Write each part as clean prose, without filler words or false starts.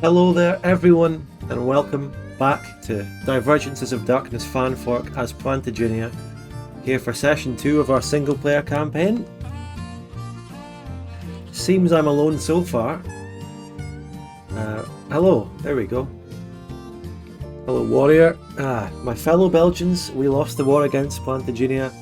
Hello there everyone and welcome back to Divergences of Darkness fanfork as Plantagenia, here for session 2 of our single player campaign. Seems I'm alone so far. Hello, there we go. Hello warrior. My fellow Belgians, we lost the war against Plantagenia.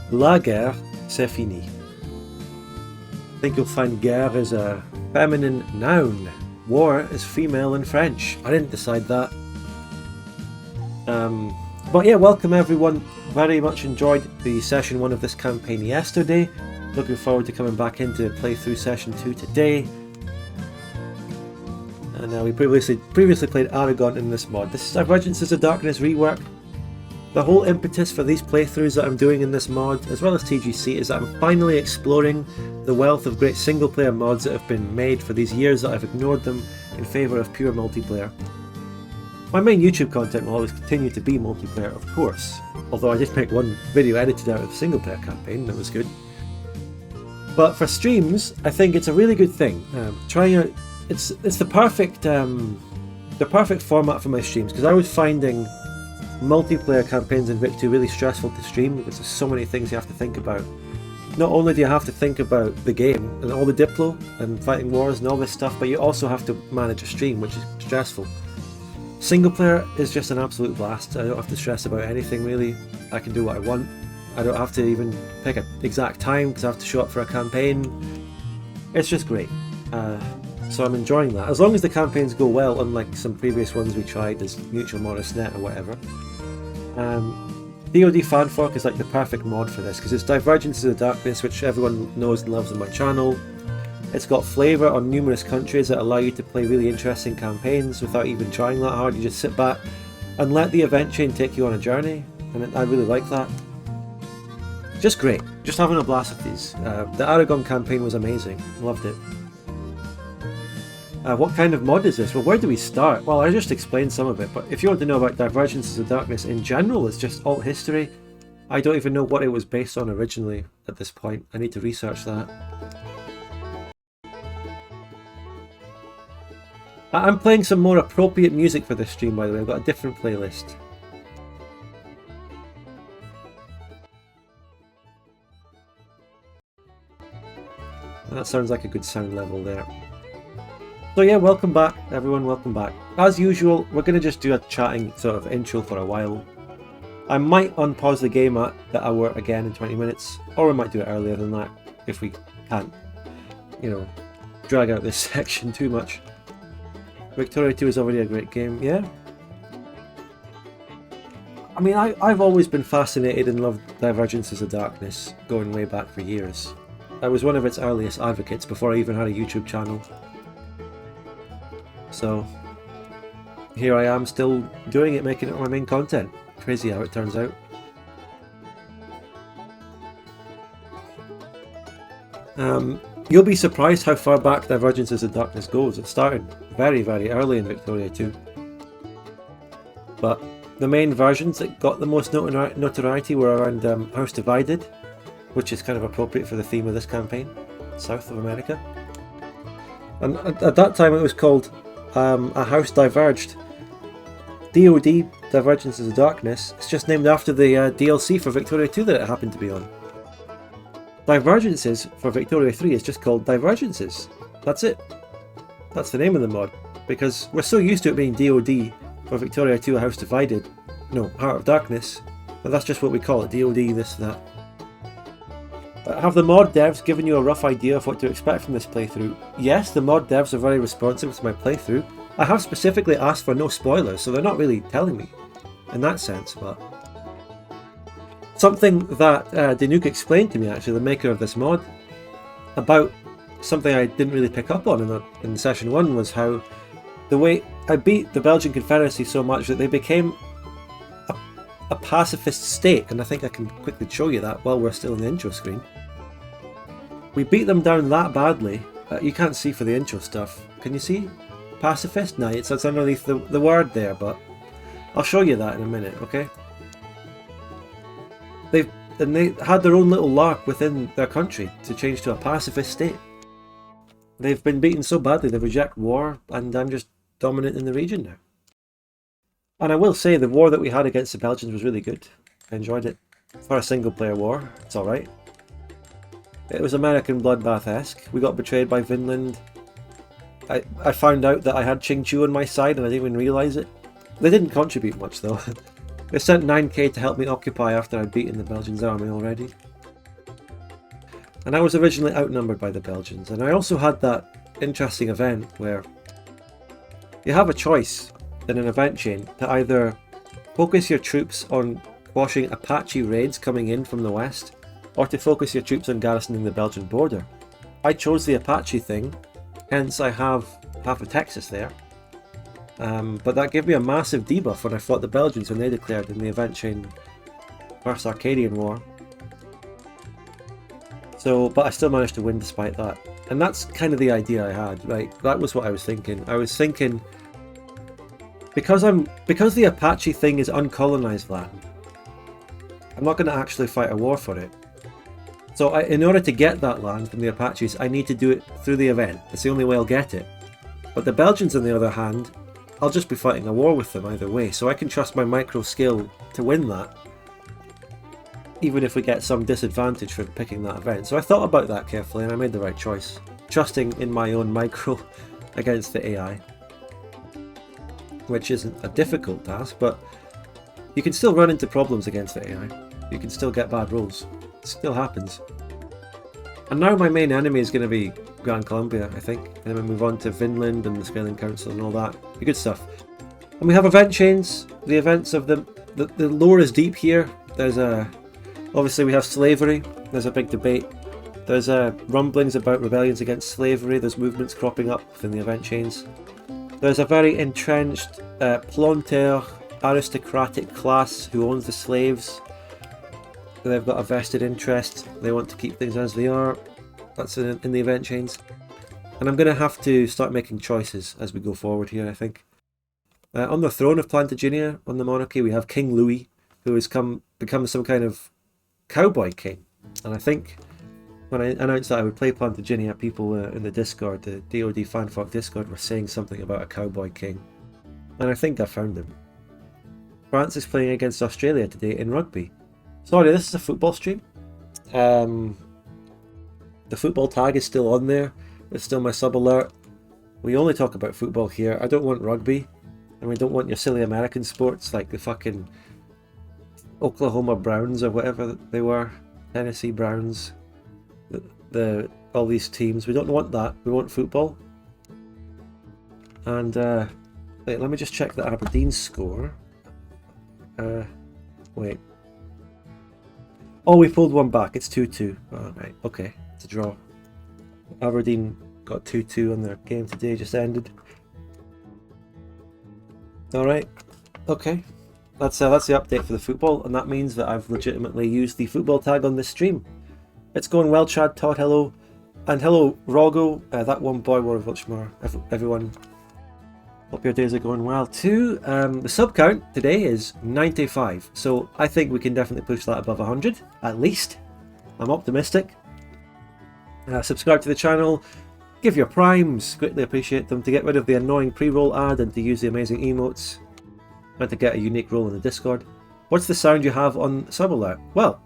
La guerre, c'est fini. I think you'll find guerre is a feminine noun. War is female in French. I didn't decide that. But yeah, welcome everyone. Very much enjoyed the session 1 of this campaign yesterday. Looking forward to coming back into playthrough session 2 today. And we previously played Aragon in this mod. This is Divergences of Darkness rework. The whole impetus for these playthroughs that I'm doing in this mod, as well as TGC, is that I'm finally exploring the wealth of great single player mods that have been made for these years that I've ignored them in favour of pure multiplayer. My main YouTube content will always continue to be multiplayer, of course, although I did make one video edited out of the single player campaign that was good. But for streams, I think it's a really good thing. It's the perfect format for my streams, because I was finding multiplayer campaigns in Vic 2 really stressful to stream because there's so many things you have to think about. Not only do you have to think about the game and all the Diplo and fighting wars and all this stuff, but you also have to manage a stream, which is stressful. Single player is just an absolute blast. I don't have to stress about anything really. I can do what I want. I don't have to even pick an exact time because I have to show up for a campaign. It's just great. So I'm enjoying that. As long as the campaigns go well, unlike some previous ones we tried as Mutual Morris Net or whatever. DoD fanfork is like the perfect mod for this because it's Divergences of Darkness, which everyone knows and loves on my channel. It's got flavour on numerous countries that allow you to play really interesting campaigns without even trying that hard. You just sit back and let the event chain take you on a journey, and I really like that. Just great. Just having a blast with these. The Aragon campaign was amazing. Loved it. What kind of mod is this? Well, where do we start? Well, I just explained some of it, but if you want to know about Divergences of Darkness in general, it's just alt history. I don't even know what it was based on originally at this point. I need to research that. I'm playing some more appropriate music for this stream, by the way. I've got a different playlist. That sounds like a good sound level there. So yeah, welcome back everyone, welcome back. As usual, we're going to just do a chatting sort of intro for a while. I might unpause the game at the hour again in 20 minutes, or we might do it earlier than that if we can't, you know, drag out this section too much. Victoria 2 is already a great game, yeah? I mean, I've always been fascinated and loved Divergences of Darkness, going way back for years. I was one of its earliest advocates before I even had a YouTube channel. So here I am still doing it, making it my main content. Crazy how it turns out. You'll be surprised how far back Divergences of Darkness goes. It started very, very early in Victoria 2. But the main versions that got the most notoriety were around House Divided, which is kind of appropriate for the theme of this campaign, South of America. And at that time it was called A House Diverged. DoD, Divergences of Darkness, it's just named after the DLC for Victoria 2 that it happened to be on. Divergences for Victoria 3 is just called Divergences. That's it. That's the name of the mod. Because we're so used to it being DoD for Victoria 2 A House Divided. No, Heart of Darkness. But that's just what we call it, DoD, this, that. Have the mod devs given you a rough idea of what to expect from this playthrough? Yes, the mod devs are very responsive to my playthrough. I have specifically asked for no spoilers, so they're not really telling me in that sense, but something that Danuke explained to me, actually, the maker of this mod, about something I didn't really pick up on in session 1 was how the way I beat the Belgian Confederacy so much that they became a pacifist state, and I think I can quickly show you that while we're still in the intro screen. We beat them down that badly. You can't see for the intro stuff. Can you see? Pacifist? No, it's underneath the word there, but I'll show you that in a minute, okay? They had their own little lark within their country to change to a pacifist state. They've been beaten so badly they reject war, and I'm just dominant in the region now. And I will say the war that we had against the Belgians was really good. I enjoyed it. For a single player war, it's alright. It was American bloodbath-esque. We got betrayed by Vinland. I found out that I had Qingqiu on my side and I didn't even realise it. They didn't contribute much though. They sent 9k to help me occupy after I'd beaten the Belgians' army already. And I was originally outnumbered by the Belgians. And I also had that interesting event where you have a choice in an event chain to either focus your troops on quashing Apache raids coming in from the west, or to focus your troops on garrisoning the Belgian border. I chose the Apache thing, hence I have half of Texas there. But that gave me a massive debuff when I fought the Belgians when they declared in the event chain First Arcadian War. So, but I still managed to win despite that. And that's kind of the idea I had, right? That was what I was thinking. I was thinking, because the Apache thing is uncolonized land, I'm not going to actually fight a war for it. So in order to get that land from the Apaches, I need to do it through the event. It's the only way I'll get it. But the Belgians, on the other hand, I'll just be fighting a war with them either way, so I can trust my micro skill to win that, even if we get some disadvantage for picking that event. So I thought about that carefully and I made the right choice, trusting in my own micro against the AI, which isn't a difficult task, but you can still run into problems against the AI. You can still get bad rolls. It still happens. And now my main enemy is going to be Grand Colombia, I think, and then we move on to Vinland and the Scaling Council and all that. The good stuff. And we have event chains. The events of the lore is deep here. There's obviously we have slavery. There's a big debate. There's rumblings about rebellions against slavery. There's movements cropping up within the event chains. There's a very entrenched planteur aristocratic class who owns the slaves. They've got a vested interest. They want to keep things as they are. That's in the event chains. And I'm going to have to start making choices as we go forward here, I think. On the throne of Plantagenia, on the monarchy, we have King Louis, who has become some kind of cowboy king. And I think when I announced that I would play Plantagenia, people in the Discord, the DoD fanfolk Discord, were saying something about a cowboy king. And I think I found him. France is playing against Australia today in rugby. Sorry, this is a football stream. The football tag is still on there. It's still my sub alert. We only talk about football here. I don't want rugby. And we don't want your silly American sports like the fucking Oklahoma Browns or whatever they were. Tennessee Browns. All these teams. We don't want that. We want football. And wait, let me just check the Aberdeen score. Wait. Oh, we pulled one back. It's 2-2. Oh, right. Okay. It's a draw. Aberdeen got 2-2 on their game today. Just ended. Alright. Okay. That's the update for the football. And that means that I've legitimately used the football tag on this stream. It's going well, Chad, Todd, hello. And hello, Rogo. That one boy wore much more. Everyone. Hope your days are going well too. The sub count today is 95, so I think we can definitely push that above 100, at least. I'm optimistic. Subscribe to the channel, give your primes, greatly appreciate them, to get rid of the annoying pre-roll ad and to use the amazing emotes, and to get a unique role in the Discord. What's the sound you have on sub alert? Well,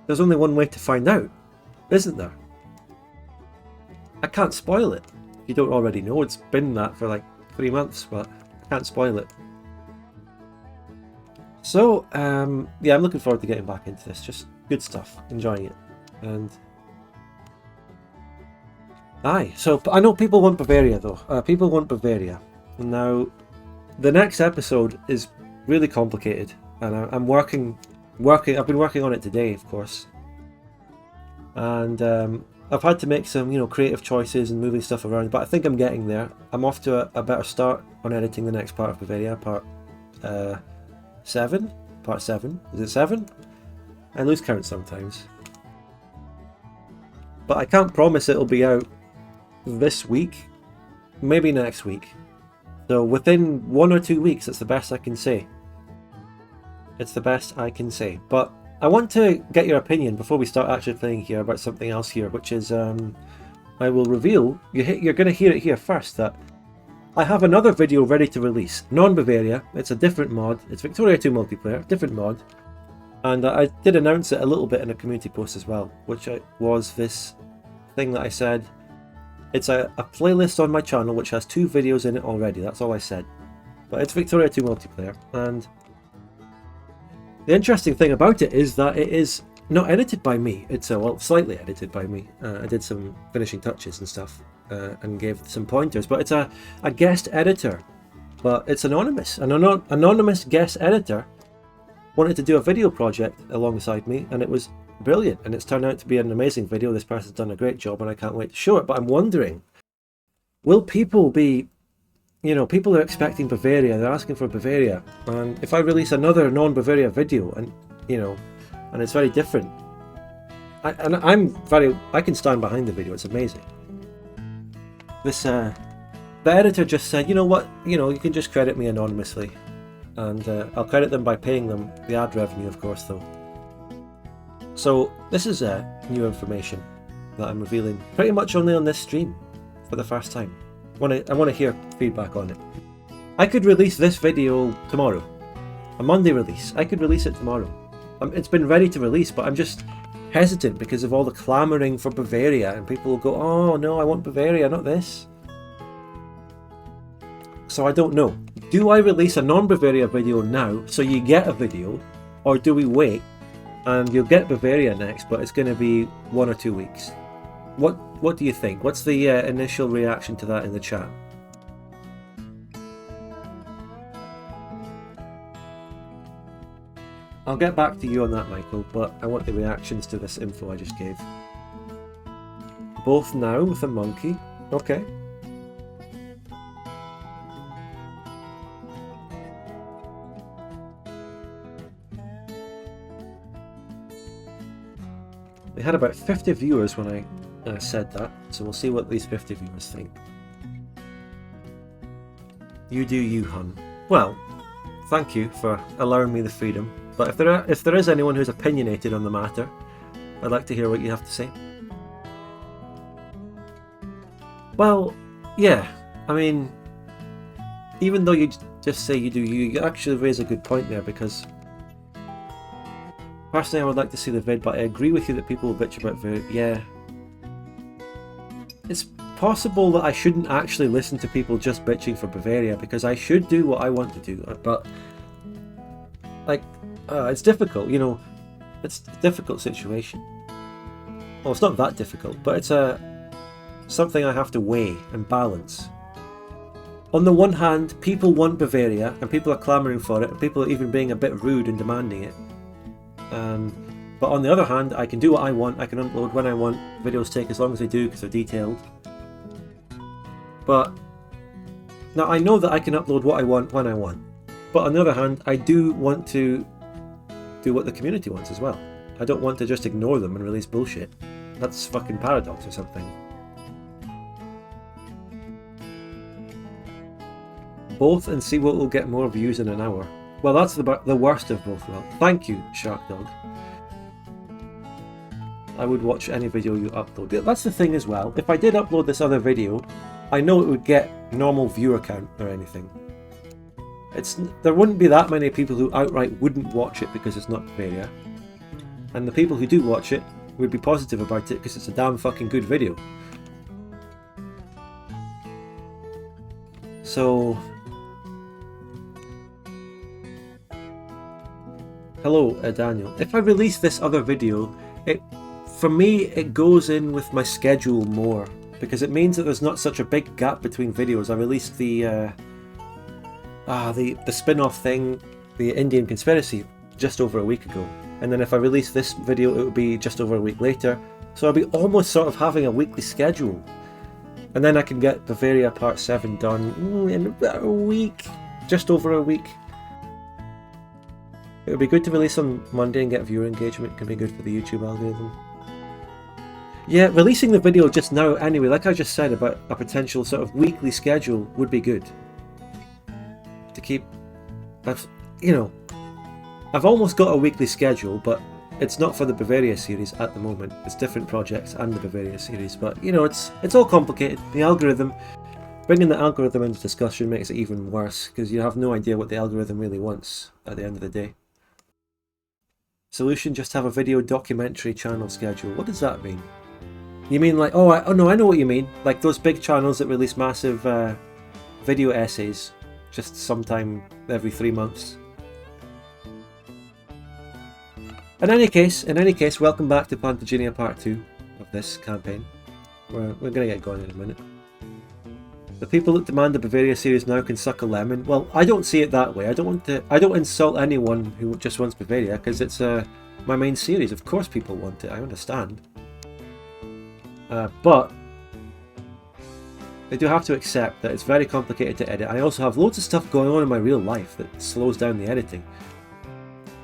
there's only one way to find out, isn't there? I can't spoil it. You don't already know, it's been that for like 3 months, but I can't spoil it. So, yeah, I'm looking forward to getting back into this. Just good stuff, enjoying it. And aye, so I know people want Bavaria though. People want Bavaria. Now, the next episode is really complicated, and I've been working on it today, of course. And I've had to make some, creative choices and moving stuff around, but I think I'm getting there. I'm off to a better start on editing the next part of Bavaria, part 7? Part 7? Is it 7? I lose count sometimes. But I can't promise it'll be out this week, maybe next week. So within 1 or 2 weeks, that's the best I can say. It's the best I can say. But I want to get your opinion before we start actually playing here about something else here, which is I will reveal, you're going to hear it here first, that I have another video ready to release, non-Bavaria. It's a different mod. It's Victoria 2 multiplayer, different mod. And I did announce it a little bit in a community post as well, which was this thing that I said. It's a playlist on my channel which has 2 videos in it already, that's all I said. But it's Victoria 2 multiplayer, and the interesting thing about it is that it is not edited by me. It's well, slightly edited by me. I did some finishing touches and stuff, and gave some pointers, but it's a guest editor, but it's anonymous. An anonymous guest editor wanted to do a video project alongside me, and it was brilliant, and it's turned out to be an amazing video. This person's done a great job and I can't wait to show it, but I'm wondering, will people be, you know, people are expecting Bavaria, they're asking for Bavaria, and if I release another non-Bavaria video, and you know, and it's very different, I can stand behind the video, it's amazing. This the editor just said, you know what, you know, you can just credit me anonymously, and I'll credit them by paying them the ad revenue, of course, though. So this is new information that I'm revealing pretty much only on this stream for the first time. I want to hear feedback on it. I could release this video tomorrow, a Monday release. I could release it tomorrow. It's been ready to release, but I'm just hesitant because of all the clamouring for Bavaria, and people will go, oh no, I want Bavaria, not this. So I don't know. Do I release a non-Bavaria video now so you get a video, or do we wait and you'll get Bavaria next, but it's going to be 1 or 2 weeks? What do you think? What's the initial reaction to that in the chat? I'll get back to you on that, Michael, but I want the reactions to this info I just gave. Both now with a monkey. Okay. We had about 50 viewers when I said that, so we'll see what these 50 viewers think. You do you, hun. Well, thank you for allowing me the freedom, but if there is anyone who's opinionated on the matter, I'd like to hear what you have to say. Well, yeah, I mean, even though you just say you do you actually raise a good point there, because personally, I would like to see the vid, but I agree with you that people will bitch about yeah. It's possible that I shouldn't actually listen to people just bitching for Bavaria, because I should do what I want to do, but like, it's difficult, you know, it's a difficult situation. Well, it's not that difficult, but it's something I have to weigh and balance. On the one hand, people want Bavaria, and people are clamouring for it, and people are even being a bit rude and demanding it. But on the other hand, I can do what I want, I can upload when I want, videos take as long as they do because they're detailed. But now I know that I can upload what I want when I want, but on the other hand, I do want to do what the community wants as well. I don't want to just ignore them and release bullshit. That's fucking paradox or something. Both and see what will get more views in an hour. Well, that's the worst of both worlds. Thank you, Shark Dog. I would watch any video you upload. That's the thing as well. If I did upload this other video, I know it would get normal viewer count or anything. There wouldn't be that many people who outright wouldn't watch it because it's not Bavaria. And the people who do watch it would be positive about it because it's a damn fucking good video. So... Hello, Daniel. If I release this other video, for me it goes in with my schedule more, because it means that there's not such a big gap between videos. I released the spin-off thing, the Indian Conspiracy, just over a week ago, and then if I release this video it would be just over a week later, so I'll be almost sort of having a weekly schedule, and then I can get Bavaria Part 7 done in about a week, just over a week. It would be good to release on Monday and get viewer engagement. It can be good for the YouTube algorithm. Yeah, releasing the video just now anyway, like I just said about a potential sort of weekly schedule would be good. To keep... you know, I've almost got a weekly schedule, but it's not for the Bavaria series at the moment. It's different projects and the Bavaria series, but you know, it's all complicated. The algorithm, Bringing the algorithm into discussion makes it even worse, because you have no idea what the algorithm really wants at the end of the day. Solution, just have a video documentary channel schedule. What does that mean? You mean like, oh no, I know what you mean. Like those big channels that release massive video essays just sometime every 3 months. In any case, welcome back to Plantagenia Part 2 of this campaign. We're going to get going in a minute. The people that demand the Bavaria series now can suck a lemon. Well, I don't see it that way. I don't insult anyone who just wants Bavaria, because it's my main series. Of course people want it, I understand. But I do have to accept that it's very complicated to edit. I also have loads of stuff going on in my real life that slows down the editing.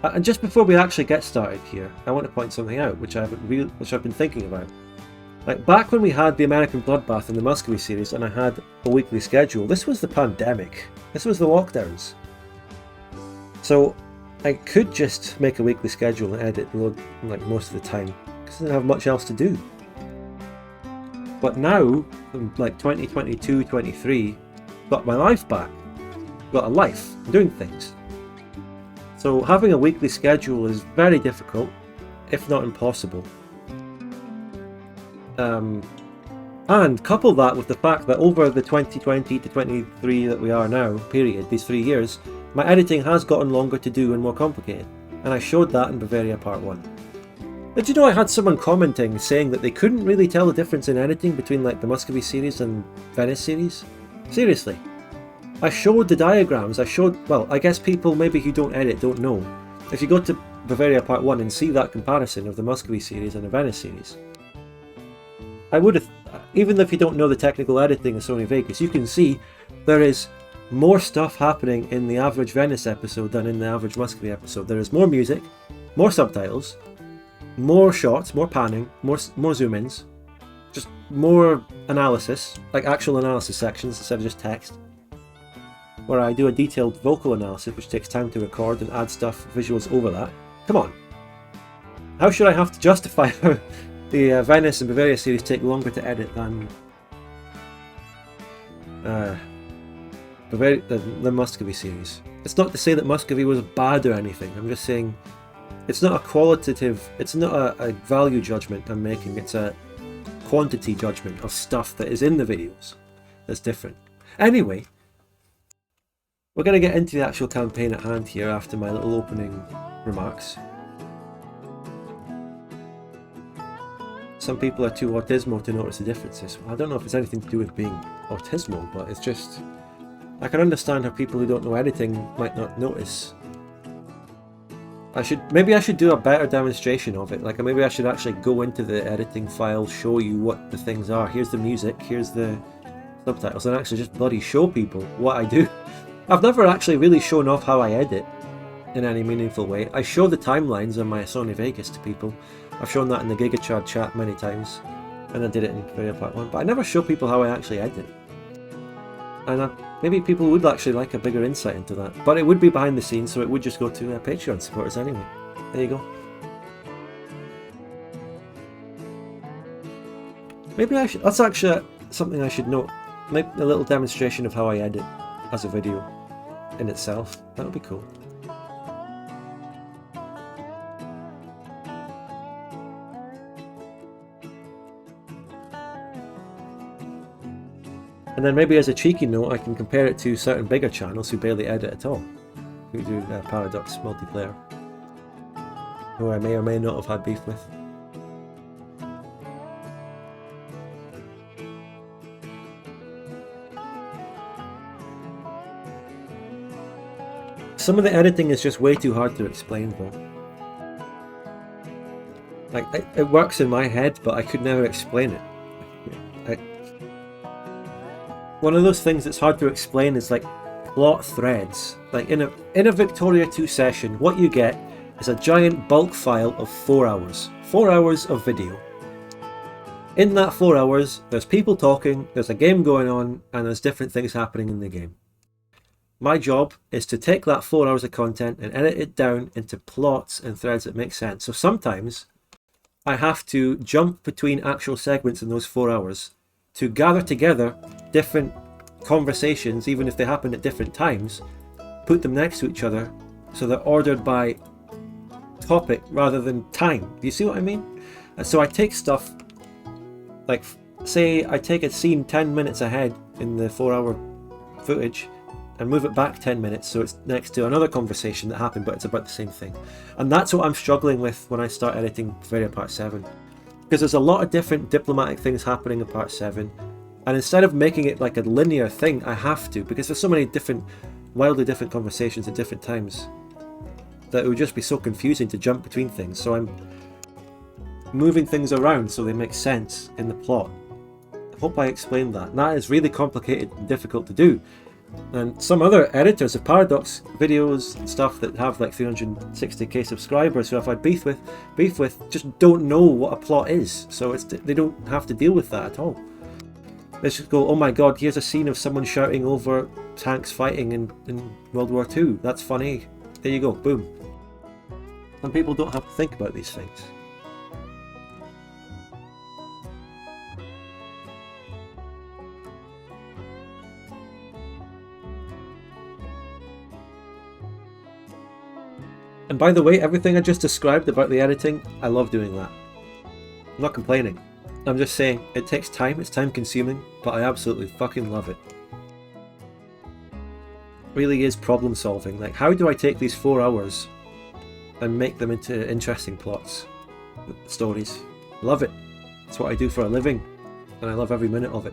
And just before we actually get started here, I want to point something out which I've been thinking about. Like back when we had the American Bloodbath and the Muscovy series, and I had a weekly schedule. This was the pandemic. This was the lockdowns. So I could just make a weekly schedule and edit like most of the time because I didn't have much else to do. But now, like 2022, 23, got my life back. Got a life. I'm doing things. So having a weekly schedule is very difficult, if not impossible. And couple that with the fact that over the 2020 to 23 that we are now, period, these 3 years, my editing has gotten longer to do and more complicated. And I showed that in Bavaria Part 1. Did you know I had someone commenting saying that they couldn't really tell the difference in editing between like the Muscovy series and Venice series? Seriously. I showed the diagrams, well, I guess people maybe who don't edit don't know. If you go to Bavaria Part 1 and see that comparison of the Muscovy series and the Venice series, I would have, even if you don't know the technical editing of Sony Vegas, you can see there is more stuff happening in the average Venice episode than in the average Muscovy episode. There is more music, more subtitles, more shots, more panning, more zoom-ins, just more analysis, like actual analysis sections instead of just text, where I do a detailed vocal analysis which takes time to record and add stuff, visuals over that. Come on. How should I have to justify how the Venice and Bavaria series take longer to edit than the Muscovy series? It's not to say that Muscovy was bad or anything, I'm just saying it's not a qualitative, it's not a value judgment I'm making, it's a quantity judgment of stuff that is in the videos that's different. Anyway, we're going to get into the actual campaign at hand here after my little opening remarks. Some people are too autismo to notice the differences. Well, I don't know if it's anything to do with being autismo, but it's just, I can understand how people who don't know editing might not notice. Maybe I should do a better demonstration of it. Like maybe I should actually go into the editing file, show you what the things are. Here's the music, here's the subtitles, and actually just bloody show people what I do. I've never actually really shown off how I edit in any meaningful way. I show the timelines on my Sony Vegas to people. I've shown that in the GigaChad chat many times, and I did it in Bavaria Part 1, but I never show people how I actually edit. And maybe people would actually like a bigger insight into that, but it would be behind the scenes, so it would just go to Patreon supporters anyway. There you go. Maybe I should, that's actually something I should note. Maybe a little demonstration of how I edit as a video in itself. That would be cool. And then maybe as a cheeky note, I can compare it to certain bigger channels who barely edit at all, who do Paradox multiplayer, who I may or may not have had beef with. Some of the editing is just way too hard to explain though. Like, it works in my head, but I could never explain it. One of those things that's hard to explain is like plot threads. Like in a Victoria 2 session, what you get is a giant bulk file of 4 hours. 4 hours of video. In that 4 hours, there's people talking, there's a game going on, and there's different things happening in the game. My job is to take that 4 hours of content and edit it down into plots and threads that make sense. So sometimes I have to jump between actual segments in those 4 hours to gather together different conversations, even if they happen at different times, put them next to each other so they're ordered by topic rather than time. Do you see what I mean? And so I take stuff, like, say I take a scene 10 minutes ahead in the 4-hour footage and move it back 10 minutes so it's next to another conversation that happened, but it's about the same thing. And that's what I'm struggling with when I start editing Bavaria Part 7. Because there's a lot of different diplomatic things happening in Part 7, and instead of making it like a linear thing, I have to, because there's so many different, wildly different conversations at different times, that it would just be so confusing to jump between things. So I'm moving things around so they make sense in the plot. I hope I explained that. And that is really complicated and difficult to do. And some other editors of Paradox videos and stuff that have like 360k subscribers who I've had beef with just don't know what a plot is. So they don't have to deal with that at all. They just go, oh my god, here's a scene of someone shouting over tanks fighting in World War II. That's funny. There you go, boom. Some people don't have to think about these things. And by the way, everything I just described about the editing, I love doing that. I'm not complaining. I'm just saying, it takes time, it's time consuming, but I absolutely fucking love it. Really is problem solving. Like, how do I take these 4 hours and make them into interesting plots, stories? Love it. It's what I do for a living, and I love every minute of it.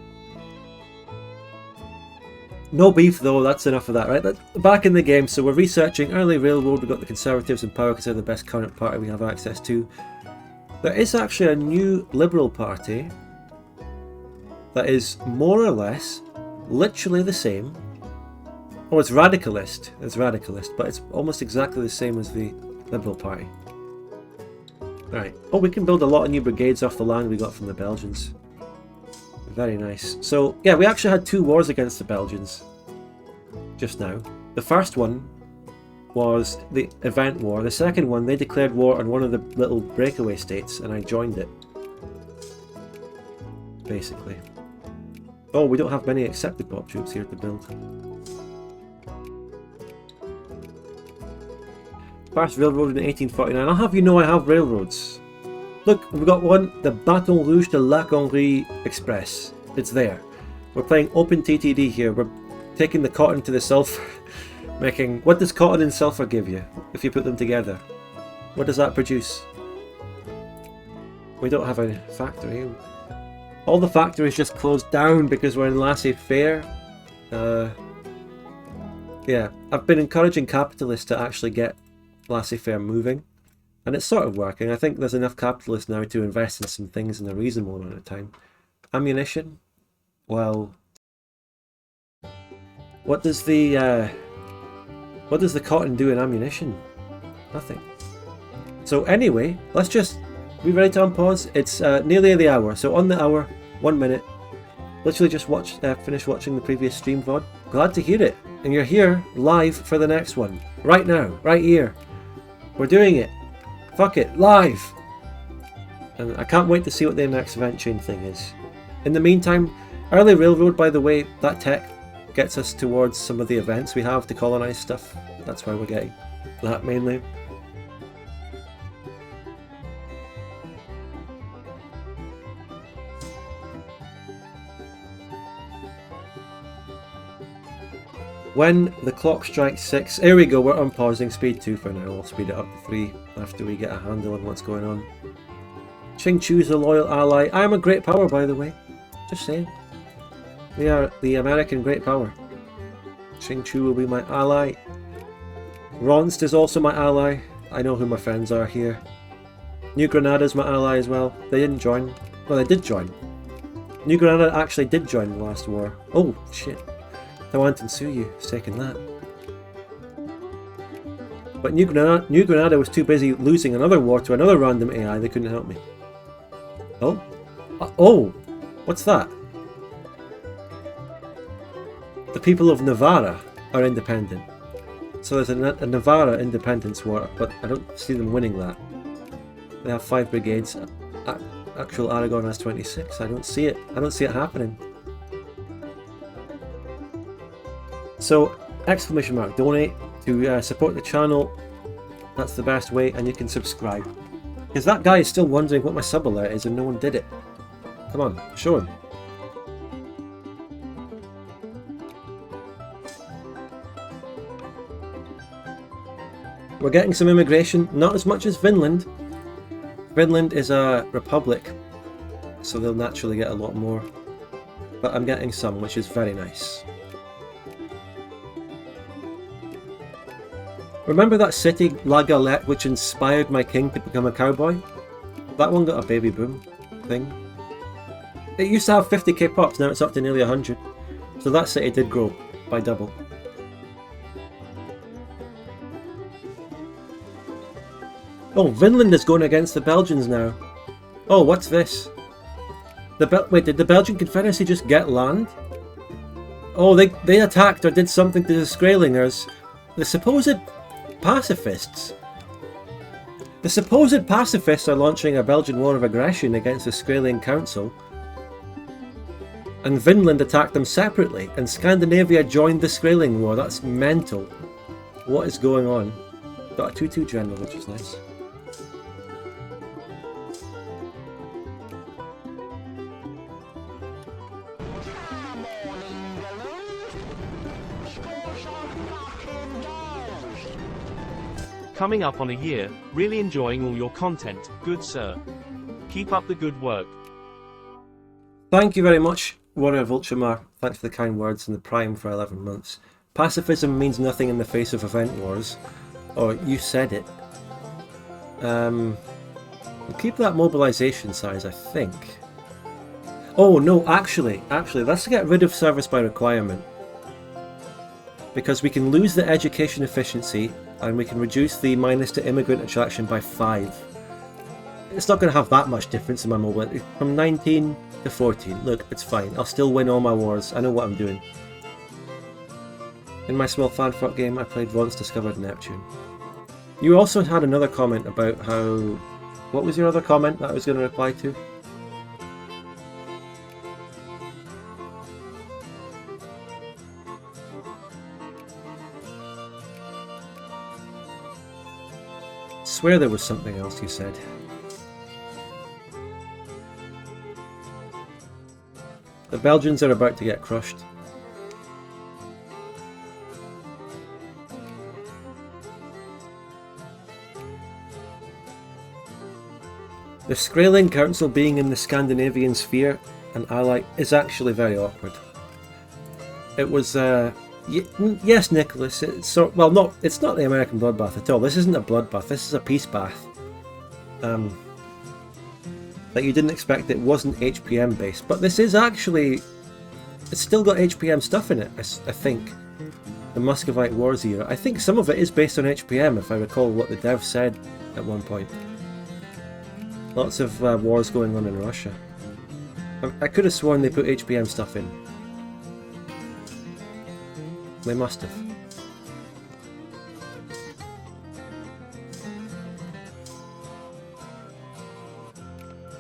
No beef though, that's enough of that, right? Back in the game, so we're researching early railroad. We've got the Conservatives in power because they're the best current party we have access to. There is actually a new Liberal Party that is more or less literally the same. Oh, it's radicalist, but it's almost exactly the same as the Liberal Party. Right. Oh, we can build a lot of new brigades off the land we got from the Belgians. Very nice. So, yeah, we actually had 2 wars against the Belgians just now. The first one was the event war. The second one, they declared war on one of the little breakaway states, and I joined it. Basically. Oh, we don't have many accepted pop troops here to build. First railroad in 1849. I'll have you know I have railroads. Look, we've got one, the Baton Rouge de Lac Henri Express. It's there. We're playing open TTD here. We're taking the cotton to the sulfur, making... What does cotton and sulfur give you if you put them together? What does that produce? We don't have a factory. All the factories just closed down because we're in laissez-faire. Yeah, I've been encouraging capitalists to actually get laissez-faire moving. And it's sort of working. I think there's enough capitalists now to invest in some things in a reasonable amount of time. Ammunition? Well, what does the cotton do in ammunition? Nothing. So anyway, let's just be ready to unpause. It's nearly the hour, so on the hour, 1 minute. Literally just finished watching the previous stream VOD. Glad to hear it, and you're here live for the next one, right now, right here. We're doing it. Fuck it, live! And I can't wait to see what the next event chain thing is. In the meantime, early railroad, by the way, that tech gets us towards some of the events we have to colonize stuff. That's why we're getting that mainly. When the clock strikes 6, here we go, we're unpausing, speed 2 for now, I'll speed it up to 3 after we get a handle on what's going on. Ching Chu's a loyal ally. I am a great power, by the way. Just saying. We are the American great power. Ching Chu will be my ally. Ronst is also my ally. I know who my friends are here. New Granada is my ally as well. They didn't join. Well, they did join. New Granada actually did join the last war. Oh, shit. Tawant and Suyu has taken that. But New Granada was too busy losing another war to another random AI, they couldn't help me. Oh? Oh! What's that? The people of Navarra are independent. So there's a Navarra independence war, but I don't see them winning that. They have 5 brigades. Actual Aragon has 26. I don't see it. I don't see it happening. So, exclamation mark, donate to support the channel. That's the best way, and you can subscribe. Because that guy is still wondering what my sub alert is and no one did it. Come on, show him. We're getting some immigration, not as much as Finland. Finland is a republic, so they'll naturally get a lot more. But I'm getting some, which is very nice. Remember that city, La Galette, which inspired my king to become a cowboy? That one got a baby boom thing. It used to have 50k pops, now it's up to nearly 100. So that city did grow by double. Oh, Finland is going against the Belgians now. Oh, what's this? Wait, did the Belgian Confederacy just get land? Oh, they attacked or did something to the Skrelingers. The supposed pacifists. The supposed pacifists are launching a Belgian war of aggression against the Skraeling Council. And Finland attacked them separately, and Scandinavia joined the Skraeling war. That's mental. What is going on? Got a 2-2 general, which is nice. Coming up on a year, really enjoying all your content, good sir. Keep up the good work. Thank you very much, Warrior Vultramar. Thanks for the kind words and the Prime for 11 months. Pacifism means nothing in the face of event wars. Or you said it. We'll keep that mobilization size, I think. Oh no, actually, let's get rid of service by requirement. Because we can lose the education efficiency and we can reduce the minus to immigrant attraction by 5. It's not going to have that much difference in my mobility. From 19 to 14. Look, it's fine. I'll still win all my wars. I know what I'm doing. In my small fanfart game, I played Once Discovered Neptune. You also had another comment about how... What was your other comment that I was going to reply to? I swear there was something else you said. The Belgians are about to get crushed. The Skraeling Council being in the Scandinavian sphere, an ally, is actually very awkward. It was, yes, Nicholas, it's well, it's not the American bloodbath at all. This isn't a bloodbath, this is a peace bath. That you didn't expect, it wasn't HPM based, but this is actually, it's still got HPM stuff in it, I think. The Muscovite Wars era. I think some of it is based on HPM, if I recall what the dev said at one point. Lots of wars going on in Russia. I could have sworn they put HPM stuff in. They must have.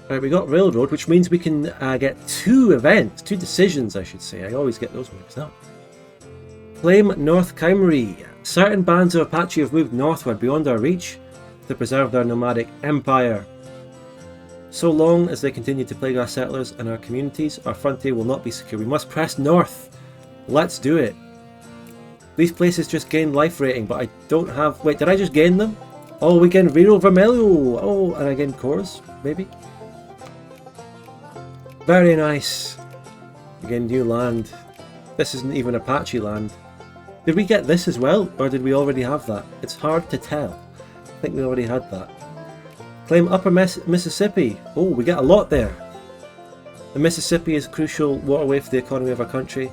Right, we got Railroad, which means we can get 2 events, 2 decisions I should say. I always get those mixed up. Claim North Kymry. Certain bands of Apache have moved northward beyond our reach to preserve their nomadic empire. So long as they continue to plague our settlers and our communities, our frontier will not be secure. We must press north. Let's do it. These places just gain life rating, but I don't have... Wait, did I just gain them? Oh, we gain Vero Vermelho. Oh, and I gain cores, maybe? Very nice. Again, new land. This isn't even Apache land. Did we get this as well, or did we already have that? It's hard to tell. I think we already had that. Claim Upper Mississippi. Oh, we get a lot there. The Mississippi is a crucial waterway for the economy of our country.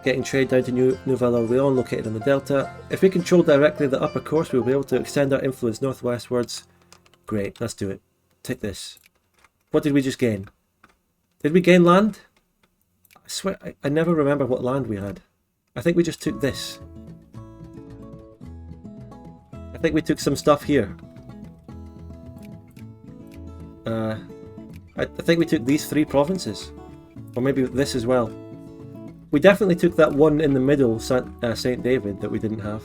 Getting trade down to Nouvelle Orleans, located on the delta. If we control directly the upper course, we'll be able to extend our influence northwestwards. Great, let's do it. Take this. What did we just gain? Did we gain land? I swear, I never remember what land we had. I think we just took this. I think we took some stuff here. I think we took these 3 provinces. Or maybe this as well. we definitely took that one in the middle, St. David, that we didn't have.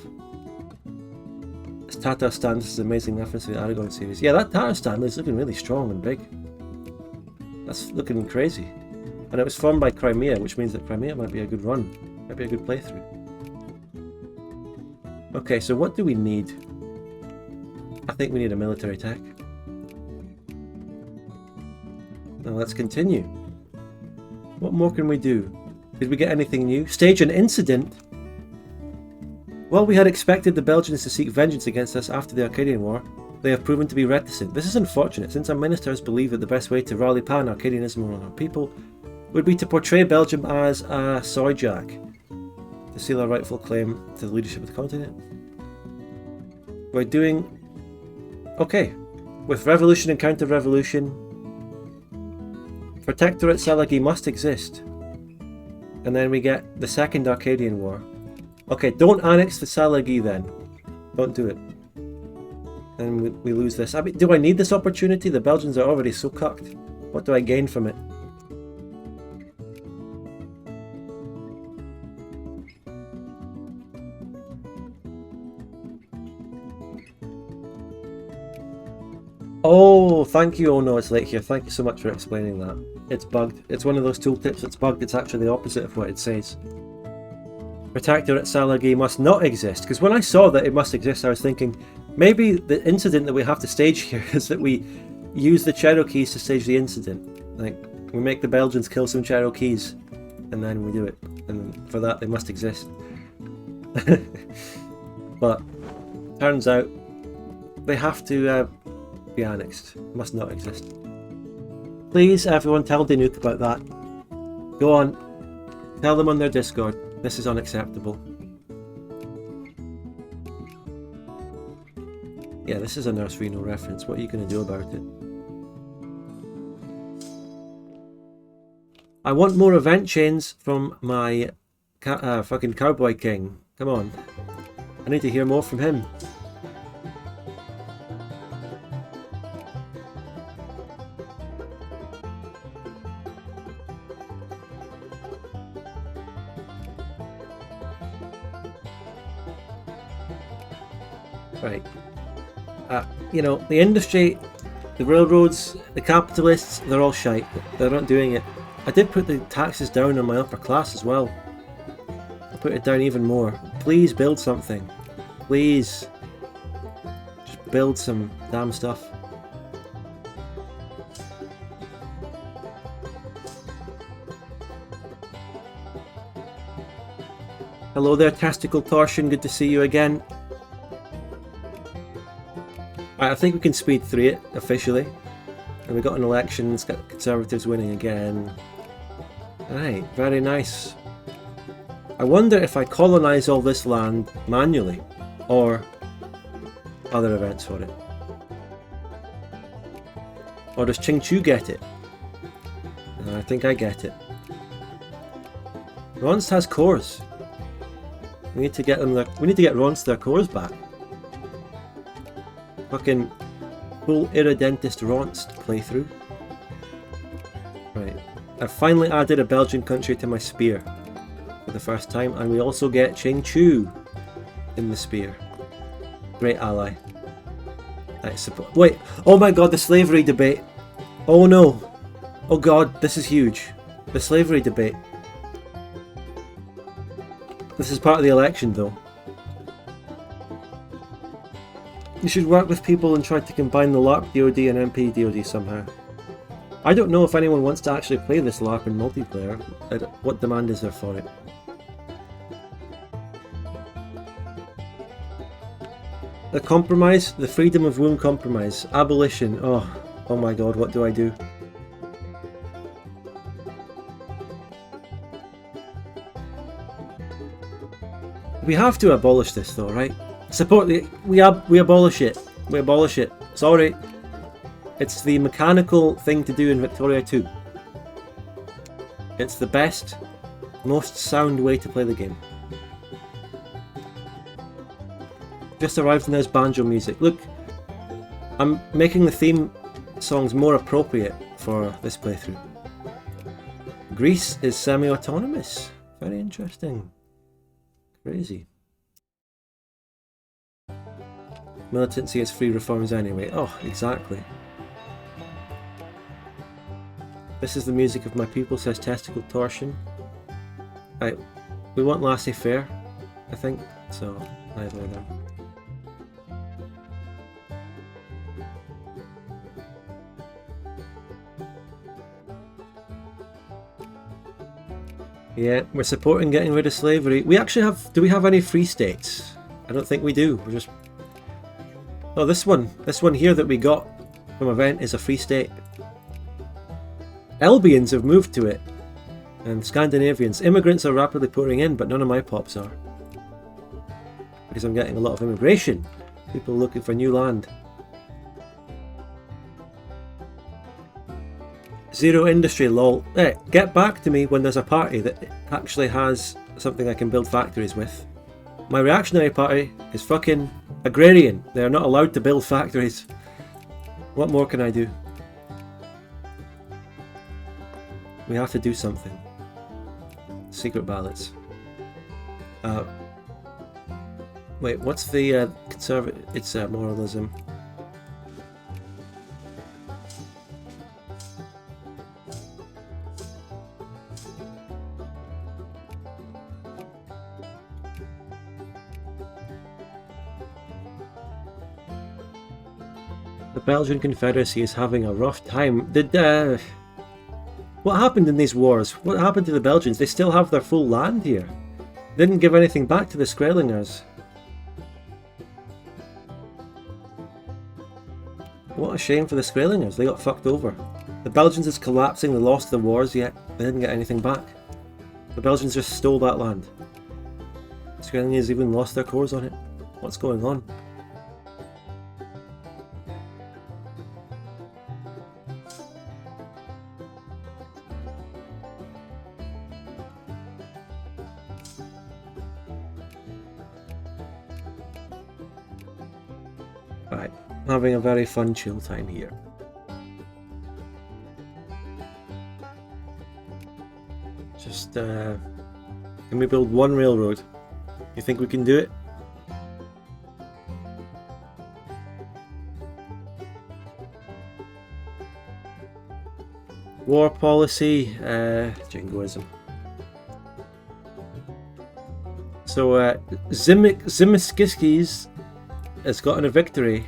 This Tata stand, this is an amazing reference to the Aragon series. Yeah, that Tata stand is looking really strong and big. That's looking crazy. And it was formed by Crimea, which means that Crimea might be a good run. Might be a good playthrough. Okay, so what do we need? I think we need a military tech. Now let's continue. What more can we do? Did we get anything new? Stage an incident? While we had expected the Belgians to seek vengeance against us after the Arcadian War, they have proven to be reticent. This is unfortunate, since our ministers believe that the best way to rally pan-Arcadianism among our people would be to portray Belgium as a soy jack, to seal our rightful claim to the leadership of the continent. We're doing okay with revolution and counter-revolution. Protectorate Salagi must exist. And then we get the Second Arcadian War. Okay, don't annex the Salagi then. Don't do it. And we lose this. I mean, do I need this opportunity? The Belgians are already so cucked. What do I gain from it? Oh, thank you. Oh no, it's late here. Thank you so much for explaining that. It's bugged. It's one of those tooltips that's bugged. It's actually the opposite of what it says. Protectorate Salagi must not exist. Because when I saw that it must exist, I was thinking, maybe the incident that we have to stage here is that we use the Cherokees to stage the incident. Like, we make the Belgians kill some Cherokees, and then we do it. And for that, they must exist. But, turns out, they have to be annexed. Must not exist. Please, everyone, tell Danuk about that. Go on. Tell them on their Discord. This is unacceptable. Yeah, this is a Nurse Reno reference. What are you going to do about it? I want more event chains from my fucking Cowboy King. Come on. I need to hear more from him. Right. You know, the industry, the railroads, the capitalists, they're all shite. They're not doing it. I did put the taxes down on my upper class as well. I put it down even more. Please build something. Please. Just build some damn stuff. Hello there, Testicle Torsion. Good to see you again. I think we can speed through it officially. And we got an election, it's got Conservatives winning again. Right, very nice. I wonder if I colonise all this land manually, or other events for it. Or does Qingchu get it? I think I get it. Ronst has cores. We need to get them. We need to get Ronst their cores back. Fucking full Irredentist Ronst playthrough. Right. I've finally added a Belgian country to my spear for the first time, and we also get Qingchu in the spear. Great ally. Wait, oh my god, the slavery debate. Oh no. Oh god, this is huge. The slavery debate. This is part of the election though. You should work with people and try to combine the LARP DoD and MP DoD somehow. I don't know if anyone wants to actually play this LARP in multiplayer. What demand is there for it? The compromise? The freedom of womb compromise. Abolition. Oh my god, what do I do? We have to abolish this though, right? Support the... We abolish it. We abolish it. Sorry. It's the mechanical thing to do in Victoria 2. It's the best, most sound way to play the game. Just arrived and there's banjo music. Look, I'm making the theme songs more appropriate for this playthrough. Greece is semi-autonomous. Very interesting. Crazy. Militancy is free reforms anyway. Oh, exactly. This is the music of my people, says Testicle Torsion. Right, we want laissez-faire, I think, so either of them. Yeah, we're supporting getting rid of slavery. We actually have... Do we have any free states? I don't think we do. We're just... Oh, this one here that we got from event is a free state. Albions have moved to it. And Scandinavians. Immigrants are rapidly pouring in, but none of my pops are. Because I'm getting a lot of immigration. People looking for new land. Zero industry, lol. Hey, get back to me when there's a party that actually has something I can build factories with. My reactionary party is fucking agrarian. They are not allowed to build factories. What more can I do? We have to do something. Secret ballots. Wait, what's the conservative? It's moralism. The Belgian Confederacy is having a rough time. What happened in these wars? What happened to the Belgians? They still have their full land here. They didn't give anything back to the Skrelingers. What a shame for the Skrelingers. They got fucked over. The Belgians is collapsing. They lost the wars, yet they didn't get anything back. The Belgians just stole that land. The Skrelingers even lost their cores on it. What's going on? Right, having a very fun chill time here. Just, can we build one railroad? You think we can do it? War policy, jingoism. So, Zimiskis has gotten a victory,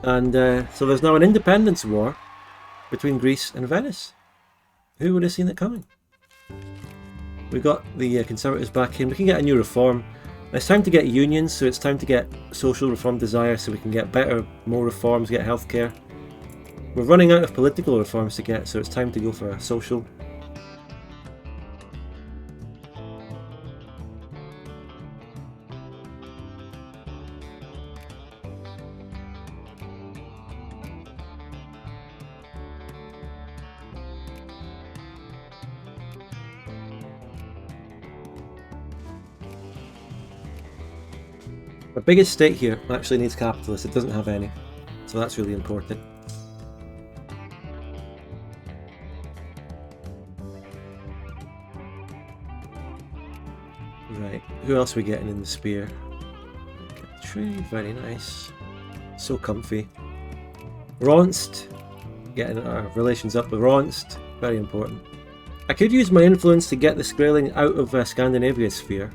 and so there's now an independence war between Greece and Venice. Who would have seen it coming? We got the Conservatives back in. We can get a new reform. It's time to get unions, so it's time to get social reform desire, so we can get better, more reforms, get healthcare. We're running out of political reforms to get, so it's time to go for a social. Our biggest state here actually needs capitalists. It doesn't have any, so that's really important. Right, who else are we getting in the spear? Get the tree, very nice. So comfy. Ronst, getting our relations up with Ronst, very important. I could use my influence to get the Skraeling out of Scandinavia's sphere.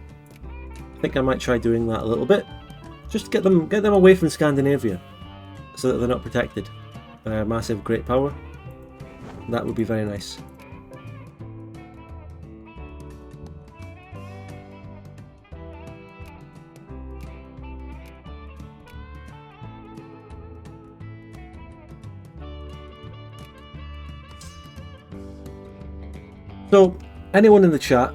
I think I might try doing that a little bit. Just get them away from Scandinavia, so that they're not protected by a massive great power. That would be very nice. So, anyone in the chat,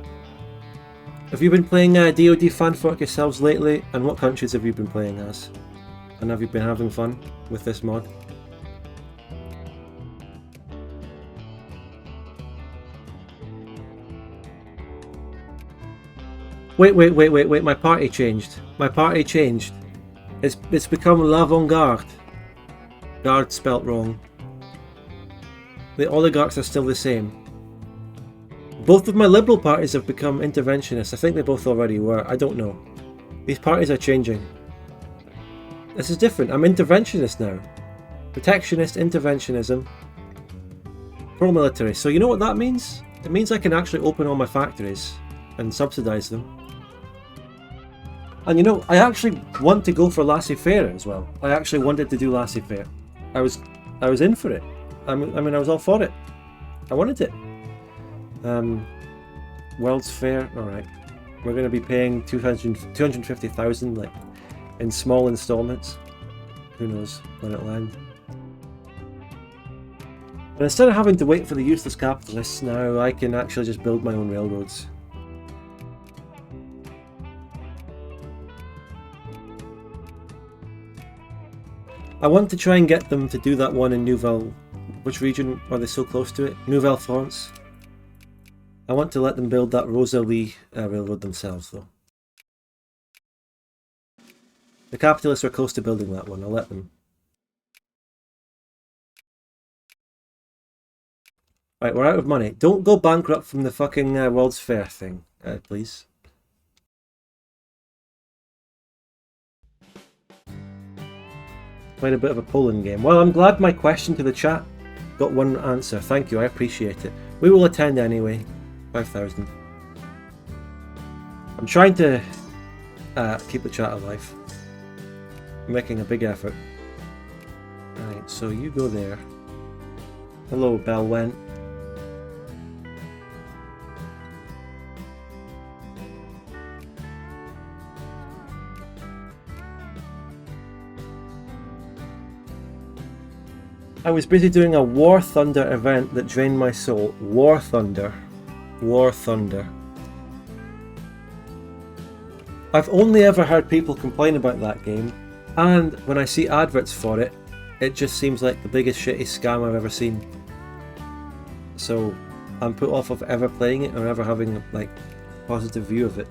have you been playing DoD fanfork yourselves lately, and what countries have you been playing as? And have you been having fun with this mod? Wait, my party changed. My party changed. It's become l'avant-garde. Guard spelt wrong. The oligarchs are still the same. Both of my liberal parties have become interventionists. I think they both already were. I don't know. These parties are changing. This is different. I'm interventionist now. Protectionist, interventionism, pro-military. So you know what that means? It means I can actually open all my factories and subsidise them. And you know, I actually want to go for laissez-faire as well. I actually wanted to do laissez-faire. I was in for it. I mean, I was all for it. I wanted it. World's Fair. All right, we're going to be paying 250,000 like in small installments. Who knows when it'll end. But instead of having to wait for the useless capitalists, now I can actually just build my own railroads. I want to try and get them to do that one in Nouvelle... Which region are they so close to it? Nouvelle France. I want to let them build that Rosalie railroad themselves though. The capitalists are close to building that one, I'll let them. Right, we're out of money. Don't go bankrupt from the fucking World's Fair thing, please. Played a bit of a Poland game. Well, I'm glad my question to the chat got one answer. Thank you, I appreciate it. We will attend anyway. 5,000. I'm trying to keep the chat alive. I'm making a big effort. Alright, so you go there. Hello, Belwen. I was busy doing a War Thunder event that drained my soul. War Thunder. War Thunder. I've only ever heard people complain about that game, and when I see adverts for it, it just seems like the biggest shitty scam I've ever seen. So I'm put off of ever playing it or ever having like a positive view of it.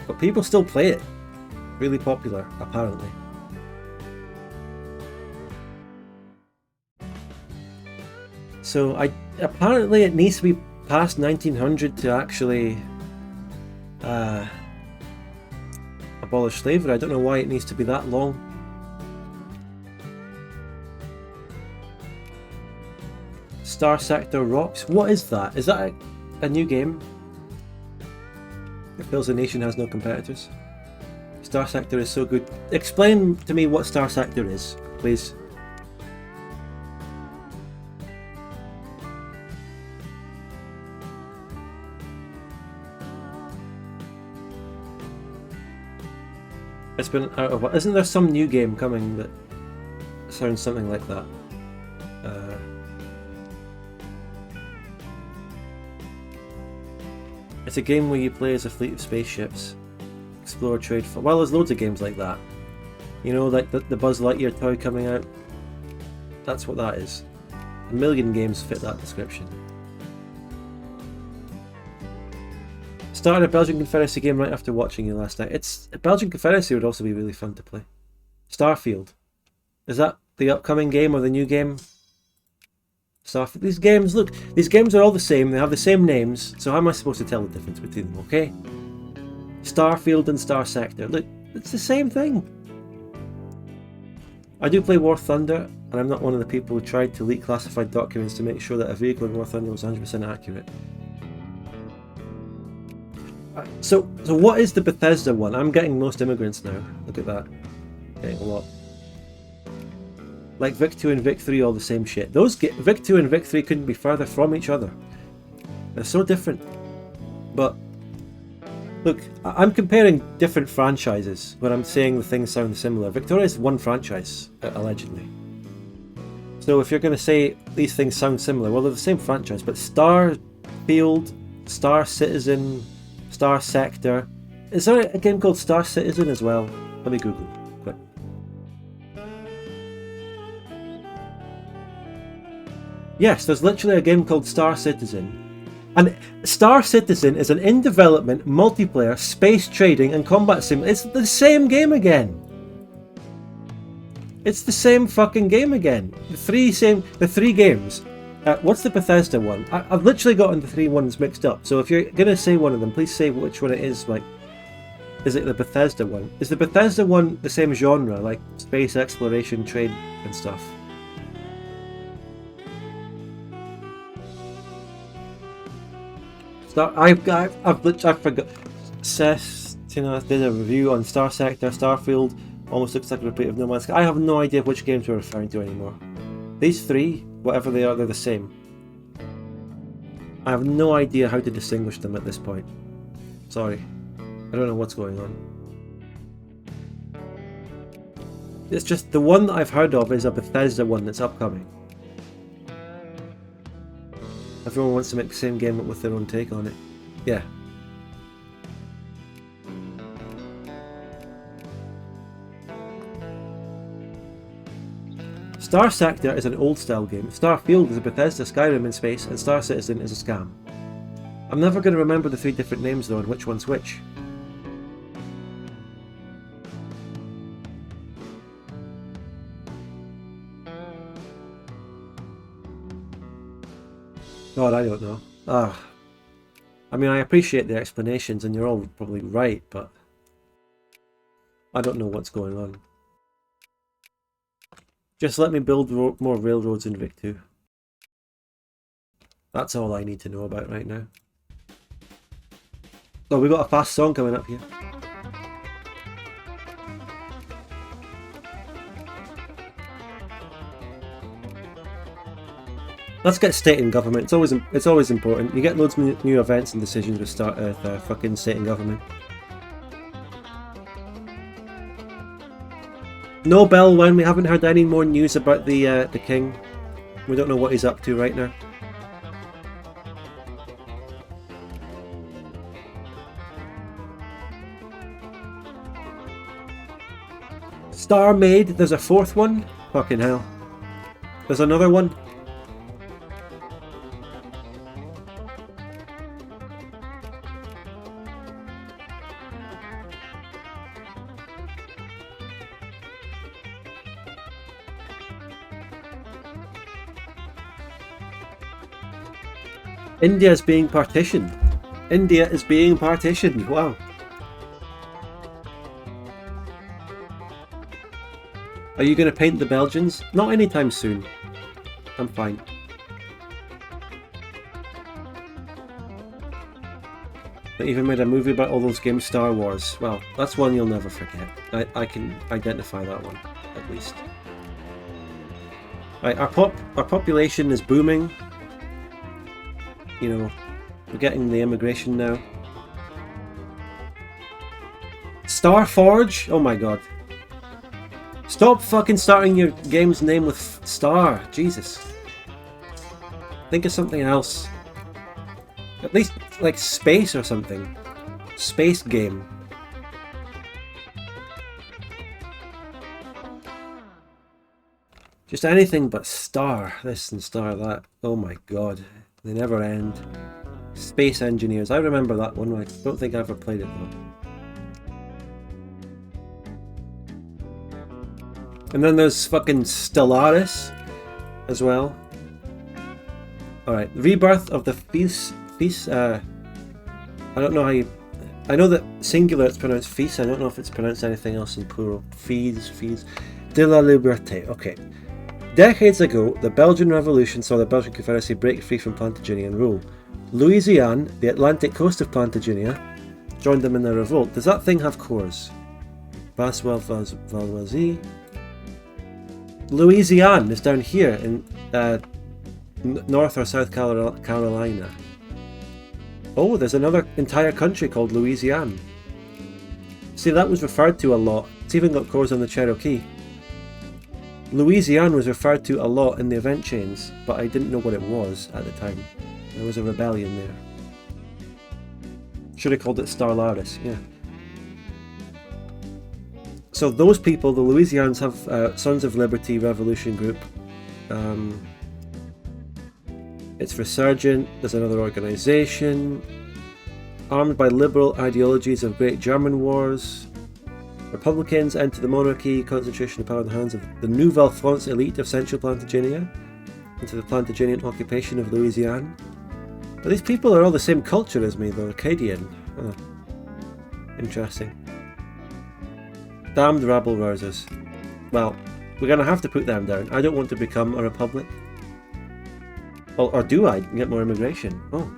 But people still play it. Really popular, apparently. So apparently it needs to be past 1900 to actually abolish slavery. I don't know why it needs to be that long. Star Sector rocks. What is that? Is that a new game? It feels the nation has no competitors. Star Sector is so good. Explain to me what Star Sector is, please. It's been out of... Isn't there some new game coming that sounds something like that? It's a game where you play as a fleet of spaceships, explore, trade for... Well, there's loads of games like that. You know, like the Buzz Lightyear toy coming out? That's what that is. A million games fit that description. Started a Belgian Confederacy game right after watching you last night. A Belgian Confederacy would also be really fun to play. Starfield. Is that the upcoming game or the new game? Starfield. These games, look, these games are all the same. They have the same names. So how am I supposed to tell the difference between them, okay? Starfield and Star Sector. Look, it's the same thing. I do play War Thunder, and I'm not one of the people who tried to leak classified documents to make sure that a vehicle in War Thunder was 100% accurate. So what is the Bethesda one? I'm getting most immigrants now. Look at that. Getting a lot. Like Vic 2 and Vic 3, all the same shit. Vic 2 and Vic 3 couldn't be further from each other. They're so different. But look, I'm comparing different franchises when I'm saying the things sound similar. Victoria is one franchise, allegedly. So if you're going to say these things sound similar, well, they're the same franchise. But Starfield, Star Citizen, Star Sector. Is there a game called Star Citizen as well? Let me Google quick. Yes, there's literally a game called Star Citizen. And Star Citizen is an in-development, multiplayer, space trading and combat sim. It's the same game again. It's the same fucking game again. The three games. What's the Bethesda one? I've literally gotten the three ones mixed up. So if you're gonna say one of them, please say which one it is. Like, is it the Bethesda one? Is the Bethesda one the same genre, like space exploration, trade, and stuff? I've forgot. Seth, did a review on Star Sector, Starfield. Almost looks like a repeat of No Man's Sky. I have no idea which games we're referring to anymore. These three, whatever they are, they're the same. I have no idea how to distinguish them at this point. Sorry. I don't know what's going on. It's just the one that I've heard of is a Bethesda one that's upcoming. Everyone wants to make the same game with their own take on it. Yeah. Star Sector is an old-style game, Starfield is a Bethesda Skyrim in space, and Star Citizen is a scam. I'm never going to remember the three different names though and which one's which. God, I don't know. I mean, I appreciate the explanations and you're all probably right, but I don't know what's going on. Just let me build more railroads in Vic 2. That's all I need to know about right now. Oh, we've got a fast song coming up here. Let's get state and government. It's always important. You get loads of new events and decisions with fucking state and government. No bell when we haven't heard any more news about the king. We don't know what he's up to right now. Star Maid, there's a fourth one? Fucking hell. There's another one? India is being partitioned. India is being partitioned. Wow. Are you going to paint the Belgians? Not anytime soon. I'm fine. They even made a movie about all those games, Star Wars. Well, that's one you'll never forget. I can identify that one, at least. Right, our population is booming. You know, we're getting the immigration now. Starforge? Oh my god. Stop fucking starting your game's name with Star. Jesus. Think of something else. At least, like, space or something. Space game. Just anything but Star. This and Star that. Oh my god. They never end. Space Engineers. I remember that one. I don't think I ever played it though. And then there's fucking Stellaris as well. Alright, Rebirth of the Feast. I don't know how you... I know that singular it's pronounced Feast. I don't know if it's pronounced anything else in plural. Fees. De la Liberté. Okay. Decades ago, the Belgian Revolution saw the Belgian Confederacy break free from Plantagenian rule. Louisiane, the Atlantic coast of Plantagenia, joined them in their revolt. Does that thing have cores? Baswell-Valwazi. Louisiane is down here in North or South Carolina. Oh, there's another entire country called Louisiane. See, that was referred to a lot. It's even got cores on the Cherokee. Louisiane was referred to a lot in the event chains, but I didn't know what it was at the time. There was a rebellion there. Should have called it Starlaris, yeah. So those people, the Louisians, have Sons of Liberty Revolution group. It's Resurgent, there's another organisation. Armed by liberal ideologies of Great German Wars. Republicans enter the monarchy, concentration of power in the hands of the Nouvelle France elite of Central Plantagenia. into the Plantagenian occupation of Louisiana. But these people are all the same culture as me, though, Acadian. Oh, interesting. Damned rabble rousers. Well, we're going to have to put them down. I don't want to become a republic. Or do I get more immigration? Oh.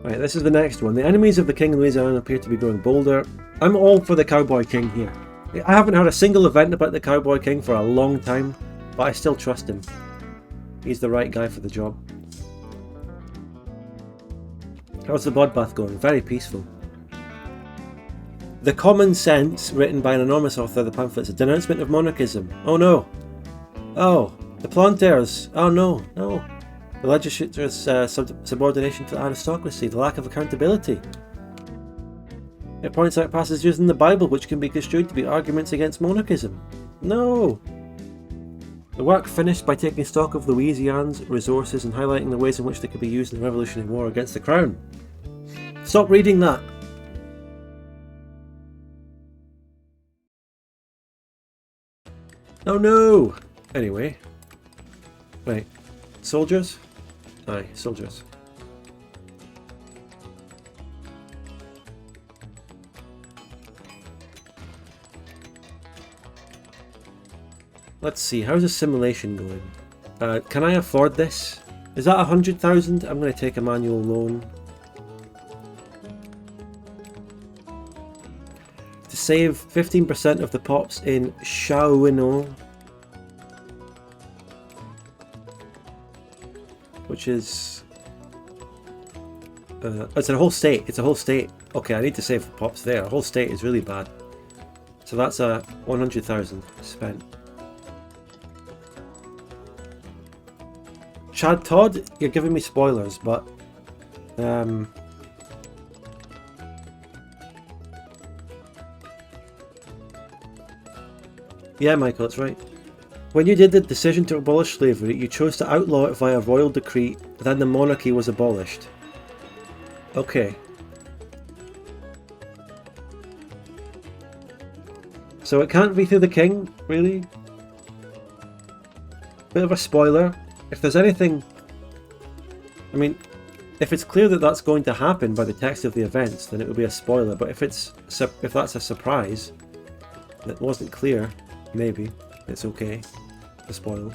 Right, this is the next one. The enemies of the King of Louisiana appear to be growing bolder. I'm all for the Cowboy King here. I haven't had a single event about the Cowboy King for a long time, but I still trust him. He's the right guy for the job. How's the bloodbath going? Very peaceful. The Common Sense, written by an anonymous author of the pamphlets, a denouncement of monarchism. Oh no. Oh, the Planters. Oh no, no. The legislature's subordination to aristocracy, the lack of accountability. It points out passages in the Bible which can be construed to be arguments against monarchism. No! The work finished by taking stock of Louisiana's resources and highlighting the ways in which they could be used in the Revolutionary War against the Crown. Stop reading that! Oh no! Anyway. Right. Soldiers? Aye, soldiers. Let's see, how's the simulation going? Can I afford this? Is that 100,000? I'm going to take a manual loan. To save 15% of the pops in Shawinigan, which is... it's a whole state. It's a whole state. Okay, I need to save the pops there. A whole state is really bad. So that's a 100,000 spent. Chad Todd, you're giving me spoilers, but yeah, Michael, that's right. When you did the decision to abolish slavery, you chose to outlaw it via royal decree, then the monarchy was abolished. Okay. So it can't be through the king, really? Bit of a spoiler. If there's anything... I mean, if it's clear that that's going to happen by the text of the events, then it would be a spoiler. But if that's a surprise that wasn't clear, maybe it's okay to spoil.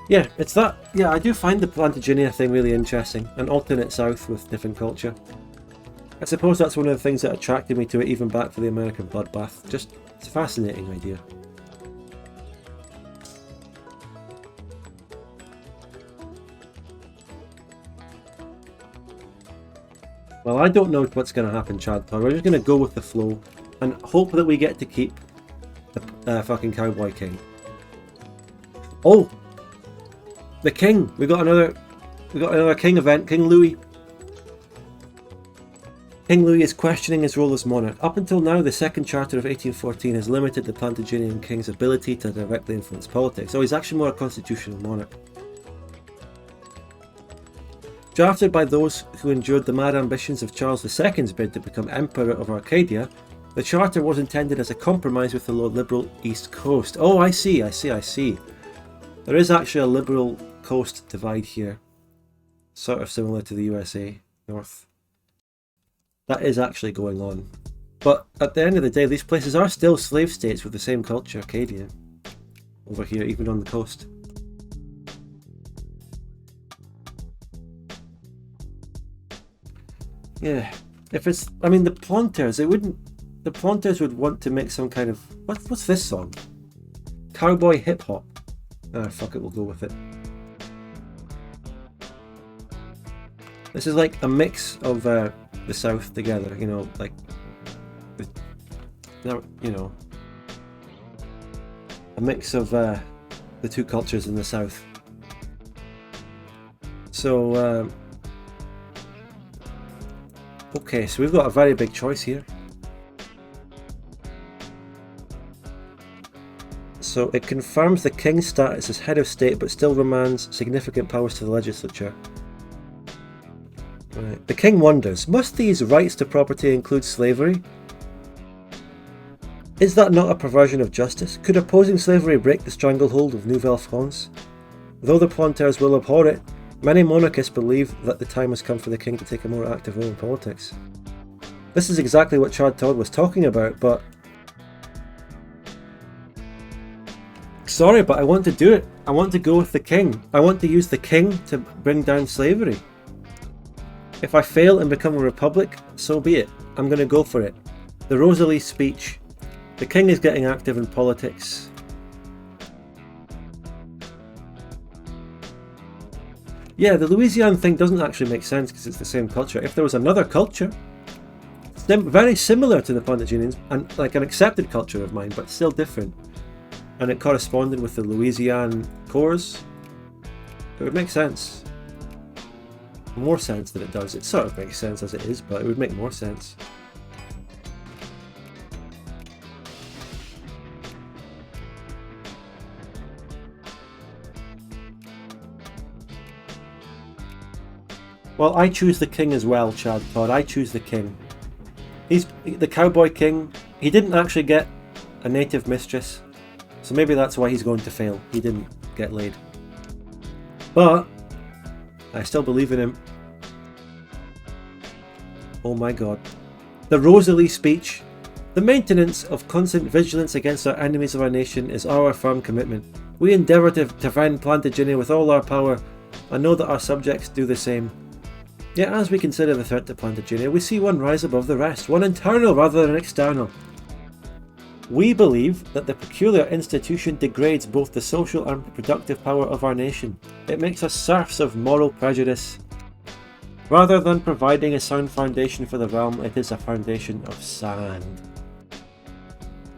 Yeah, it's that. Yeah, I do find the Plantagenia thing really interesting. An alternate South with different culture. I suppose that's one of the things that attracted me to it even back for the American bloodbath. Just, it's a fascinating idea. Well, I don't know what's going to happen, Chad Todd. We're just going to go with the flow and hope that we get to keep the fucking Cowboy King. Oh! The King! We got another King event, King Louis. King Louis is questioning his role as monarch. Up until now, the Second Charter of 1814 has limited the Plantagenian king's ability to directly influence politics. So he's actually more a constitutional monarch. Drafted by those who endured the mad ambitions of Charles II's bid to become Emperor of Arcadia, the charter was intended as a compromise with the liberal East Coast. Oh, I see. There is actually a liberal coast divide here. Sort of similar to the USA North. That is actually going on. But at the end of the day, these places are still slave states with the same culture, Arcadia. Over here, even on the coast. Yeah. If it's... I mean, the Planters, the Planters would want to make some kind of... What's this song? Cowboy hip-hop. Ah, fuck it, we'll go with it. This is like a mix of the South together, you know, like, you know, a mix of the two cultures in the South. So, okay, so we've got a very big choice here. So it confirms the king's status as head of state, but still remands significant powers to the legislature. Right. The king wonders, must these rights to property include slavery? Is that not a perversion of justice? Could opposing slavery break the stranglehold of Nouvelle France? Though the Plantagenians will abhor it, many monarchists believe that the time has come for the king to take a more active role in politics. This is exactly what Chad Todd was talking about, but... Sorry, but I want to do it. I want to go with the king. I want to use the king to bring down slavery. If I fail and become a republic, so be it. I'm going to go for it. The Rosalie speech. The king is getting active in politics. Yeah, the Louisiana thing doesn't actually make sense because it's the same culture. If there was another culture, very similar to the Plantagenians, and like an accepted culture of mine, but still different, and it corresponded with the Louisiana cores, it would make sense. More sense than it does. It sort of makes sense as it is, but it would make more sense. Well, I choose the king as well, Chad Todd. I choose the king. He's the cowboy king. He didn't actually get a native mistress, so maybe that's why he's going to fail. He didn't get laid. But I still believe in him. Oh my god. The Rosalie speech. The maintenance of constant vigilance against our enemies of our nation is our firm commitment. We endeavour to defend Plantagenia with all our power and know that our subjects do the same. Yet as we consider the threat to Plantagenia, we see one rise above the rest, one internal rather than external. We believe that the peculiar institution degrades both the social and reproductive power of our nation. It makes us serfs of moral prejudice. Rather than providing a sound foundation for the realm, it is a foundation of sand.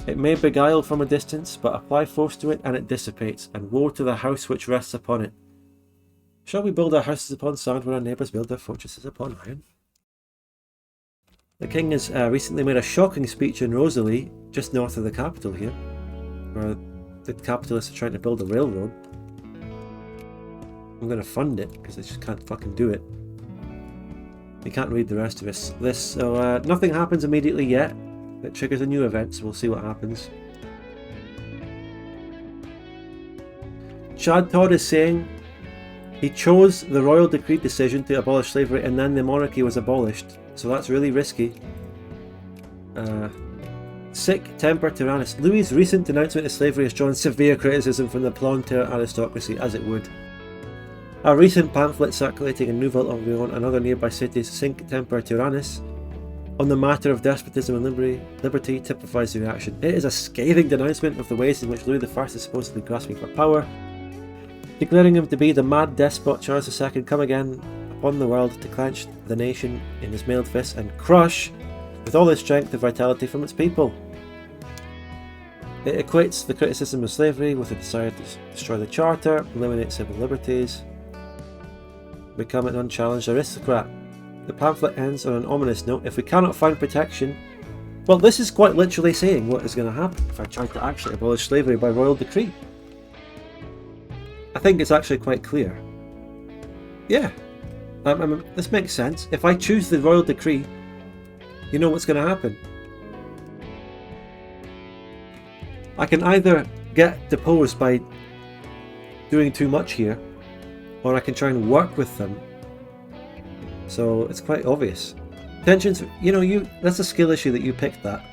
It may beguile from a distance, but apply force to it and it dissipates, and woe to the house which rests upon it. Shall we build our houses upon sand when our neighbours build their fortresses upon iron? The king has recently made a shocking speech in Rosalie, just north of the capital here, where the capitalists are trying to build a railroad. I'm going to fund it, because they just can't fucking do it. You can't read the rest of this. So nothing happens immediately yet. It triggers a new event, so we'll see what happens. Chad Todd is saying he chose the royal decree decision to abolish slavery and then the monarchy was abolished, so that's really risky. Sick temper tyrannus. Louis's recent denouncement of slavery has drawn severe criticism from the Plantagenian aristocracy, as it would. A recent pamphlet circulating in Nouvelle-Orléans and other nearby cities, Sic Temper Tyrannis, on the matter of despotism and liberty typifies the reaction. It is a scathing denouncement of the ways in which Louis I is supposedly grasping for power, declaring him to be the mad despot Charles II come again upon the world to clench the nation in his mailed fist and crush with all his strength and vitality from its people. It equates the criticism of slavery with a desire to destroy the charter, eliminate civil liberties, become an unchallenged aristocrat. The pamphlet ends on an ominous note. If we cannot find protection... Well, this is quite literally saying what is going to happen if I try to actually abolish slavery by royal decree. I think it's actually quite clear. Yeah, this makes sense. If I choose the royal decree, you know what's going to happen. I can either get deposed by doing too much here, or I can try and work with them. So it's quite obvious. Tensions, that's a skill issue that you picked that.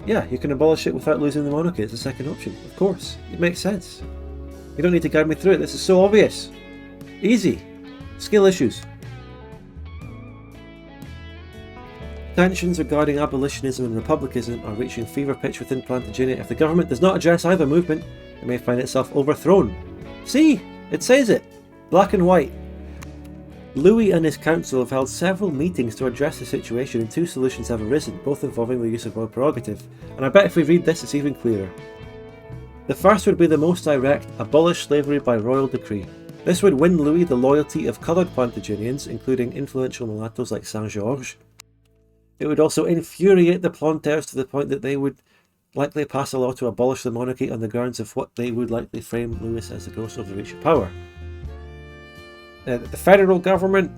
Yeah, you can abolish it without losing the monarchy. It's the second option. Of course. It makes sense. You don't need to guide me through it. This is so obvious. Easy. Skill issues. Tensions regarding abolitionism and republicanism are reaching fever pitch within Plantagenia. If the government does not address either movement, it may find itself overthrown. See? It says it. Black and white. Louis and his council have held several meetings to address the situation and two solutions have arisen, both involving the use of royal prerogative. And I bet if we read this it's even clearer. The first would be the most direct, abolish slavery by royal decree. This would win Louis the loyalty of coloured Plantagenians, including influential mulattoes like Saint-Georges. It would also infuriate the Plantagenians to the point that they would likely pass a law to abolish the monarchy on the grounds of what they would likely frame Louis as the gross overreach of power. The federal government,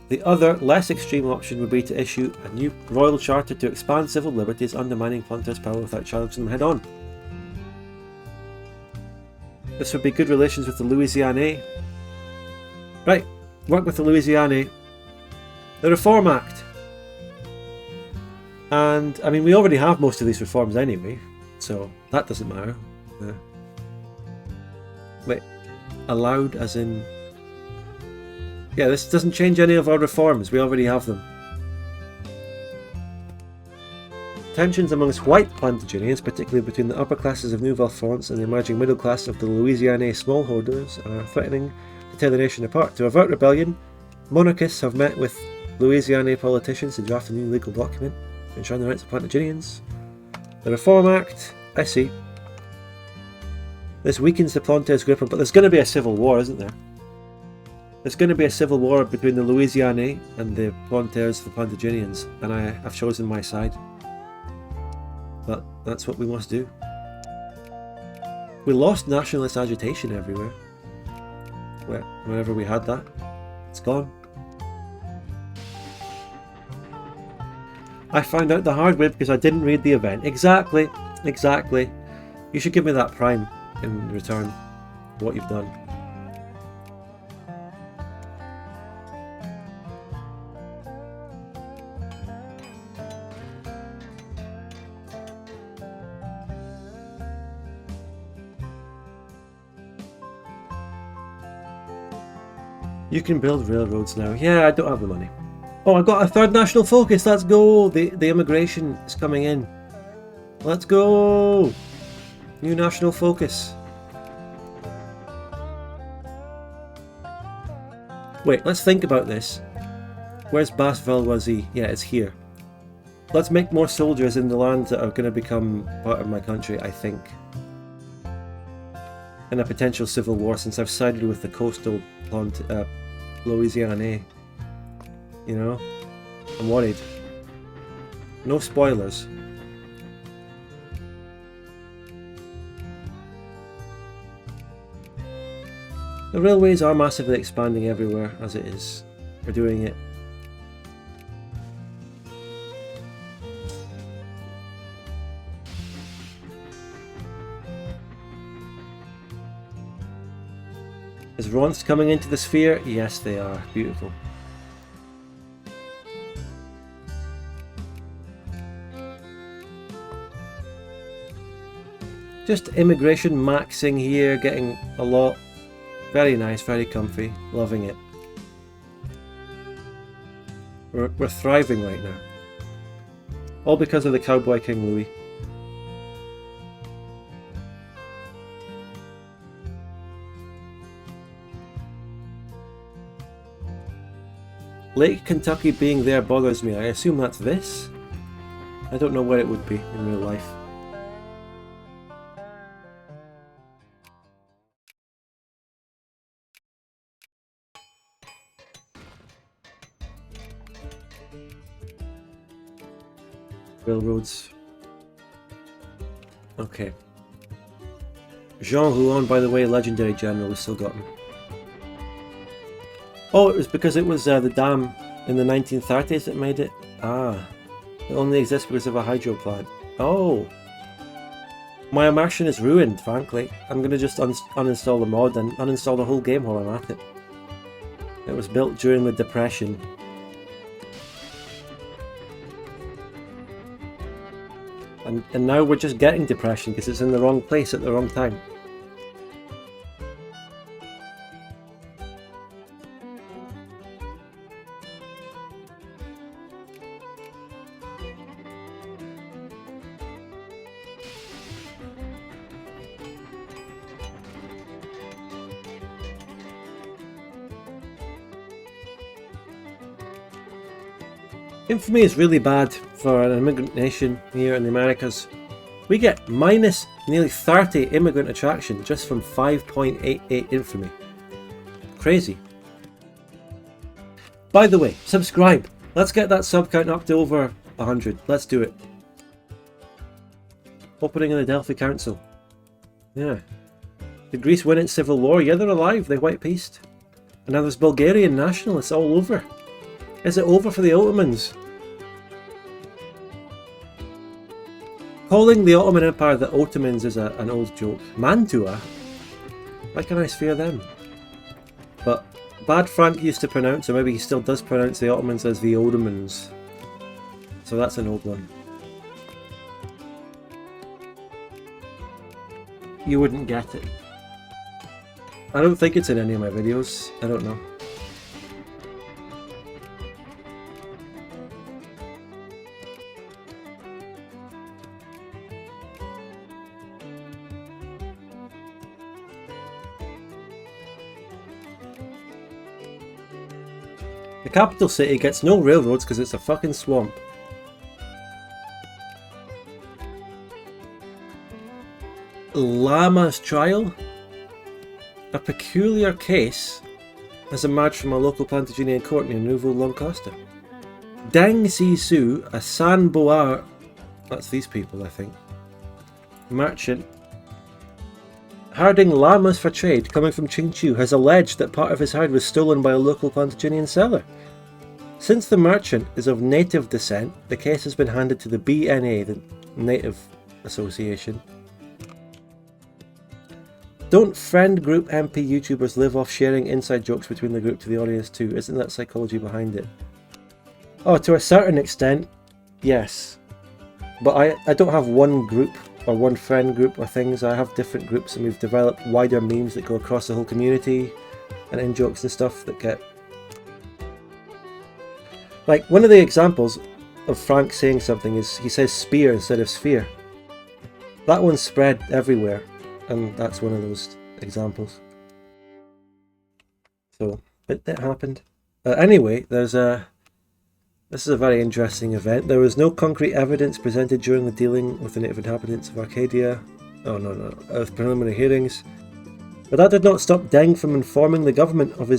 the other, less extreme option would be to issue a new royal charter to expand civil liberties, undermining Plantage's power without challenging them head on. This would be good relations with the Louisiana. Right, work with the Louisiana. The Reform Act. And, I mean, we already have most of these reforms anyway, so that doesn't matter. Wait, allowed as in... Yeah, this doesn't change any of our reforms, we already have them. Tensions amongst white Plantagenians, particularly between the upper classes of Nouvelle-France and the emerging middle class of the Louisiana smallholders, are threatening to tear the nation apart. To avert rebellion, monarchists have met with Louisiana politicians to draft a new legal document to ensure the rights of Plantagenians. The Reform Act, I see. This weakens the Plantage's grip, but there's going to be a civil war, isn't there? There's going to be a civil war between the Louisiana and the Plantages, the Plantagenians, and I have chosen my side. But that's what we must do. We lost nationalist agitation everywhere. Wherever we had that, it's gone. I found out the hard way because I didn't read the event. Exactly. You should give me that prime in return for what you've done. You can build railroads now. Yeah, I don't have the money. Oh, I got a third national focus. Let's go. The immigration is coming in. Let's go. New national focus. Wait, let's think about this. Where's Basse-Valloisie? Yeah, it's here. Let's make more soldiers in the lands that are going to become part of my country, I think. In a potential civil war, since I've sided with the coastal Louisiana. You know? I'm worried. No spoilers. The railways are massively expanding everywhere as it is. We're doing it. Is Ronst coming into the sphere? Yes, they are. Beautiful. Just immigration maxing here, getting a lot. Very nice, very comfy. Loving it. We're thriving right now. All because of the Cowboy King Louis. Lake Kentucky being there bothers me. I assume that's this? I don't know where it would be in real life. Railroads. Okay. Jean Rouen, by the way, legendary general, we still got him. Oh, it was because it was the dam in the 1930s that made it? Ah. It only exists because of a hydro plant. Oh. My immersion is ruined, frankly. I'm going to just uninstall the mod and uninstall the whole game while I'm at it. It was built during the Depression. And now we're just getting depression because it's in the wrong place at the wrong time. Infamy is really bad for an immigrant nation here in the Americas. We get minus nearly 30 immigrant attraction just from 5.88 infamy. Crazy. By the way, subscribe. Let's get that sub count up to over 100. Let's do it. Opening of the Delphi Council. Yeah. Did Greece win its civil war? Yeah, they're alive. They white peaced. And now there's Bulgarian nationalists all over. Is it over for the Ottomans? Calling the Ottoman Empire the Ottomans is an old joke. Mantua? Why can I fear them? But Bad Frank used to pronounce, or maybe he still does pronounce the Ottomans as the Ottomans. So that's an old one. You wouldn't get it. I don't think it's in any of my videos. I don't know. The capital city gets no railroads because it's a fucking swamp. Lama's trial? A peculiar case has emerged from a local Plantagenian court near Nouveau Lancaster. Deng Sisu, a San Boar, that's these people I think, merchant, herding llamas for trade coming from Qingqiu, has alleged that part of his herd was stolen by a local Plantagenian seller. Since the merchant is of native descent, the case has been handed to the BNA, the Native Association. Don't friend group MP YouTubers live off sharing inside jokes between the group to the audience too? Isn't that psychology behind it? Oh, to a certain extent, yes. But I don't have one group or one friend group or things. I have different groups and we've developed wider memes that go across the whole community and in jokes and stuff that get... Like, one of the examples of Frank saying something is he says spear instead of sphere. That one spread everywhere. And that's one of those examples. So, it happened. Anyway, this is a very interesting event. There was no concrete evidence presented during the dealing with the native inhabitants of Arcadia. Of preliminary hearings. But that did not stop Deng from informing the government of the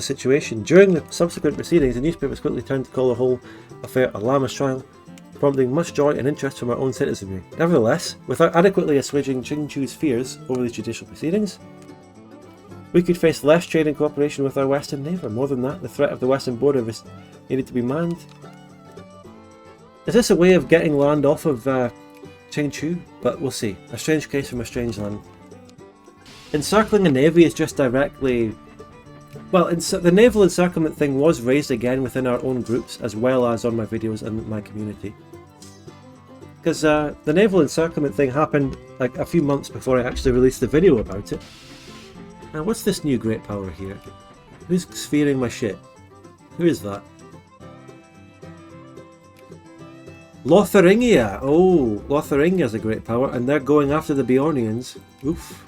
situation. During the subsequent proceedings, the newspapers quickly turned to call the whole affair a Lama's trial, prompting much joy and interest from our own citizenry. Nevertheless, without adequately assuaging Qingqiu's fears over the judicial proceedings, we could face less trade and cooperation with our western neighbour. More than that, the threat of the western border needed to be manned. Is this a way of getting land off of Qingqiu? But we'll see. A strange case from a strange land. Encircling a navy is just directly... Well, the naval encirclement thing was raised again within our own groups, as well as on my videos and my community. Because the naval encirclement thing happened like a few months before I actually released the video about it. Now, what's this new great power here? Who's sphering my shit? Who is that? Lotharingia! Oh, Lotharingia is a great power, and they're going after the Beornians. Oof.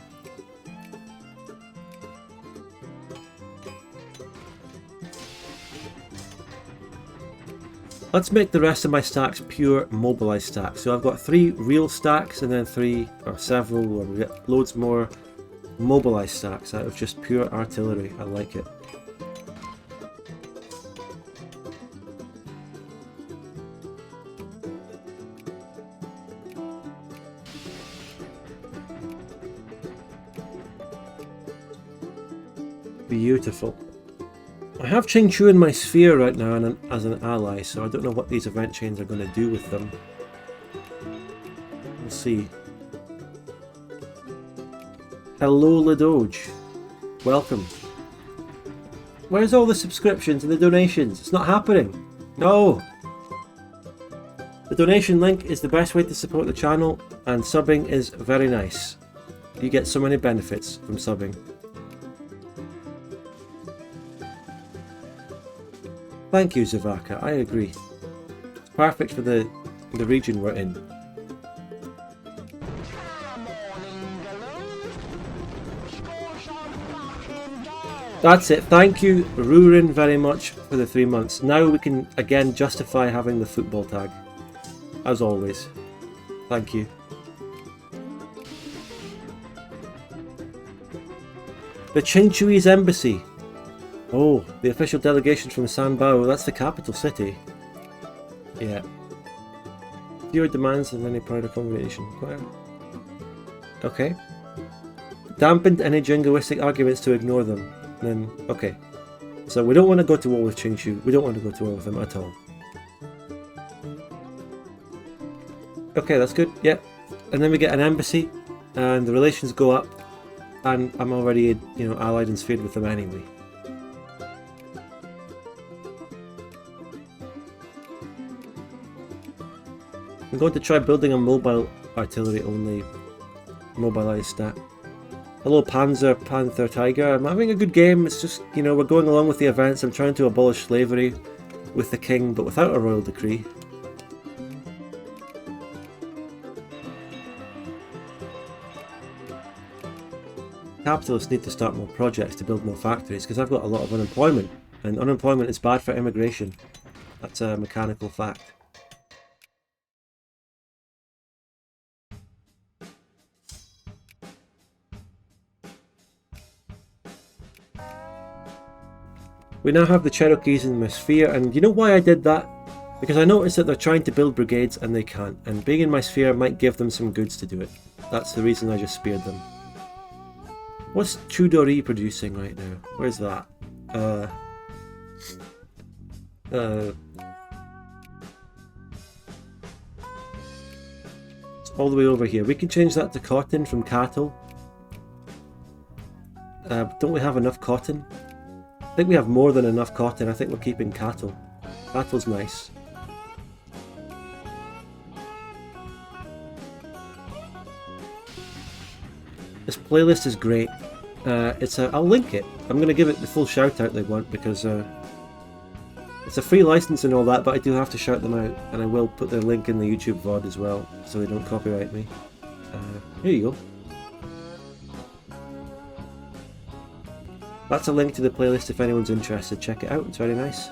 Let's make the rest of my stacks pure mobilized stacks. So I've got 3 real stacks and then 3 or several or loads more mobilized stacks out of just pure artillery. I like it. Beautiful. I have Qingqiu in my sphere right now and as an ally, so I don't know what these event chains are going to do with them. We'll see. Hello, Ladoge. Welcome. Where's all the subscriptions and the donations? It's not happening. No! The donation link is the best way to support the channel, and subbing is very nice. You get so many benefits from subbing. Thank you, Zavaka. I agree. It's perfect for the region we're in. That's it. Thank you, Rurin, very much for the 3 months. Now we can again justify having the football tag. As always. Thank you. The Qingqiu's embassy. Oh, the official delegation from Sanbao. That's the capital city. Yeah. fewer demands than any prior accommodation required. Okay. Dampened any jingoistic arguments to ignore them. Then, okay. So we don't want to go to war with Qingshu. We don't want to go to war with them at all. Okay, that's good. Yep. And then we get an embassy, and the relations go up, and I'm already, you know, allied and sphered with them anyway. I'm going to try building a mobile artillery only mobilized stat. Hello Panther Tiger, I'm having a good game. It's just, you know, we're going along with the events. I'm trying to abolish slavery with the king, but without a royal decree. Capitalists need to start more projects to build more factories because I've got a lot of unemployment, and unemployment is bad for immigration. That's a mechanical fact. We now have the Cherokees in my sphere, and you know why I did that? Because I noticed that they're trying to build brigades and they can't, and being in my sphere might give them some goods to do it. That's the reason I just speared them. What's Chudori producing right now? Where's that? It's all the way over here. We can change that to cotton from cattle. Don't we have enough cotton? I think we have more than enough cotton. I think we're keeping cattle. Cattle's nice. This playlist is great. I'll link it. I'm going to give it the full shout out they want because it's a free license and all that, but I do have to shout them out, and I will put their link in the YouTube VOD as well, so they don't copyright me. Here you go. That's a link to the playlist if anyone's interested. Check it out, it's very nice.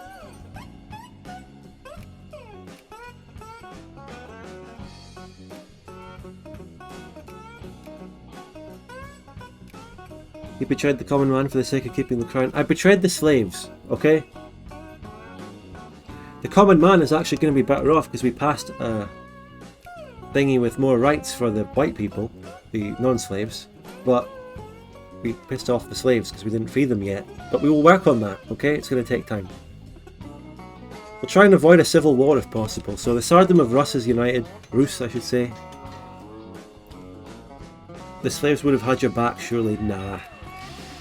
You betrayed the common man for the sake of keeping the crown. I betrayed the slaves, okay? The common man is actually going to be better off because we passed a thingy with more rights for the white people, the non-slaves, but we pissed off the slaves because we didn't free them yet. But we will work on that, okay? It's going to take time. We'll try and avoid a civil war if possible. So the Tsardom of Rus is united. Rus, I should say. The slaves would have had your back, surely. Nah.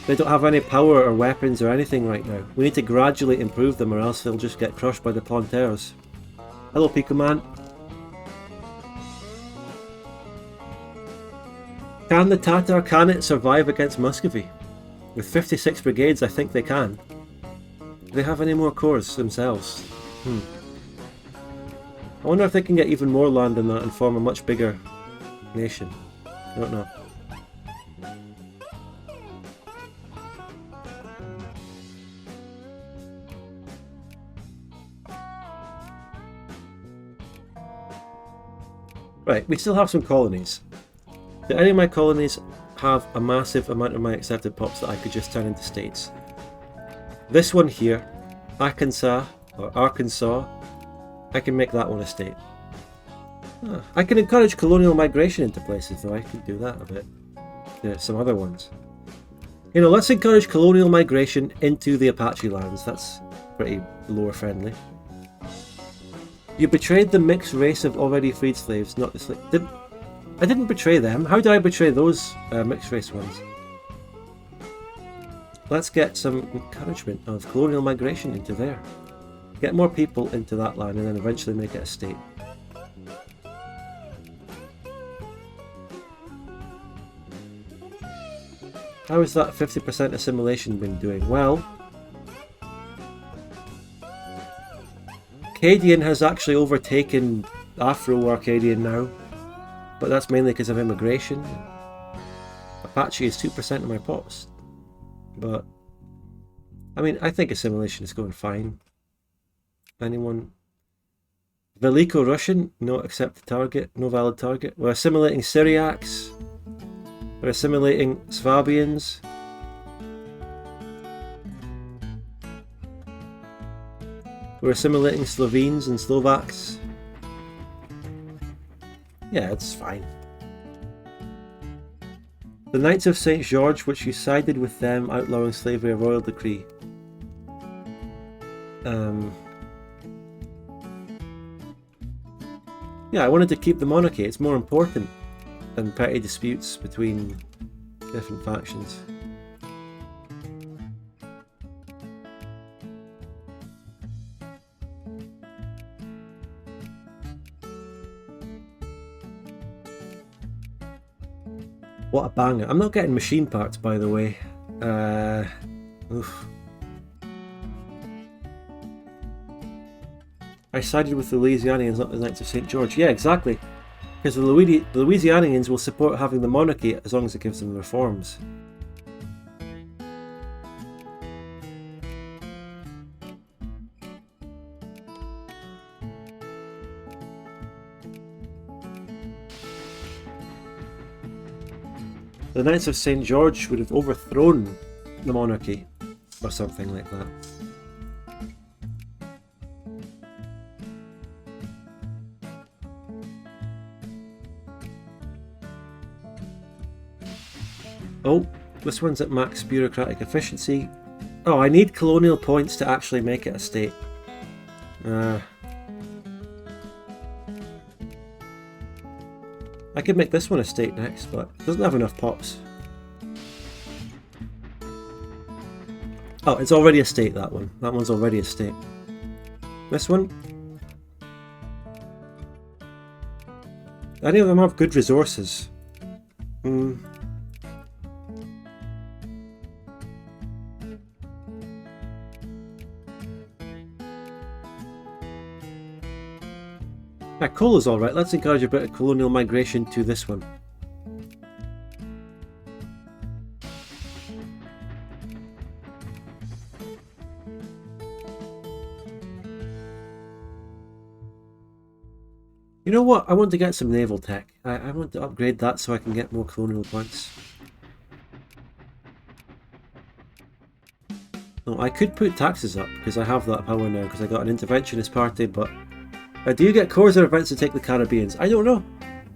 They don't have any power or weapons or anything right now. We need to gradually improve them or else they'll just get crushed by the Planters. Hello, Pico Man. Can the Tatar Khanate survive against Muscovy? With 56 brigades, I think they can. Do they have any more corps themselves? I wonder if they can get even more land than that and form a much bigger nation. I don't know. Right, we still have some colonies. Do any of my colonies have a massive amount of my accepted pops that I could just turn into states? This one here, Arkansas, I can make that one a state. I can encourage colonial migration into places though, I can do that a bit. There's some other ones. You know, let's encourage colonial migration into the Apache lands, that's pretty lore friendly. You betrayed the mixed race of already freed slaves, not the slave. I didn't betray them. How did I betray those mixed race ones? Let's get some encouragement of colonial migration into there. Get more people into that land and then eventually make it a state. How has that 50% assimilation been doing? Well, Akkadian has actually overtaken Afro-Arcadian now, but that's mainly because of immigration. Apache is 2% of my pops, but I mean, I think assimilation is going fine. Anyone? Veliko-Russian? No, accept the target. No valid target. We're assimilating Syriacs. We're assimilating Swabians. We're assimilating Slovenes and Slovaks. Yeah, it's fine. The Knights of St. George, which you sided with them, outlawing slavery, a royal decree. Yeah, I wanted to keep the monarchy. It's more important than petty disputes between different factions. What a banger. I'm not getting machine parts, by the way. Oof. I sided with the Louisianians, not the Knights of St. George. Yeah, exactly. Because the Louisianians will support having the monarchy as long as it gives them reforms. The Knights of St. George would have overthrown the monarchy, or something like that. Oh, this one's at max bureaucratic efficiency. Oh, I need colonial points to actually make it a state. I could make this one a state next, but it doesn't have enough pops. Oh, it's already a state, that one. That one's already a state. This one? Any of them have good resources. Yeah, coal is alright. Let's encourage a bit of colonial migration to this one. You know what? I want to get some naval tech. I want to upgrade that so I can get more colonial points. No, I could put taxes up because I have that power now because I got an interventionist party, but do you get cores or events to take the Caribbeans? I don't know.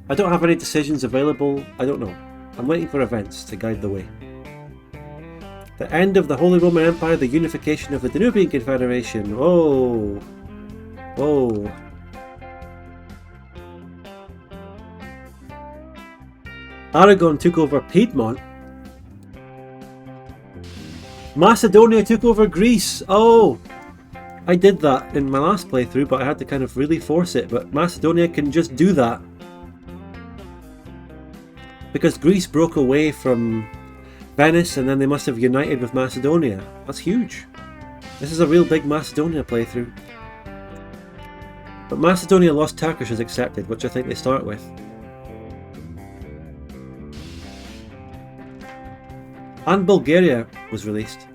I don't have any decisions available. I don't know. I'm waiting for events to guide the way. The end of the Holy Roman Empire, the unification of the Danubian Confederation. Oh. Oh. Aragon took over Piedmont. Macedonia took over Greece. Oh. I did that in my last playthrough, but I had to kind of really force it. But Macedonia can just do that. Because Greece broke away from Venice and then they must have united with Macedonia. That's huge. This is a real big Macedonia playthrough. But Macedonia lost Turkish as accepted, which I think they start with. And Bulgaria was released.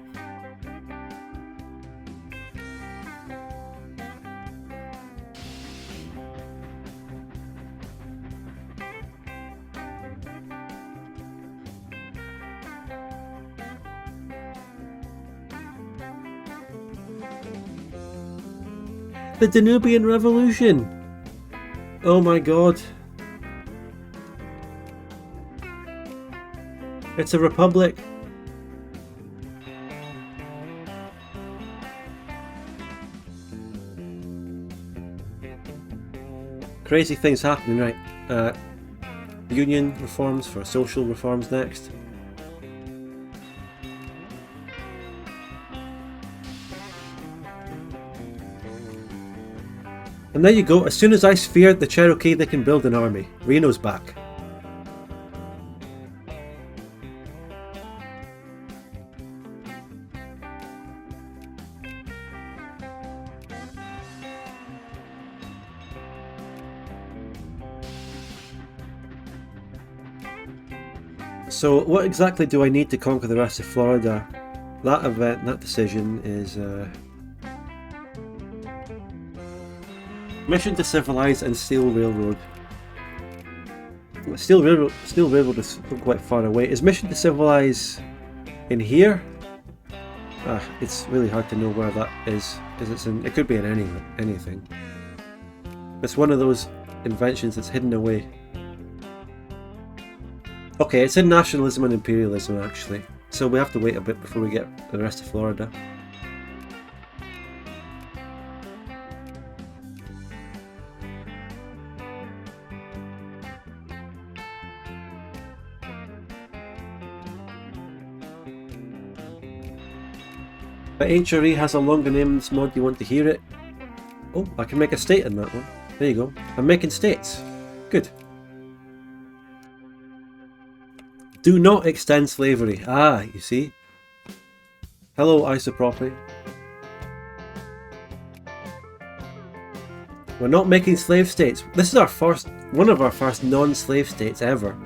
The Danubian Revolution! Oh my god. It's a republic. Crazy things happening, right? Union reforms for social reforms next. And there you go, as soon as I sphered the Cherokee, they can build an army. Reno's back. So what exactly do I need to conquer the rest of Florida? That event, that decision is mission to civilize and steel railroad. Steel railroad is still quite far away. Is mission to civilize in here? It's really hard to know where that is because it could be in anything. It's one of those inventions that's hidden away. Okay, it's in nationalism and imperialism actually, so we have to wait a bit before we get the rest of Florida. But HRE has a longer name in this mod. Do you want to hear it? Oh, I can make a state in that one. There you go. I'm making states. Good. Do not extend slavery. Ah, you see. Hello, isopropy. We're not making slave states. This is one of our first non-slave states ever.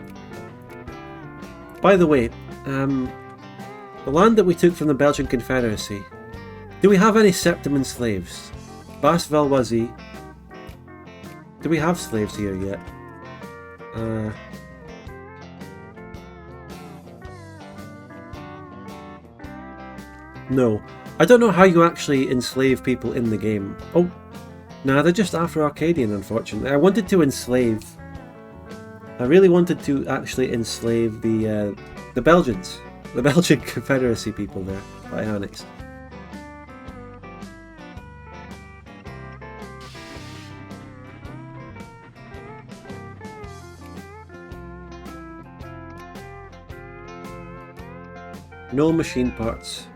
By the way, the land that we took from the Belgian Confederacy, do we have any Septiman slaves? Basse Valvoisie. Do we have slaves here yet? No. I don't know how you actually enslave people in the game. Oh, nah, they're just Afro-Arcadian, unfortunately. I wanted to enslave... I really wanted to actually enslave the Belgians. The Belgian Confederacy people there, by annex. No machine parts.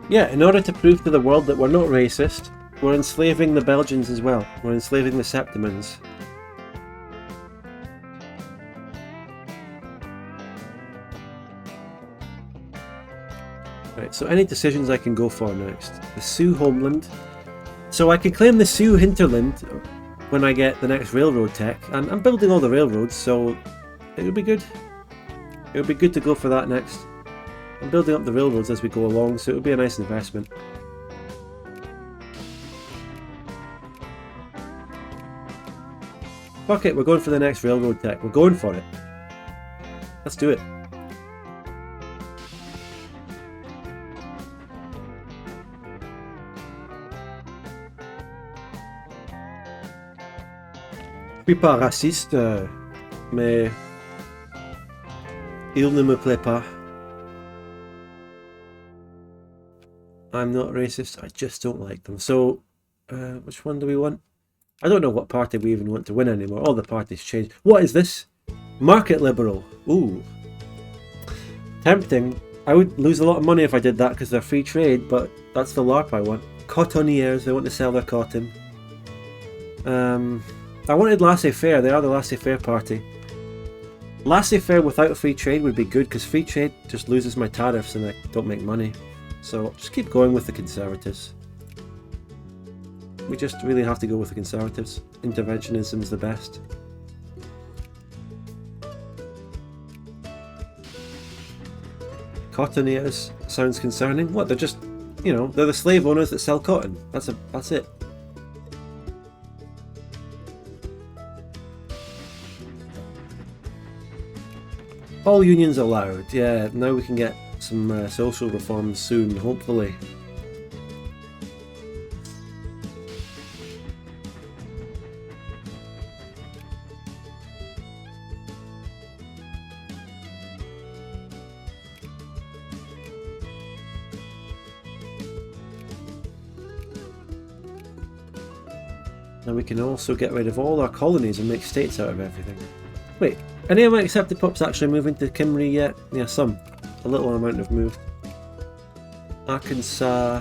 Yeah, in order to prove to the world that we're not racist, we're enslaving the Belgians as well. We're enslaving the Septimans. Right, so any decisions I can go for next? The Sioux homeland. So I can claim the Sioux hinterland when I get the next railroad tech. And I'm building all the railroads, so it would be good. It would be good to go for that next. I'm building up the railroads as we go along, so it would be a nice investment. Fuck it, we're going for the next railroad tech. We're going for it. Let's do it. Je suis pas raciste, mais il ne me plaît pas. I'm not racist, I just don't like them. So, which one do we want? I don't know what party we even want to win anymore. All the parties changed. What is this? Market liberal. Ooh. Tempting. I would lose a lot of money if I did that because they're free trade, but that's the LARP I want. Cotonniers, they want to sell their cotton. I wanted laissez-faire, they are the laissez-faire party. Laissez-faire without free trade would be good because free trade just loses my tariffs and I don't make money. So just keep going with the Conservatives. We just really have to go with the Conservatives. Interventionism is the best. Cotonniers sounds concerning. What, they're just, you know, they're the slave owners that sell cotton. That's it. All unions allowed. Yeah, now we can get some social reforms soon, hopefully. And we can also get rid of all our colonies and make states out of everything. Wait, any of my accepted pups actually moving to Kimry yet? Yeah, some. A little amount have moved. Arkansas.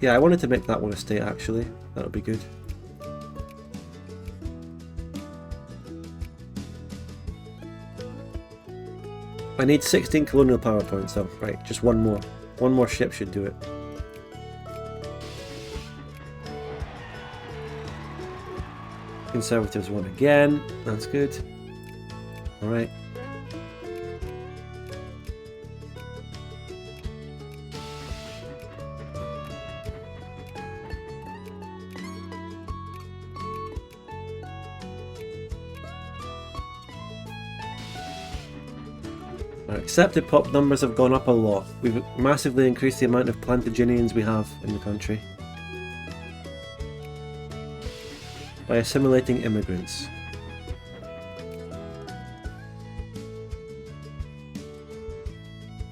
Yeah, I wanted to make that one a state actually. That would be good. I need 16 colonial power points though. Right, just one more. One more ship should do it. Conservatives won again. That's good. Alright. Our accepted pop numbers have gone up a lot. We've massively increased the amount of Plantagenians we have in the country by assimilating immigrants.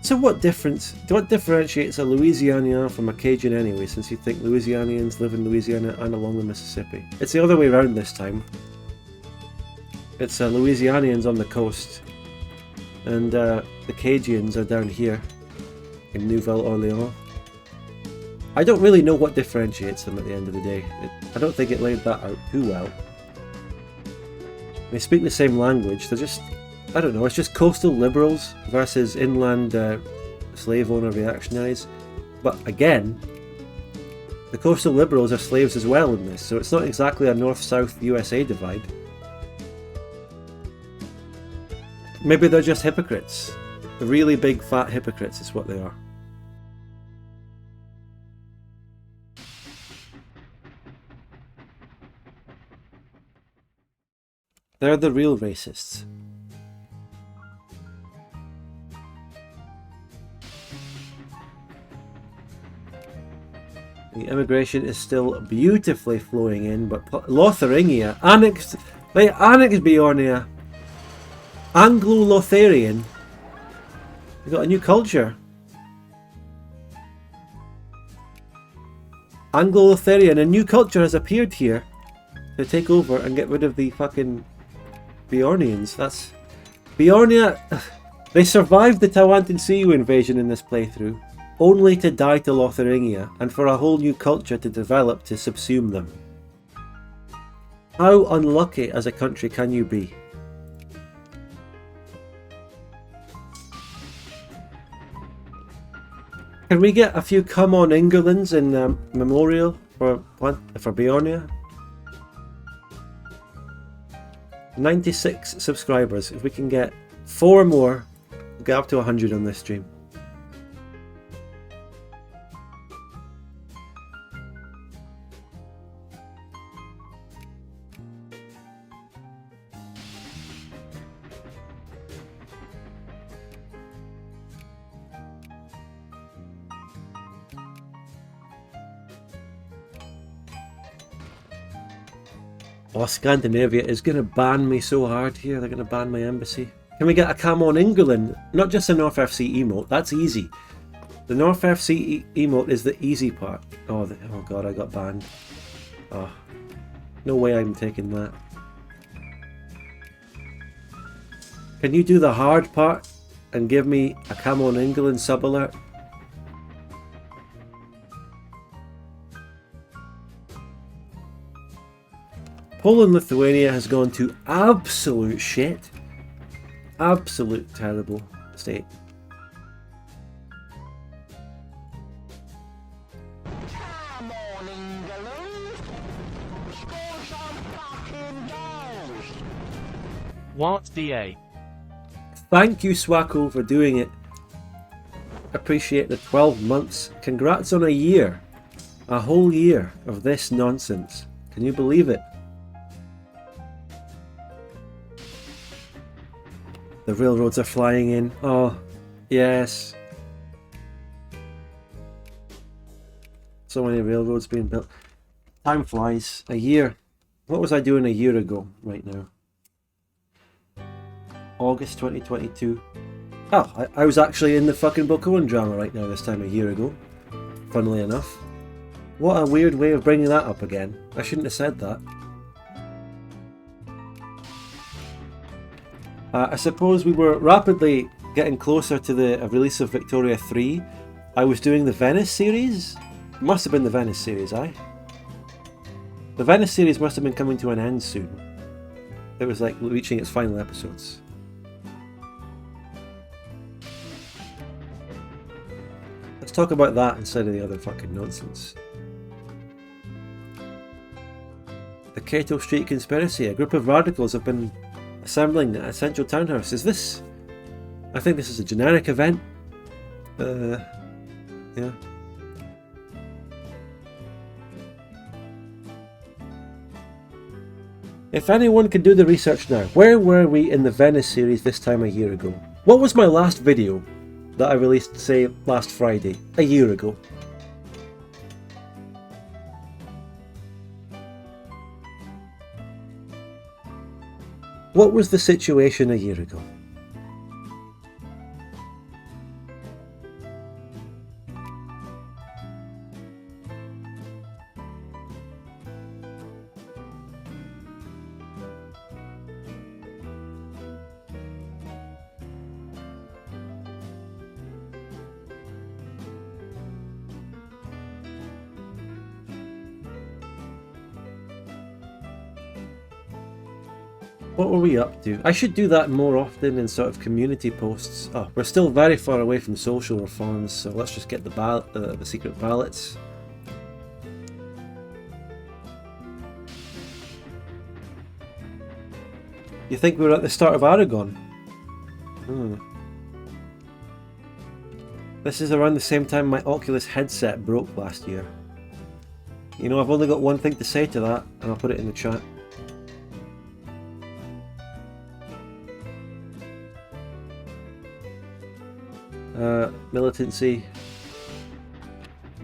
So what differentiates a Louisianian from a Cajun anyway, since you think Louisianians live in Louisiana and along the Mississippi? It's the other way around this time. It's Louisianians on the coast, and the Cajuns are down here in Nouvelle Orleans. I don't really know what differentiates them at the end of the day. I don't think it laid that out too well. They speak the same language, they're just, I don't know, it's just coastal liberals versus inland slave owner reactionaries. But again, the coastal liberals are slaves as well in this, so it's not exactly a north-south USA divide. Maybe they're just hypocrites. The really big fat hypocrites is what they are. They're the real racists. The immigration is still beautifully flowing in, but Lotharingia, annexed Bjornia, Anglo-Lotharian. We've got a new culture. Anglo-Lotharian, a new culture has appeared here to take over and get rid of the fucking Bjornians. That's Bjornia. They survived the Tawantinsuyu invasion in this playthrough, only to die to Lotharingia and for a whole new culture to develop to subsume them. How unlucky as a country can you be? Can we get a few come on Englands in memorial for Bjornia? 96 subscribers. If we can get 4 more, we'll get up to 100 on this stream. Oh, Scandinavia is going to ban me so hard here. They're going to ban my embassy. Can we get a come on England? Not just a North FC emote. That's easy. The North FC emote is the easy part. Oh god, I got banned. Oh, no way I'm taking that. Can you do the hard part and give me a come on England sub alert? Poland-Lithuania has gone to absolute shit. Absolute terrible state. What DA? Thank you, Swacko, for doing it. Appreciate the 12 months. Congrats on a year. A whole year of this nonsense. Can you believe it? The railroads are flying in. Oh, yes. So many railroads being built. Time flies. A year. What was I doing a year ago right now? August 2022. Oh, I was actually in the fucking Bokoan drama right now this time a year ago. Funnily enough. What a weird way of bringing that up again. I shouldn't have said that. I suppose we were rapidly getting closer to the release of Victoria 3. I was doing the Venice series. It must have been the Venice series, aye? The Venice series must have been coming to an end soon. It was like reaching its final episodes. Let's talk about that instead of the other fucking nonsense. The Cato Street Conspiracy. A group of radicals have been assembling at a central townhouse. Is this... I think this is a generic event. Yeah. If anyone can do the research now, where were we in the Venice series this time a year ago? What was my last video that I released, say, last Friday, a year ago? What was the situation a year ago? What were we up to? I should do that more often in sort of community posts. Oh, we're still very far away from social reforms, so let's just get the secret ballots. You think we were at the start of Aragon? This is around the same time my Oculus headset broke last year. You know, I've only got one thing to say to that, and I'll put it in the chat. Militancy.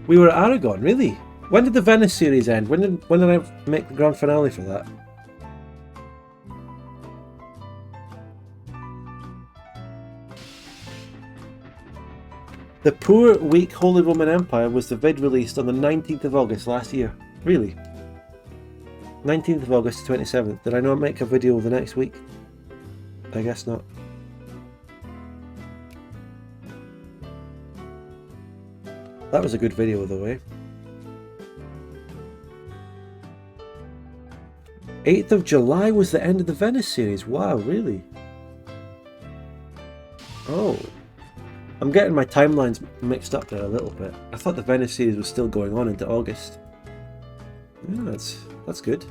We were at Aragon, really? When did the Venice series end? When did I make the grand finale for that? The Poor Weak Holy Roman Empire was the vid released on the 19th of August last year. Really? 19th of August to 27th. Did I not make a video the next week? I guess not. That was a good video though, eh? 8th of July was the end of the Venice series. Wow, really? Oh. I'm getting my timelines mixed up there a little bit. I thought the Venice series was still going on into August. Yeah, that's good.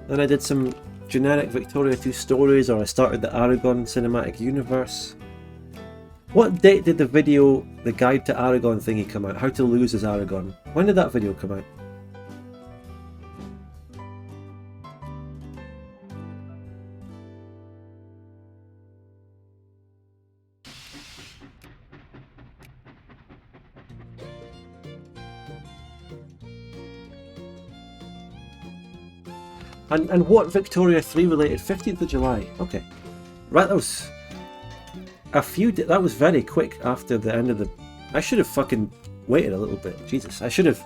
Then I did some generic Victoria 2 stories, or I started the Aragon cinematic universe. What date did the video, the Guide to Aragon thingy come out? How to lose as Aragon. When did that video come out? And what Victoria 3 related? 15th of July. Okay. Right, that was that was very quick after the end of the... I should have fucking waited a little bit. Jesus, I should have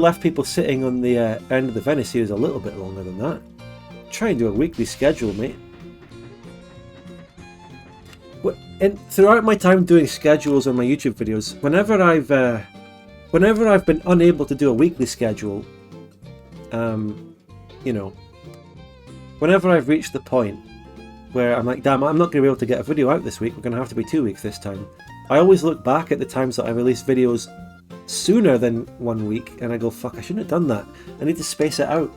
left people sitting on the end of the Venice series a little bit longer than that. Try and do a weekly schedule, mate. And throughout my time doing schedules on my YouTube videos, whenever I've been unable to do a weekly schedule, you know, whenever I've reached the point where I'm like, damn, I'm not going to be able to get a video out this week, we're going to have to be 2 weeks this time, I always look back at the times that I released videos sooner than 1 week, and I go, fuck, I shouldn't have done that. I need to space it out.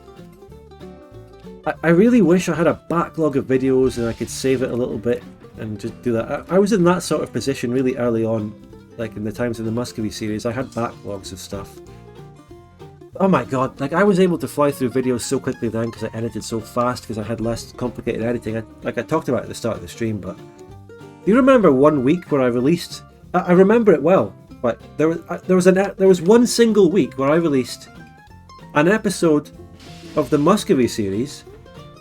I really wish I had a backlog of videos and I could save it a little bit and just do that. I was in that sort of position really early on, like in the times in the Muscovy series. I had backlogs of stuff. Oh my god, like I was able to fly through videos so quickly then because I edited so fast because I had less complicated editing. I talked about it at the start of the stream, but do you remember 1 week where I released... I remember it well, but there was one single week where I released an episode of the Muscovy series,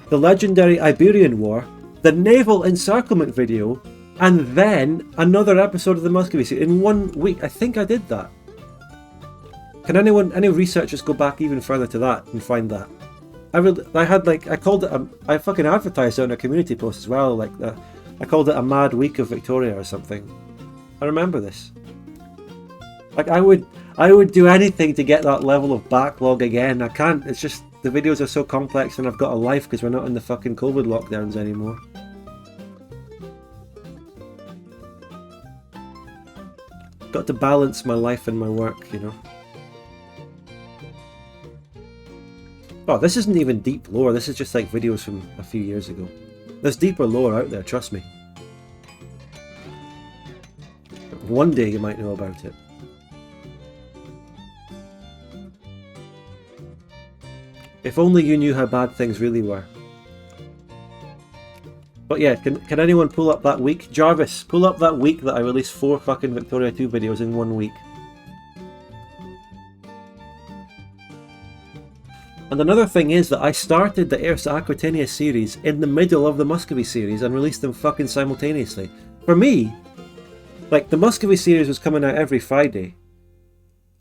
the legendary Iberian War, the naval encirclement video, and then another episode of the Muscovy series in 1 week. I think I did that. Can any researchers go back even further to that and find that? I called it I fucking advertised it on a community post as well, like I called it a mad week of Victoria or something. I remember this. Like I would do anything to get that level of backlog again. I can't, it's just the videos are so complex and I've got a life because we're not in the fucking COVID lockdowns anymore. Got to balance my life and my work, you know. Oh, this isn't even deep lore, this is just like videos from a few years ago. There's deeper lore out there, trust me. One day you might know about it. If only you knew how bad things really were. But yeah, can anyone pull up that week? Jarvis, pull up that week that I released 4 fucking Victoria 2 videos in 1 week. And another thing is that I started the Ersa Aquitania series in the middle of the Muscovy series and released them fucking simultaneously. For me, like, the Muscovy series was coming out every Friday.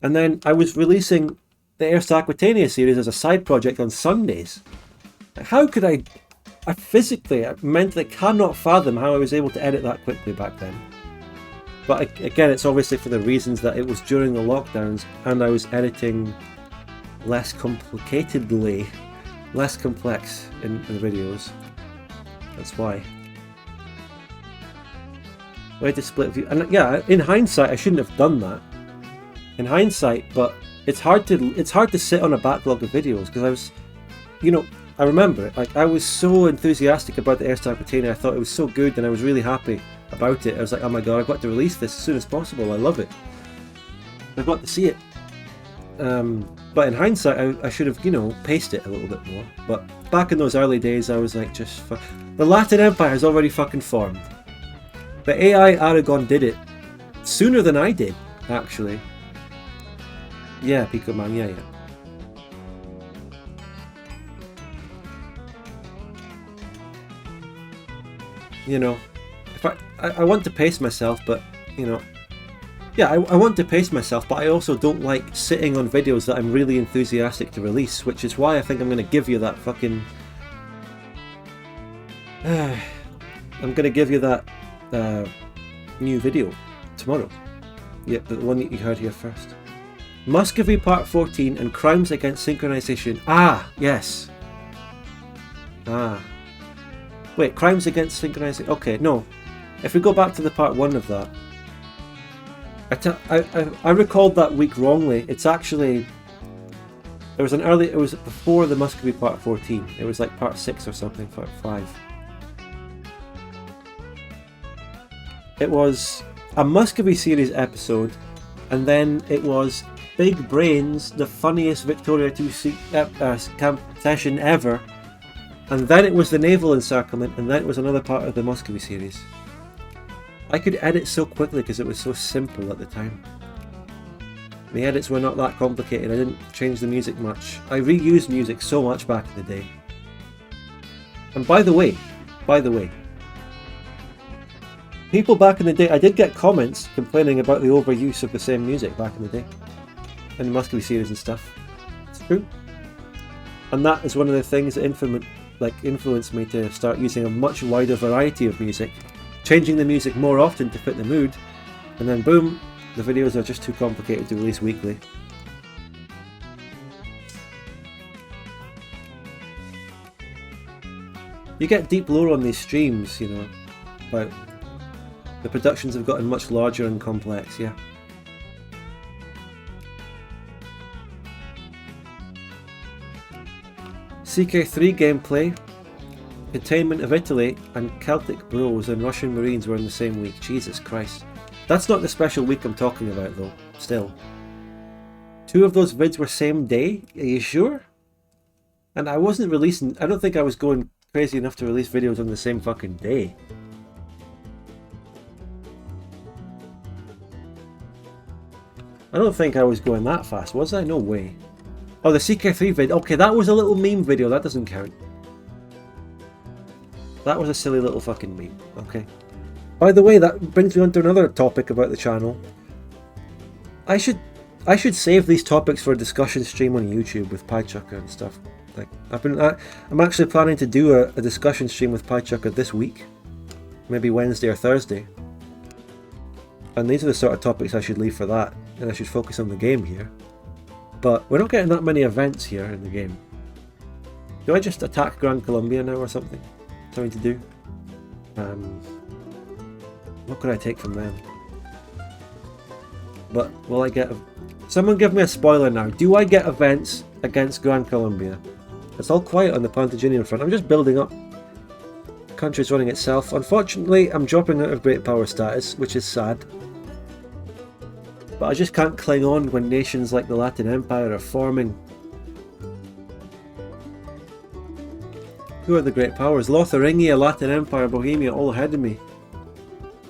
And then I was releasing the Ersa Aquitania series as a side project on Sundays. How could I physically, I mentally cannot fathom how I was able to edit that quickly back then. But again, it's obviously for the reasons that it was during the lockdowns and I was editing less complicatedly, less complex in the videos. That's why. Way to split view, and yeah, in hindsight, I shouldn't have done that. In hindsight, but it's hard to sit on a backlog of videos because I was, you know, I remember it. Like, I was so enthusiastic about the Ersa Aquitania. I thought it was so good, and I was really happy about it. I was like, oh my god, I've got to release this as soon as possible. I love it. I've got to see it. But in hindsight, I should have, you know, paced it a little bit more. But back in those early days, I was like, the Latin Empire has already fucking formed. The AI Aragon did it sooner than I did, actually. Yeah, Pico Man, yeah. You know, if I want to pace myself, but, you know, yeah, I want to pace myself, but I also don't like sitting on videos that I'm really enthusiastic to release, which is why I think I'm going to give you that fucking... I'm going to give you that new video tomorrow. Yeah, the one that you heard here first. Muscovy Part 14 and Crimes Against Synchronization. Ah, yes. Ah. Wait, Crimes Against Synchronization. Okay, no. If we go back to the Part 1 of that, I recalled that week wrongly. It's actually... It was before the Muscovy Part 14. It was like Part 6 or something, Part 5. It was a Muscovy series episode, and then it was Big Brains, the funniest Victoria 2 session ever, and then it was the Naval Encirclement, and then it was another part of the Muscovy series. I could edit so quickly because it was so simple at the time. The edits were not that complicated, I didn't change the music much. I reused music so much back in the day. And by the way, people back in the day, I did get comments complaining about the overuse of the same music back in the day. In the Muscovy series and stuff. It's true. And that is one of the things that influenced me to start using a much wider variety of music. Changing the music more often to fit the mood. And then boom, the videos are just too complicated to release weekly. You get deep lore on these streams, you know, but the productions have gotten much larger and complex, yeah. CK3 gameplay, Containment of Italy, and Celtic Bros and Russian Marines were in the same week. Jesus Christ. That's not the special week I'm talking about though, still. 2 of those vids were same day? Are you sure? And I wasn't releasing, I don't think I was going crazy enough to release videos on the same fucking day. I don't think I was going that fast, was I? No way. Oh, the CK3 vid. Okay, that was a little meme video. That doesn't count. That was a silly little fucking meme. Okay. By the way, that brings me on to another topic about the channel. I should save these topics for a discussion stream on YouTube with PieChucker and stuff. Like, I'm actually planning to do a discussion stream with PieChucker this week. Maybe Wednesday or Thursday. And these are the sort of topics I should leave for that. And I should focus on the game here. But we're not getting that many events here in the game. Do I just attack Gran Colombia now or something? Something to do? What could I take from them? But will I get... Someone give me a spoiler now. Do I get events against Gran Colombia? It's all quiet on the Plantagenian front. I'm just building up. The country's running itself. Unfortunately, I'm dropping out of great power status, which is sad. But I just can't cling on when nations like the Latin Empire are forming. Who are the great powers? Lotharingia, Latin Empire, Bohemia, all ahead of me.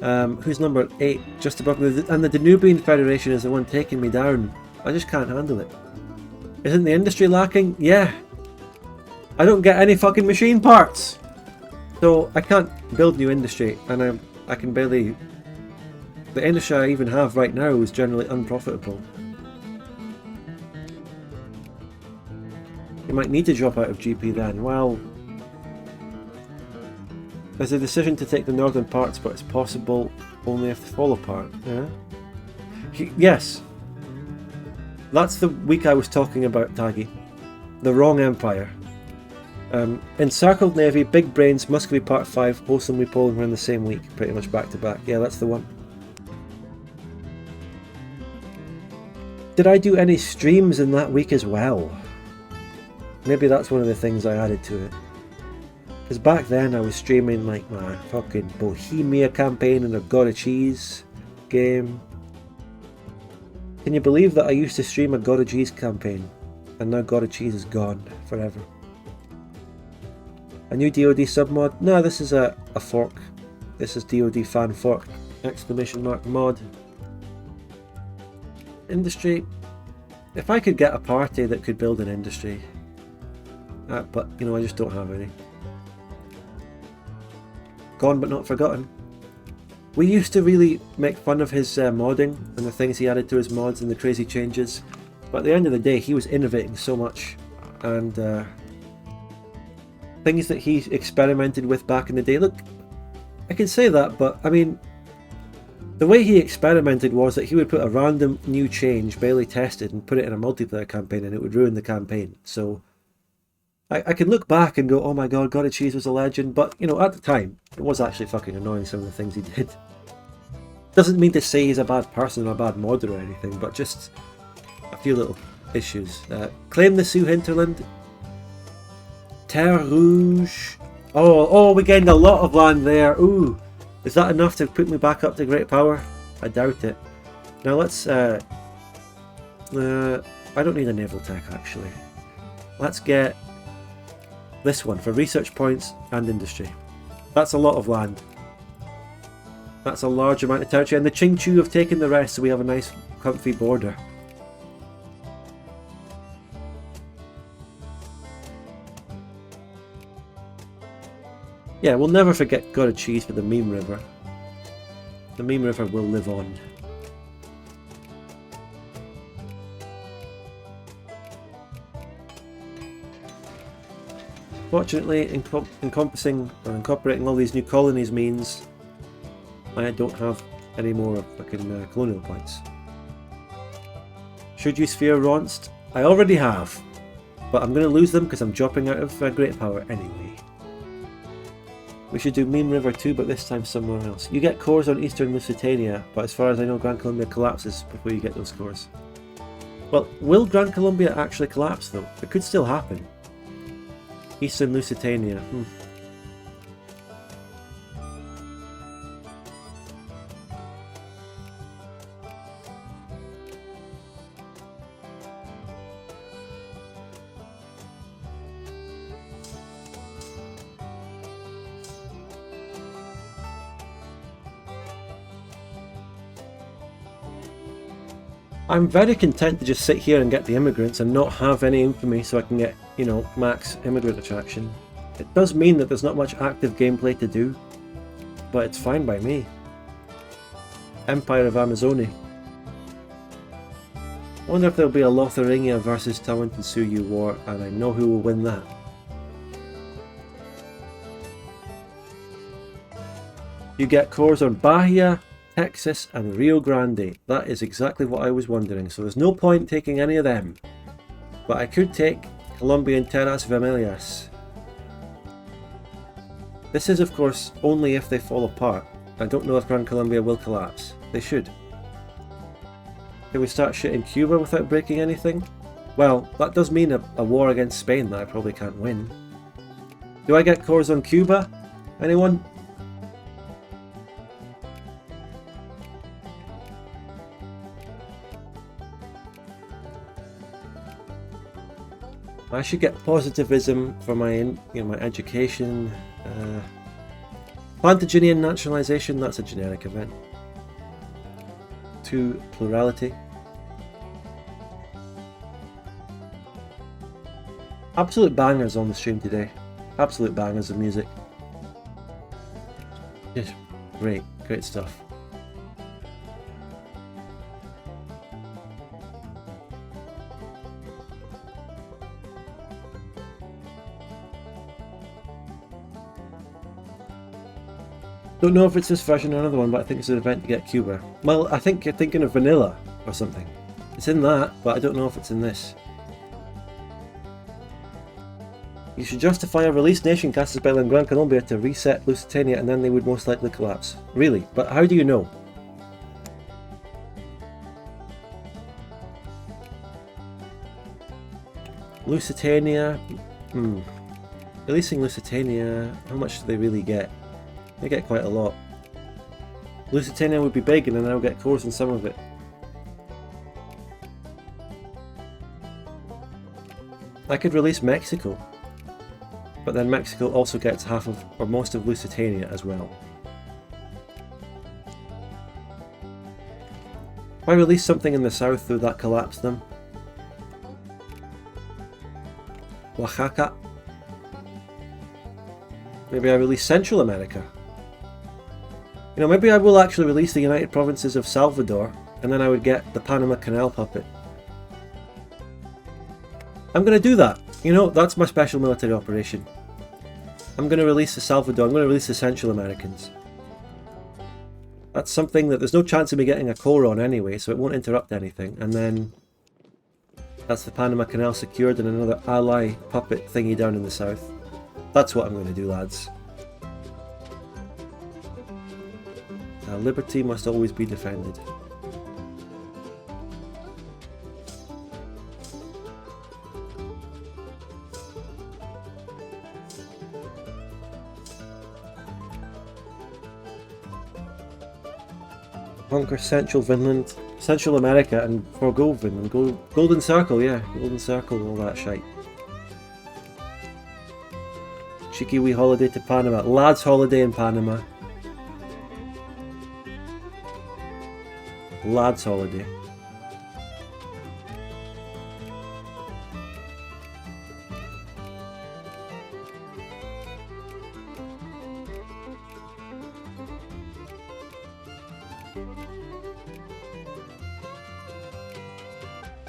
Who's number 8? Just above me. And the Danubian Federation is the one taking me down. I just can't handle it. Isn't the industry lacking? Yeah. I don't get any fucking machine parts. So I can't build new industry, and I can barely... The industry I even have right now is generally unprofitable. You might need to drop out of GP then. Well, there's a decision to take the northern parts, but it's possible only if they fall apart. Yeah? Yes. That's the week I was talking about, Taggy. The wrong empire. Encircled Navy, Big Brains, Muscovy Part 5, Wholesome We Poland were in the same week, pretty much back to back. Yeah, that's the one. Did I do any streams in that week as well? Maybe that's one of the things I added to it. Because back then I was streaming like my fucking Bohemia campaign and a God of Cheese game. Can you believe that I used to stream a God of Cheese campaign and now God of Cheese is gone forever? A new DoD submod? No, this is a fork. This is DoD fan fork! Exclamation mark mod. Industry. If I could get a party that could build an industry. But, you know, I just don't have any. Gone but not forgotten. We used to really make fun of his modding and the things he added to his mods and the crazy changes. But at the end of the day, he was innovating so much. And things that he experimented with back in the day. Look, I can say that, but I mean, the way he experimented was that he would put a random new change, barely tested, and put it in a multiplayer campaign, and it would ruin the campaign. So I can look back and go, oh my god, God of Cheese was a legend, but you know, at the time, it was actually fucking annoying, some of the things he did. Doesn't mean to say he's a bad person or a bad modder or anything, but just a few little issues. Claim the Sioux hinterland. Terre Rouge. Oh, we gained a lot of land there. Ooh. Is that enough to put me back up to great power? I doubt it. Now let's... I don't need a naval tech, actually. Let's get this one for research points and industry. That's a lot of land. That's a large amount of territory. And the Qingchu have taken the rest, so we have a nice, comfy border. Yeah, we'll never forget God of Cheese for the Meme River. The Meme River will live on. Fortunately, encompassing or incorporating all these new colonies means I don't have any more fucking colonial points. Should you sphere Ronst? I already have, but I'm going to lose them because I'm dropping out of Great Power anyway. We should do Meme River too, but this time somewhere else. You get cores on Eastern Lusitania, but as far as I know, Gran Colombia collapses before you get those cores. Well, will Gran Colombia actually collapse though? It could still happen. Eastern Lusitania. I'm very content to just sit here and get the immigrants and not have any infamy so I can get, you know, max immigrant attraction. It does mean that there's not much active gameplay to do, but it's fine by me. Empire of Amazonia. I wonder if there'll be a Lotharingia versus Tawantinsuyu war, and I know who will win that. You get cores on Bahia, Texas and Rio Grande. That is exactly what I was wondering, so there's no point taking any of them. But I could take Colombia and Terras Vermelhas. This is of course only if they fall apart. I don't know if Gran Colombia will collapse. They should. Can we start shitting Cuba without breaking anything? Well, that does mean a war against Spain that I probably can't win. Do I get cores on Cuba? Anyone? I should get positivism for my, my education. Plantagenia nationalisation, that's a generic event. 2, plurality. Absolute bangers on the stream today. Absolute bangers of music. Just great, great stuff. Don't know if it's this version or another one, but I think it's an event to get Cuba. Well, I think you're thinking of Vanilla or something. It's in that, but I don't know if it's in this. You should justify a release nation cast a spell in Gran Colombia to reset Lusitania and then they would most likely collapse. Really? But how do you know? Lusitania... Releasing Lusitania... How much do they really get? They get quite a lot. Lusitania would be big and then I'll get cores in some of it. I could release Mexico. But then Mexico also gets half of, or most of Lusitania as well. If I release something in the south, would that collapse them? Oaxaca. Maybe I release Central America. You know, maybe I will actually release the United Provinces of Salvador, and then I would get the Panama Canal puppet. I'm going to do that. You know, that's my special military operation. I'm going to release the Salvador, I'm going to release the Central Americans. That's something that there's no chance of me getting a core on anyway, so it won't interrupt anything. And then that's the Panama Canal secured and another ally puppet thingy down in the south. That's what I'm going to do, lads. Liberty must always be defended. Conquer Central Finland, Central America, and forgo Finland. Golden Circle, yeah, Golden Circle and all that shite. Cheeky wee holiday to Panama. Lads' holiday in Panama. Lads' holiday.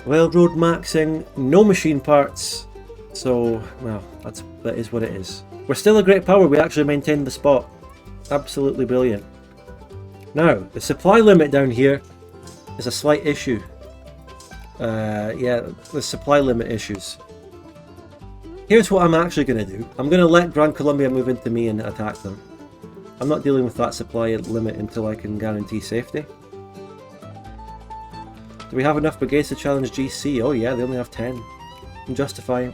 Railroad maxing, no machine parts, so, well, that is what it is. We're still a great power, we actually maintained the spot. Absolutely brilliant. Now, the supply limit down here is a slight issue. Yeah, the supply limit issues. Here's what I'm actually going to do. I'm going to let Gran Colombia move into me and attack them. I'm not dealing with that supply limit until I can guarantee safety. Do we have enough brigades to challenge GC? Oh yeah, they only have 10. I'm justifying.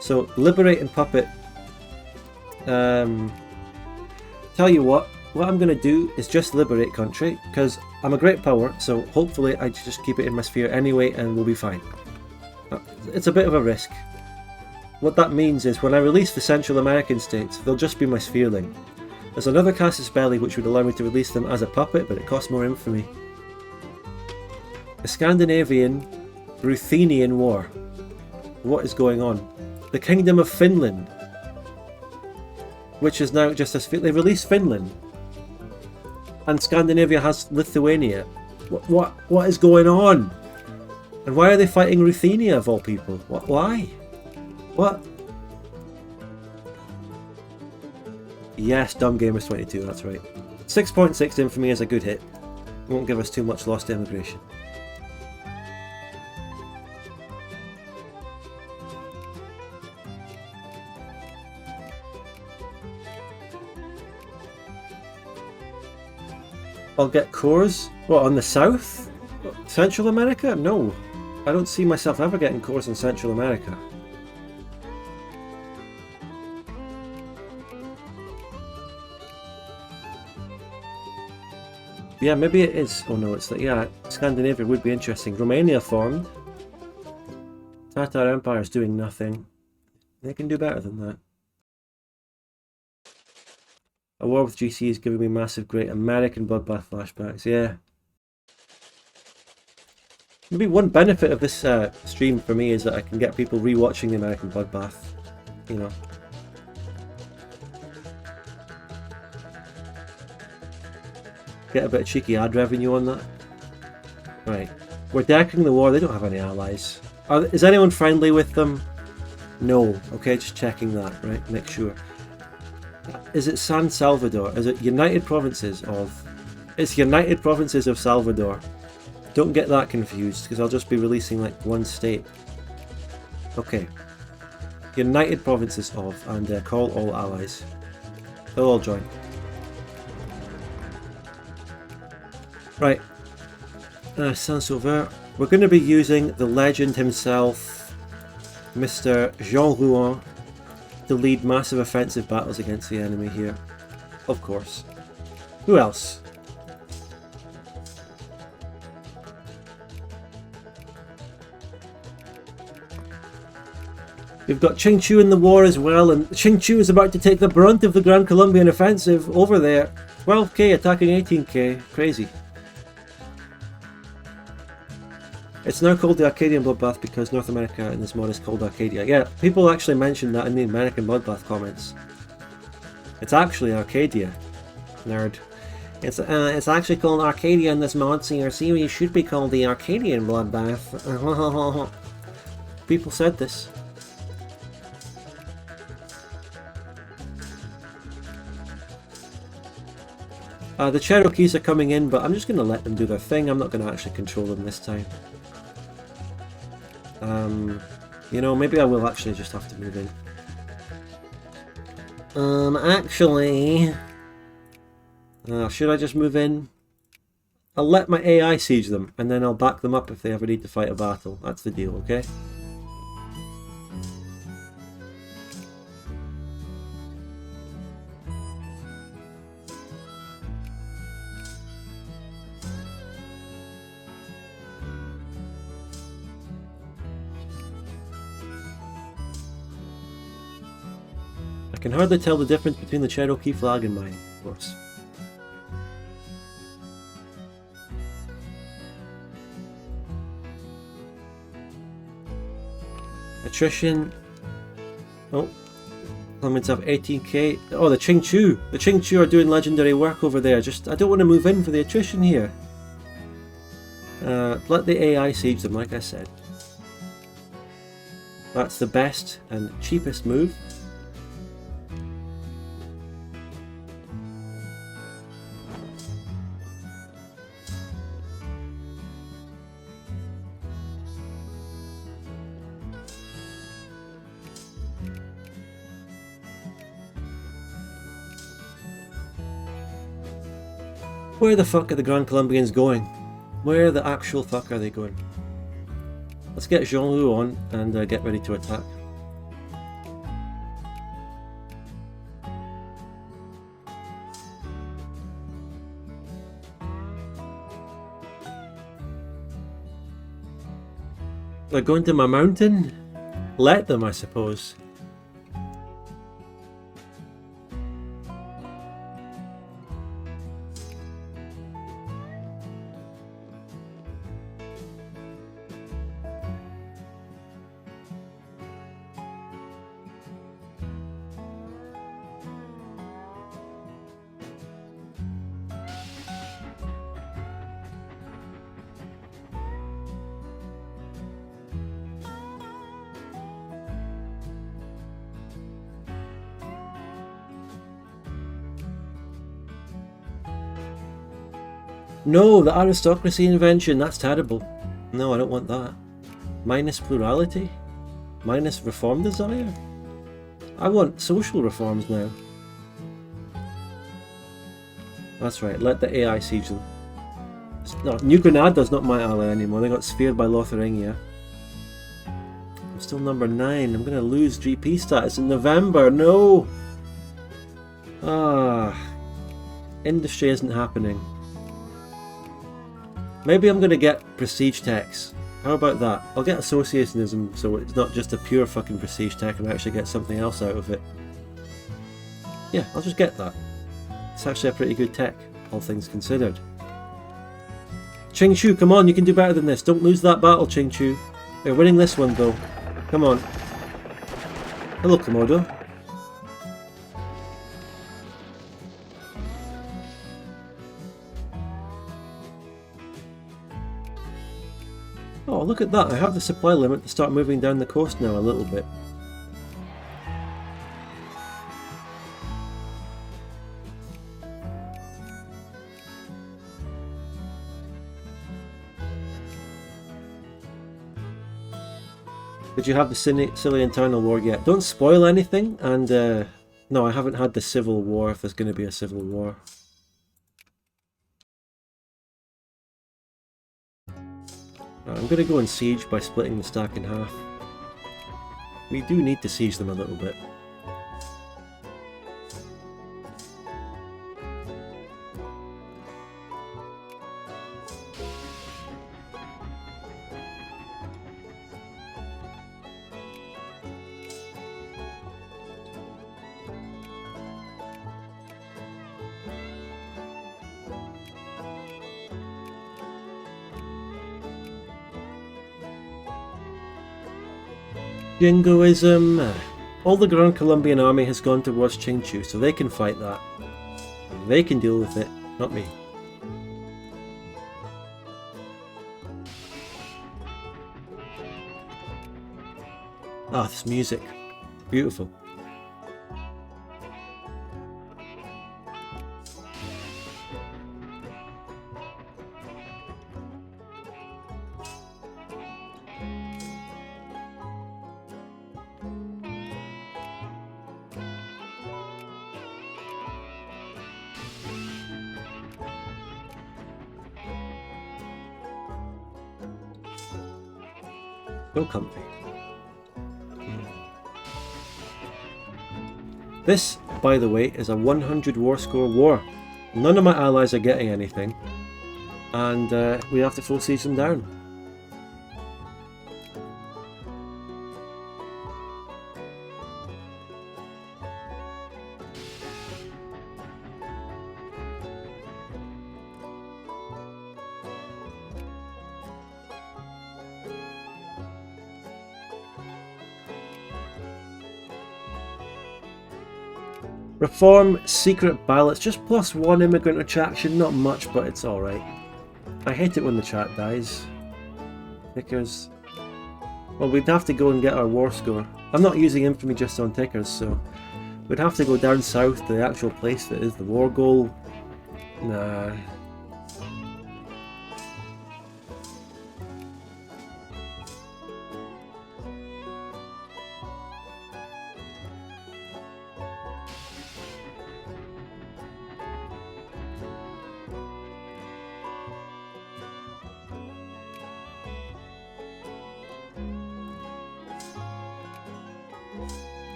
So, liberate and puppet. Tell you what I'm going to do is just liberate country, because I'm a great power, so hopefully I just keep it in my sphere anyway and we'll be fine. It's a bit of a risk. What that means is when I release the Central American states, they'll just be my sphereling. There's another casus belli which would allow me to release them as a puppet, but it costs more infamy. The Scandinavian Ruthenian War. What is going on? The Kingdom of Finland, which is now just a... They released Finland. And Scandinavia has Lithuania. What is going on? And why are they fighting Ruthenia of all people? Why? What? Yes, Dumb Gamers 22, that's right. 6.6 infamy is a good hit. Won't give us too much lost immigration. I'll get cores? What, on the south? Central America? No. I don't see myself ever getting cores in Central America. Yeah, maybe it is. Oh no, it's like, yeah, Scandinavia would be interesting. Romania formed. Tatar Empire is doing nothing. They can do better than that. A war with GC is giving me massive great American bloodbath flashbacks, yeah. Maybe one benefit of this stream for me is that I can get people rewatching the American bloodbath, you know. Get a bit of cheeky ad revenue on that. Right. We're decking the war, they don't have any allies. Is anyone friendly with them? No. Okay, just checking that, right? Make sure. Is it San Salvador? Is it United Provinces of... It's United Provinces of Salvador. Don't get that confused, because I'll just be releasing like one state. Okay. United Provinces of, and call all allies. They'll all join. Right. Saint-Sauveur. We're going to be using the legend himself, Mr. Jean Rouen, to lead massive offensive battles against the enemy here. Of course. Who else? We've got Ching Chu in the war as well, and Ching Chu is about to take the brunt of the Grand Colombian offensive over there. 12k attacking 18k. Crazy. It's now called the Arcadian Bloodbath because North America in this mod is called Arcadia. Yeah, people actually mentioned that in the American Bloodbath comments. It's actually Arcadia. Nerd. It's actually called Arcadia in this mod, so your series should be called the Arcadian Bloodbath. People said this. The Cherokees are coming in, but I'm just going to let them do their thing. I'm not going to actually control them this time. You know, maybe I will actually just have to move in. Actually... should I just move in? I'll let my AI siege them, and then I'll back them up if they ever need to fight a battle. That's the deal, okay? I can hardly tell the difference between the Cherokee flag and mine, of course. Attrition. Oh, Clements have 18k. Oh, the Ching Chu. The Ching Chu are doing legendary work over there. I don't want to move in for the attrition here. Let the AI siege them, like I said. That's the best and cheapest move. Where the fuck are the Grand Colombians going? Where the actual fuck are they going? Let's get Jean-Louis on and get ready to attack. They're going to my mountain? Let them, I suppose. No, the aristocracy invention, that's terrible. No, I don't want that. Minus plurality? Minus reform desire? I want social reforms now. That's right, let the AI siege them. No, New Granada's not my ally anymore, they got speared by Lotharingia. I'm still number 9, I'm gonna lose GP status in November, no! Industry isn't happening. Maybe I'm going to get prestige tax. How about that? I'll get associationism so it's not just a pure fucking prestige tech and I actually get something else out of it. Yeah, I'll just get that. It's actually a pretty good tech, all things considered. Ching Chu, come on, you can do better than this. Don't lose that battle, Ching Chu. You're winning this one though. Come on. Hello, Komodo. Oh, look at that. I have the supply limit to start moving down the coast now a little bit. Did you have the silly internal war yet? Don't spoil anything, and no, I haven't had the civil war if there's going to be a civil war. I'm going to go and siege by splitting the stack in half. We do need to siege them a little bit. Jingoism. All the Grand Colombian army has gone towards Qingchu, so they can fight that. They can deal with it, not me. Ah, this music. Beautiful. So comfy. This, by the way, is a 100 war score war. None of my allies are getting anything, and we have to full siege them down. Reform secret ballots, just +1 immigrant attraction, not much, but it's alright. I hate it when the chat dies. Tickers. Well, we'd have to go and get our war score. I'm not using infamy just on tickers, so we'd have to go down south to the actual place that is the war goal. Nah.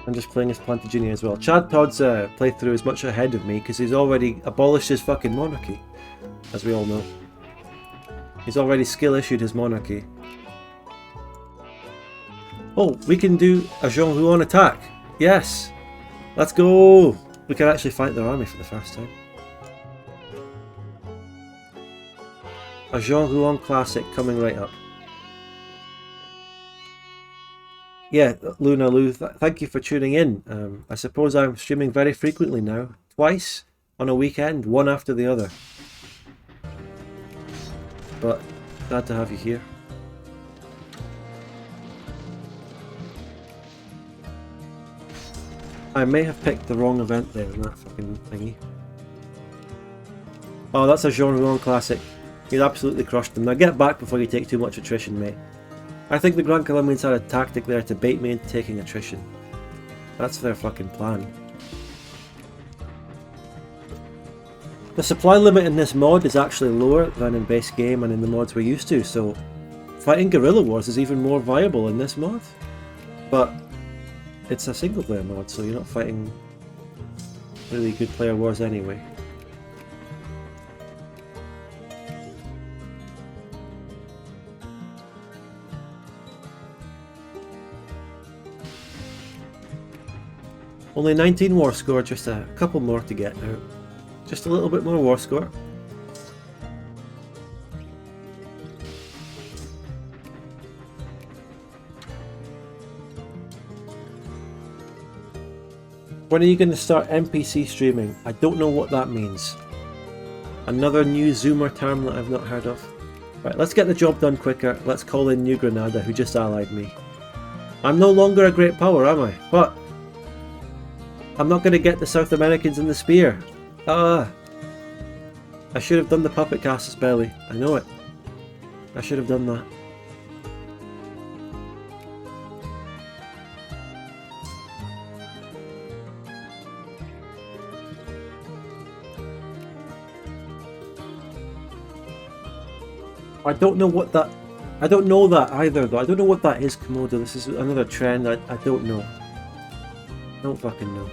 I'm just playing as Plantagenia as well. Chad Todd's playthrough is much ahead of me because he's already abolished his fucking monarchy, as we all know. He's already skill issued his monarchy. Oh, we can do a Jean Huon attack. Yes, let's go. We can actually fight their army for the first time. A Jean Huon classic coming right up. Yeah, Luna Lu, thank you for tuning in. I suppose I'm streaming very frequently now. Twice on a weekend, one after the other. But glad to have you here. I may have picked the wrong event there in that fucking thingy. Oh, that's a Jean Rouen classic. He's absolutely crushed them. Now get back before you take too much attrition, mate. I think the Grand Colombians had a tactic there to bait me into taking attrition. That's their fucking plan. The supply limit in this mod is actually lower than in base game and in the mods we're used to, so fighting guerrilla wars is even more viable in this mod. But it's a single player mod, so you're not fighting really good player wars anyway. Only 19 war score, just a couple more to get now. Just a little bit more war score. When are you going to start NPC streaming? I don't know what that means. Another new Zoomer term that I've not heard of. Right, let's get the job done quicker. Let's call in New Granada, who just allied me. I'm no longer a great power, am I? What? I'm not going to get the South Americans in the spear. I should have done the puppet casus belly. I know it. I should have done that. I don't know what that... I don't know that either though. I don't know what that is, Komodo. This is another trend. I don't know. I don't fucking know.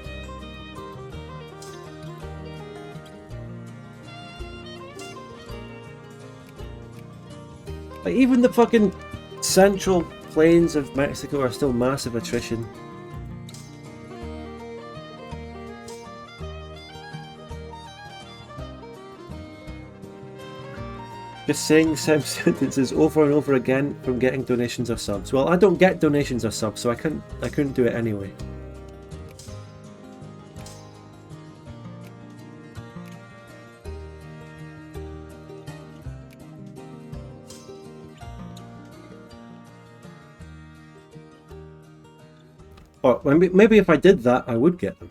Like, even the fucking central plains of Mexico are still massive attrition. Just saying the same sentences over and over again from getting donations or subs. Well, I don't get donations or subs, so I couldn't do it anyway. Or maybe if I did that, I would get them.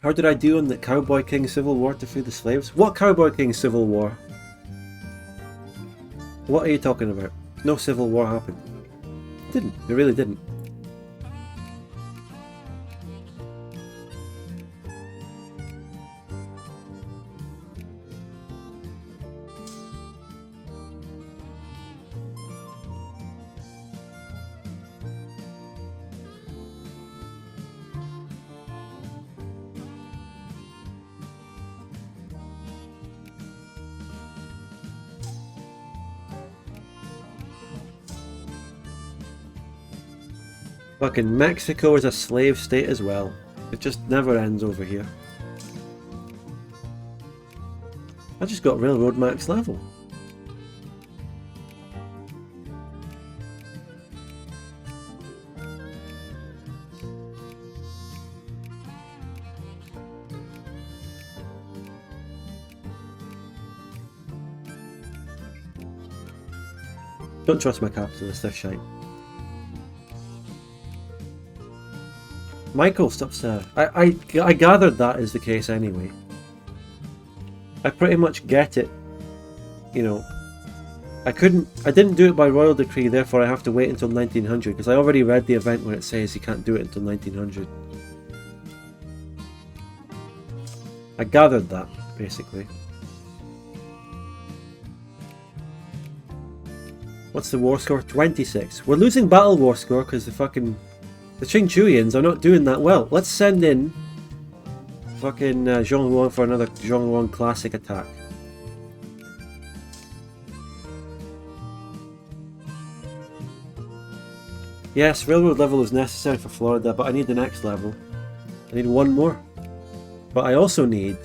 How did I do on the Cowboy King Civil War to free the slaves? What Cowboy King Civil War? What are you talking about? No Civil War happened. It didn't. It really didn't. Fucking Mexico is a slave state as well. It just never ends over here. I just got railroad max level. Don't trust my capitalists, they're shite. Michael, stop there. I gathered that is the case anyway. I pretty much get it. You know, I didn't do it by royal decree, therefore I have to wait until 1900, because I already read the event where it says you can't do it until 1900. I gathered that, basically. What's the war score? 26. We're losing battle war score because the Qingchuians are not doing that well. Let's send in fucking Zhongluan for another Zhongluan classic attack. Yes, railroad level is necessary for Florida, but I need the next level. I need one more. But I also need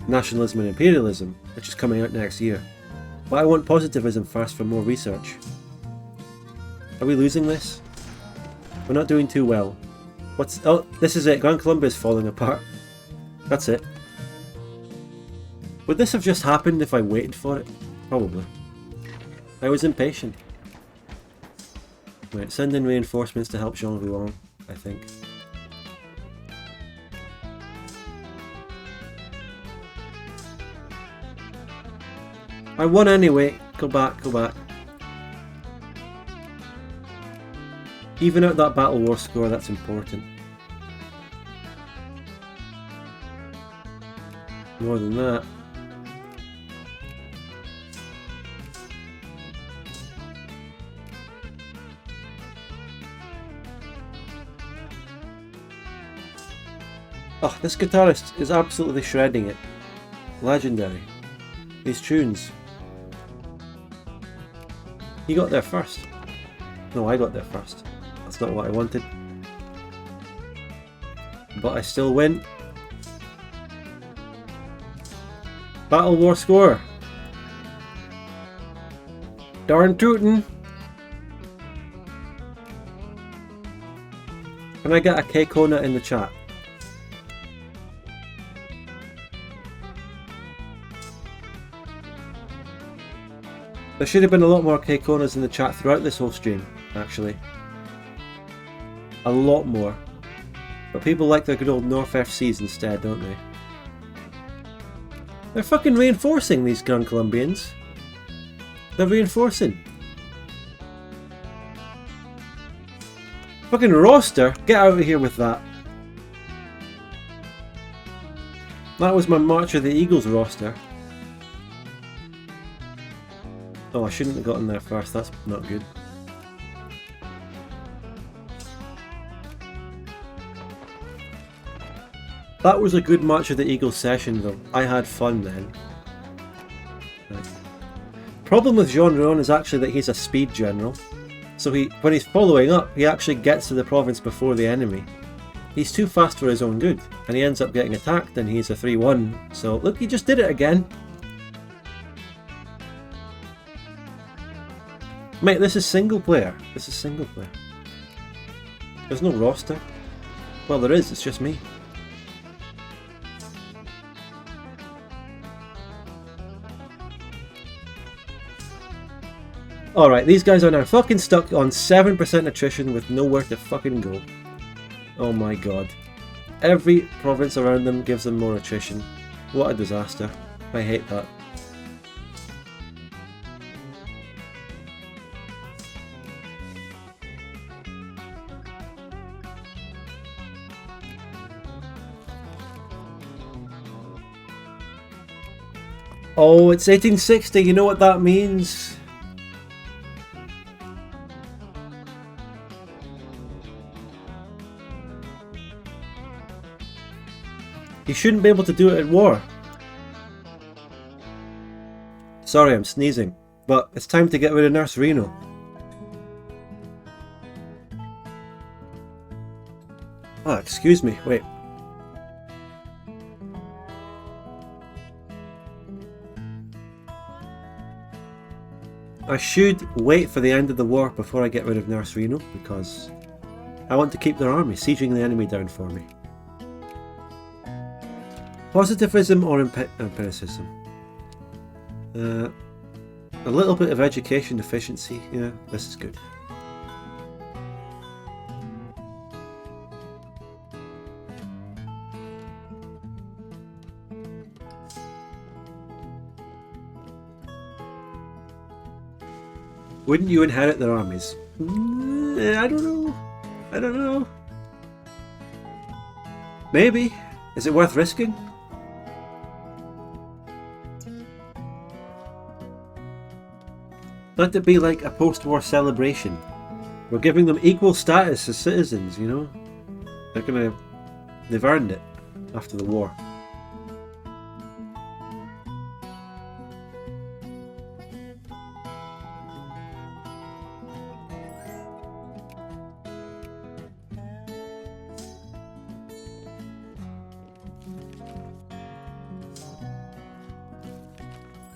nationalism and imperialism, which is coming out next year. But I want positivism first for more research. Are we losing this? We're not doing too well. Oh, this is it. Gran Colombia is falling apart. That's it. Would this have just happened if I waited for it? Probably. I was impatient. Wait, send in reinforcements to help Jean Rouen, I think. I won anyway. Go back, go back. Even out that battle war score, that's important. More than that. Oh, this guitarist is absolutely shredding it. Legendary. These tunes. He got there first. No, I got there first. That's not what I wanted. But I still win. Battle War score. Darn tootin'. Can I get a K-Kona in the chat? There should have been a lot more K-Konas in the chat throughout this whole stream, actually. A lot more. But people like their good old North FCs instead, don't they? They're fucking reinforcing, these Gran Colombians. They're reinforcing. Fucking roster? Get out of here with that. That was my March of the Eagles roster. Oh, I shouldn't have gotten there first, that's not good. That was a good March of the Eagles session though. I had fun then. Right. Problem with Jean Rouen is actually that he's a speed general. So when he's following up, he actually gets to the province before the enemy. He's too fast for his own good, and he ends up getting attacked and he's a 3-1. So look, he just did it again. Mate, this is single player. This is single player. There's no roster. Well, there is, it's just me. Alright, these guys are now fucking stuck on 7% attrition with nowhere to fucking go. Oh my god. Every province around them gives them more attrition. What a disaster. I hate that. Oh, it's 1860, you know what that means? You shouldn't be able to do it at war. Sorry, I'm sneezing, but it's time to get rid of Nurse Reno. Ah, excuse me, wait. I should wait for the end of the war before I get rid of Nurse Reno, because I want to keep their army, sieging the enemy down for me. Positivism or empiricism? A little bit of education deficiency, yeah, this is good. Wouldn't you inherit their armies? I don't know. I don't know. Maybe. Is it worth risking? Let it be like a post-war celebration. We're giving them equal status as citizens, you know? They've earned it after the war.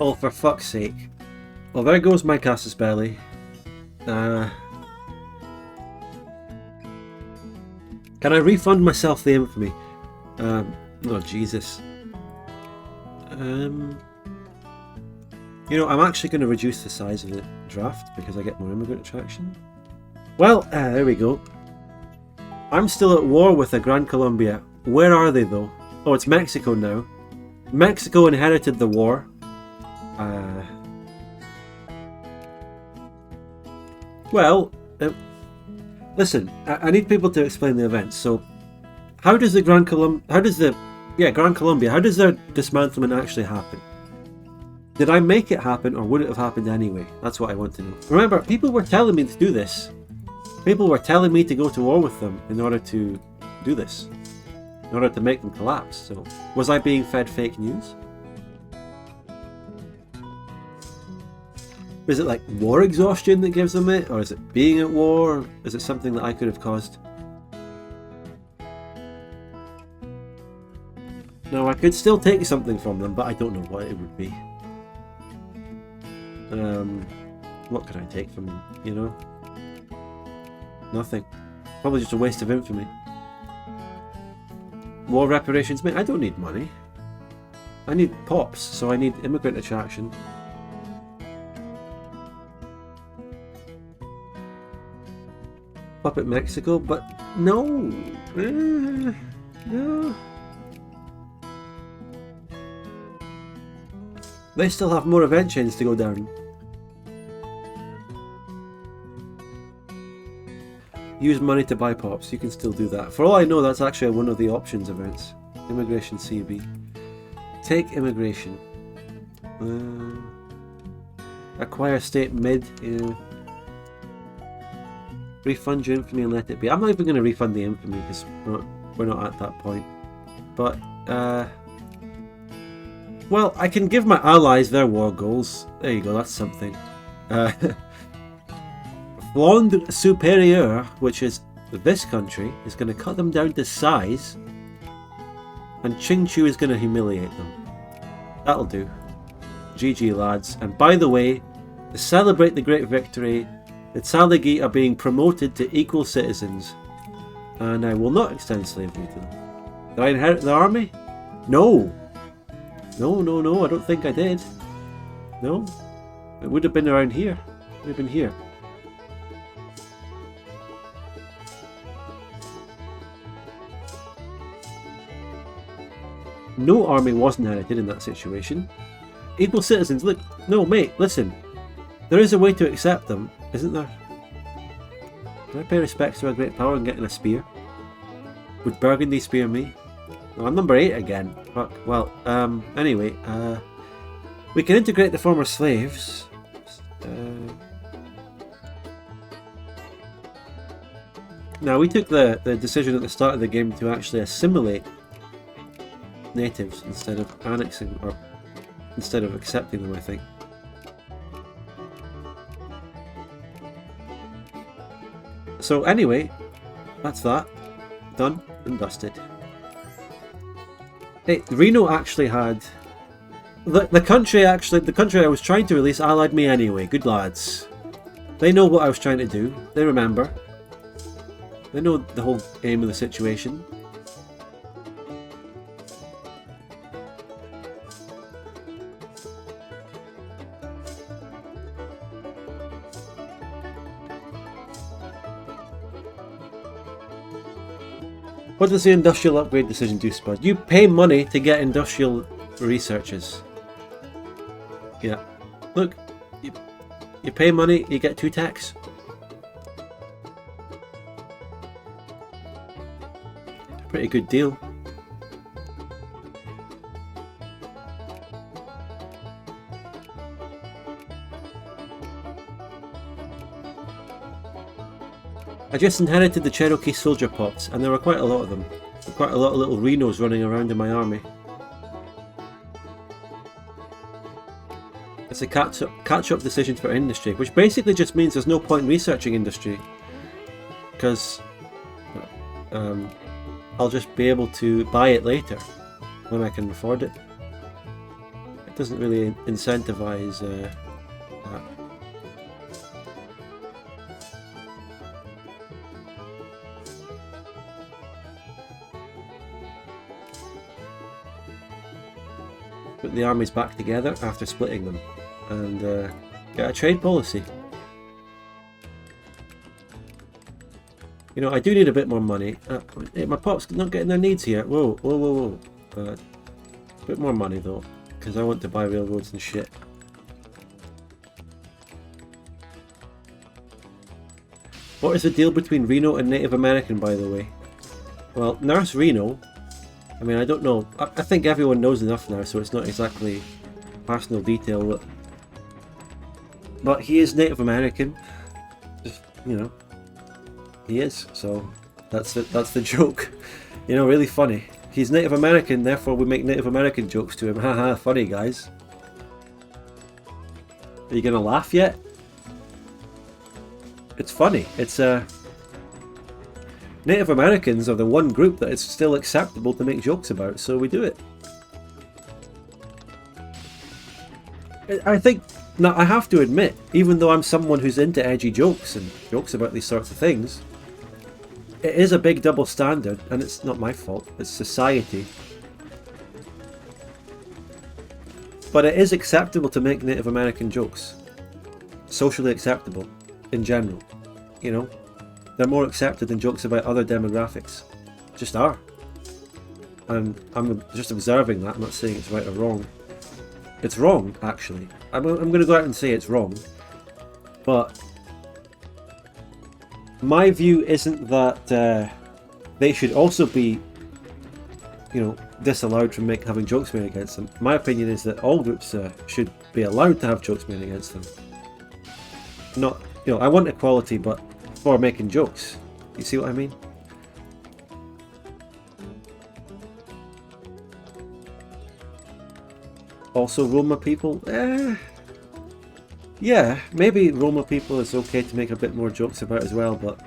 Oh, for fuck's sake. Well, there goes my casus belli. Can I refund myself the infamy? Oh, Jesus. You know, I'm actually going to reduce the size of the draft because I get more immigrant attraction. Well, there we go. I'm still at war with the Gran Colombia. Where are they, though? Oh, it's Mexico now. Mexico inherited the war. Well, listen, I need people to explain the events. So, how does the Gran Colombia, how does their dismantlement actually happen? Did I make it happen, or would it have happened anyway? That's what I want to know. Remember, people were telling me to do this. People were telling me to go to war with them in order to do this. In order to make them collapse. So, was I being fed fake news? Is it like war exhaustion that gives them it? Or is it being at war? Is it something that I could have caused? No, I could still take something from them, but I don't know what it would be. What could I take from them, you know? Nothing. Probably just a waste of infamy. War reparations, mate, I don't need money. I need pops, so I need immigrant attraction. Puppet Mexico, but no. No. They still have more event chains to go down. Use money to buy pops. You can still do that. For all I know, that's actually one of the options events. Immigration CB. Take immigration. Acquire state mid. Yeah. Refund your infamy and let it be. I'm not even going to refund the infamy because we're not at that point. But, well, I can give my allies their war goals. There you go, that's something. Fond Superior, which is this country, is going to cut them down to size. And Ching Chu is going to humiliate them. That'll do. GG, lads. And by the way, to celebrate the great victory, the Tsalagi are being promoted to equal citizens, and I will not extend slavery to them. Did I inherit the army? No. No, I don't think I did. No. It would have been around here. It would have been here. No army was inherited in that situation. Equal citizens, look, no mate, listen. There is a way to accept them, isn't there? Can I pay respects to a great power and get in a spear? Would Burgundy spear me? Well, I'm number 8 again. Fuck. Well, anyway, we can integrate the former slaves. Now, we took the decision at the start of the game to actually assimilate natives instead of annexing, or instead of accepting them, I think. So anyway, that's that. Done and dusted. Hey, Reno actually had... The country I was trying to release allied me anyway. Good lads. They know what I was trying to do. They remember. They know the whole aim of the situation. What does the industrial upgrade decision do, Spud? You pay money to get industrial researches. Yeah. Look, you pay money, you get 2 techs. Pretty good deal. I just inherited the Cherokee soldier pops, and there were quite a lot of them. Quite a lot of little Renos running around in my army. It's a catch-up decision for industry, which basically just means there's no point researching industry, because I'll just be able to buy it later when I can afford it. It doesn't really incentivize that. Put the armies back together after splitting them, and get a trade policy. You know, I do need a bit more money. Hey, my pop's not getting their needs here. Whoa. A bit more money though, because I want to buy railroads and shit. What is the deal between Reno and Native American, by the way? Well, Nurse Reno, I mean, I don't know. I think everyone knows enough now, so it's not exactly personal detail. But he is Native American. Just, you know, he is. So that's the joke. You know, really funny. He's Native American, therefore we make Native American jokes to him. Haha, funny guys. Are you gonna laugh yet? It's funny. It's Native Americans are the one group that it's still acceptable to make jokes about, so we do it. I think, now I have to admit, even though I'm someone who's into edgy jokes and jokes about these sorts of things, it is a big double standard, and it's not my fault, it's society. But it is acceptable to make Native American jokes. Socially acceptable, in general. You know? They're more accepted than jokes about other demographics. Just are. And I'm just observing that, I'm not saying it's right or wrong. It's wrong, actually. I'm going to go out and say it's wrong. But my view isn't that they should also be, you know, disallowed from having jokes made against them. My opinion is that all groups should be allowed to have jokes made against them. Not, you know, I want equality, but for making jokes. You see what I mean? Also, Roma people, yeah, maybe Roma people is okay to make a bit more jokes about as well, but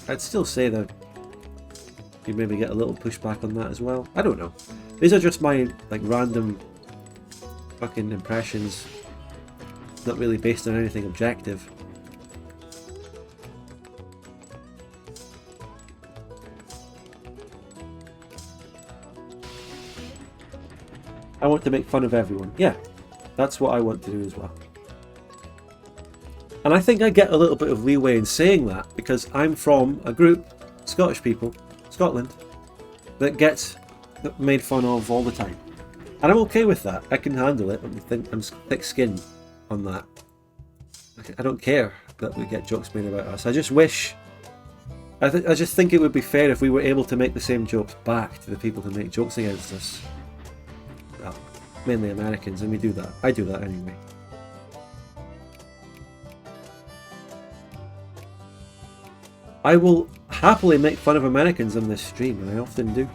I'd still say that you maybe get a little pushback on that as well. I don't know. These are just my, like, random fucking impressions, not really based on anything objective. I want to make fun of everyone. Yeah, that's what I want to do as well. And I think I get a little bit of leeway in saying that because I'm from a group, Scottish people, Scotland, that gets made fun of all the time. And I'm okay with that. I can handle it. I'm thick-skinned on that. I don't care that we get jokes made about us. I just wish... I just think it would be fair if we were able to make the same jokes back to the people who make jokes against us. Well, mainly Americans, and we do that. I do that anyway. I will happily make fun of Americans on this stream, and I often do.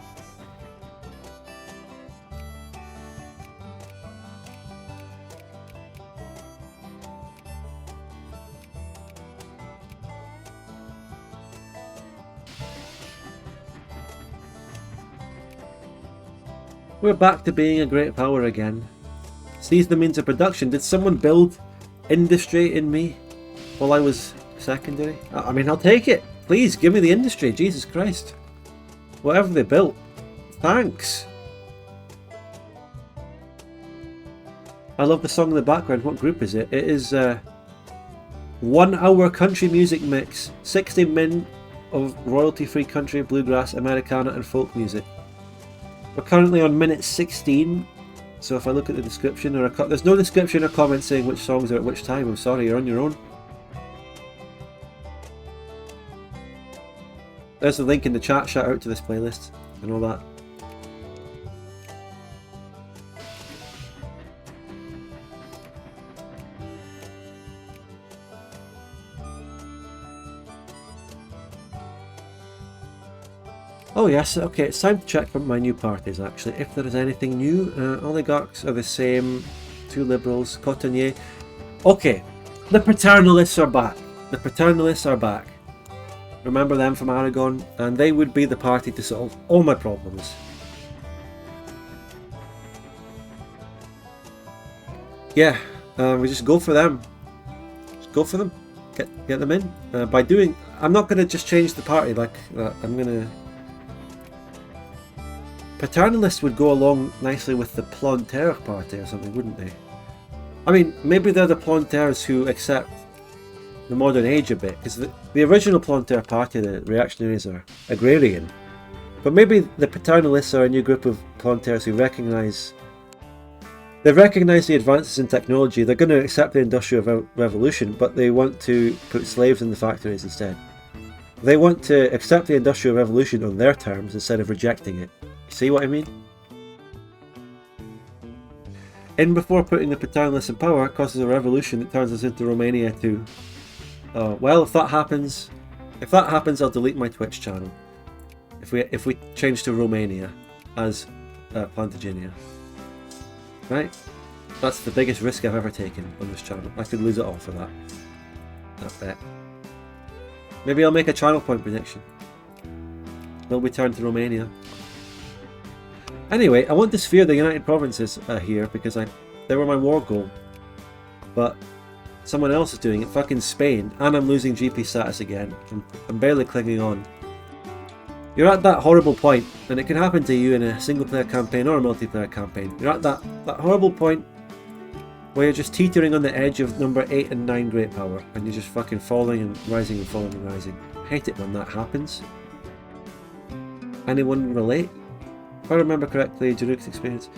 We're back to being a great power again. Seize the means of production. Did someone build industry in me while I was secondary? I mean, I'll take it. Please, give me the industry. Jesus Christ. Whatever they built. Thanks. I love the song in the background. What group is it? It is 1 hour country music mix. 60 min of royalty-free country, bluegrass, Americana and folk music. We're currently on minute 16, so if I look at the description, there's no description or comment saying which songs are at which time. I'm sorry, you're on your own. There's a link in the chat, shout out to this playlist and all that. Oh yes, okay, it's time to check for my new parties actually, if there is anything new. Oligarchs are the same, 2 liberals, Colonial. Okay, the paternalists are back. The paternalists are back. Remember them from Aragon? And they would be the party to solve all my problems. Yeah, we just go for them. Just go for them. Get them in. I'm not going to just change the party like that. I'm going to... Paternalists would go along nicely with the Plantagenia party or something, wouldn't they? I mean, maybe they're the Plantagers who accept the modern age a bit, because the original Plantagenia party, the reactionaries, are agrarian. But maybe the paternalists are a new group of Plantagers who recognise the advances in technology. They're going to accept the Industrial Revolution, but they want to put slaves in the factories instead. They want to accept the Industrial Revolution on their terms instead of rejecting it. See what I mean? In before putting the paternalists in power causes a revolution that turns us into Romania too. Well, if that happens, I'll delete my Twitch channel. If we change to Romania as Plantagenia, right? That's the biggest risk I've ever taken on this channel. I could lose it all for that. That bet. Maybe I'll make a channel point prediction. They'll be turned to Romania. Anyway, I want to sphere the United Provinces here because they were my war goal. But someone else is doing it, fucking Spain, and I'm losing GP status again. I'm barely clinging on. You're at that horrible point, and it can happen to you in a single player campaign or a multiplayer campaign. You're at that horrible point where you're just teetering on the edge of number 8 and 9 great power, and you're just fucking falling and rising and falling and rising. I hate it when that happens. Anyone relate? If I remember correctly, Jaruk's experience.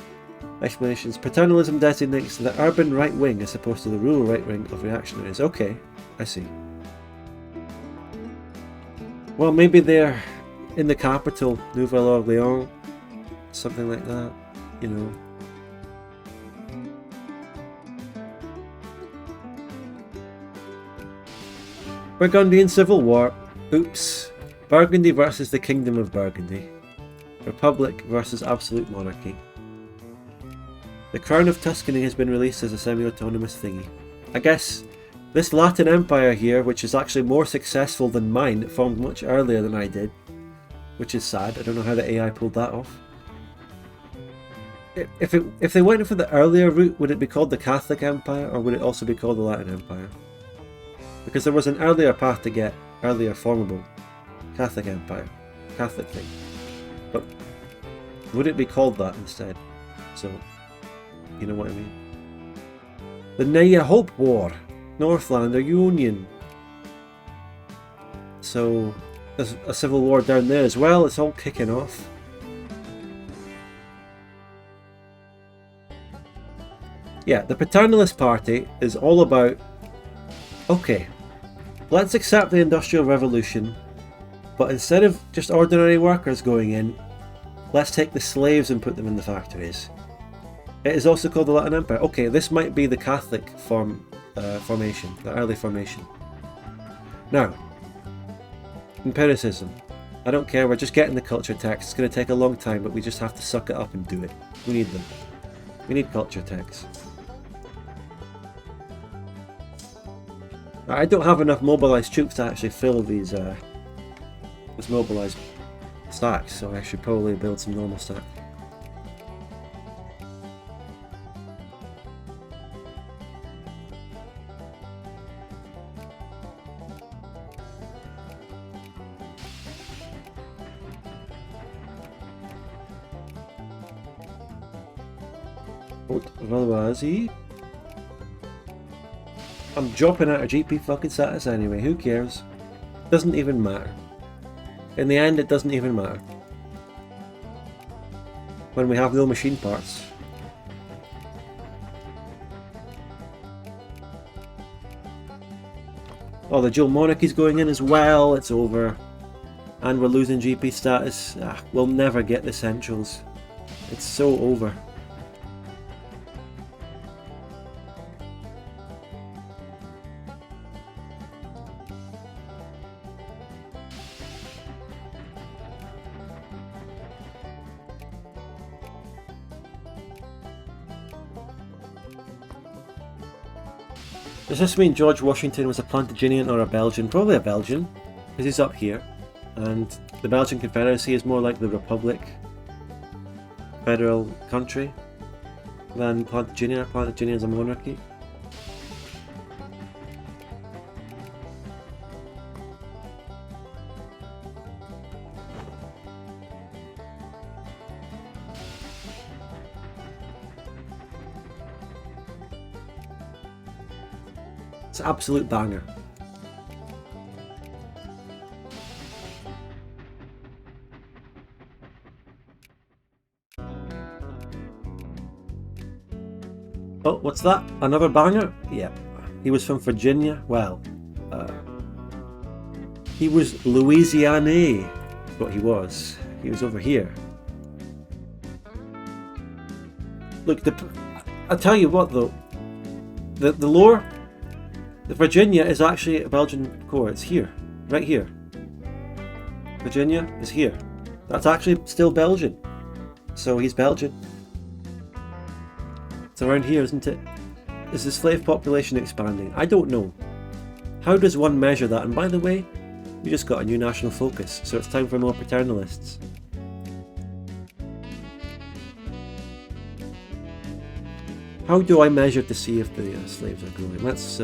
Explanations. Paternalism designates the urban right wing as opposed to the rural right wing of reactionaries. Okay, I see. Well, maybe they're in the capital, Nouvelle Orleans, something like that, you know. Burgundian Civil War. Oops. Burgundy versus the Kingdom of Burgundy. Republic versus Absolute Monarchy. The Crown of Tuscany has been released as a semi-autonomous thingy. I guess this Latin Empire here, which is actually more successful than mine, it formed much earlier than I did. Which is sad. I don't know how the AI pulled that off. If they went for the earlier route, would it be called the Catholic Empire, or would it also be called the Latin Empire? Because there was an earlier path to get earlier formable Catholic Empire, Catholic thing. But would it be called that instead? So, you know what I mean. The Naya Hope War, Northlander Union. So there's a civil war down there as well. It's all kicking off. Yeah, the Paternalist Party is all about, okay, let's accept the Industrial Revolution, but instead of just ordinary workers going in, let's take the slaves and put them in the factories. It is also called the Latin Empire. Okay, this might be the Catholic formation, the early formation. Now, empiricism. I don't care, we're just getting the culture texts. It's going to take a long time, but we just have to suck it up and do it. We need them. We need culture texts. I don't have enough mobilized troops to actually fill these this mobilized stacks, so I should probably build some normal stacks. Otherwise, I'm dropping out of GP fucking status anyway, who cares? Doesn't even matter. In the end, it doesn't even matter. When we have no machine parts. Oh, the dual monarchy's going in as well, it's over. And we're losing GP status. We'll never get the centrals. It's so over. Does this mean George Washington was a Plantagenian or a Belgian? Probably a Belgian, because he's up here. And the Belgian Confederacy is more like the Republic, federal country, than Plantagenia. Plantagenia is a monarchy. It's an absolute banger. Oh, what's that? Another banger? Yep. He was from Virginia. Well, he was Louisiana. What he was. He was over here. Look, I'll tell you what though. The lore. The Virginia is actually a Belgian core. It's here. Right here. Virginia is here. That's actually still Belgian. So he's Belgian. It's around here, isn't it? Is the slave population expanding? I don't know. How does one measure that? And by the way, We just got a new national focus, so it's time for more paternalists. How do I measure to see if the slaves are growing? That's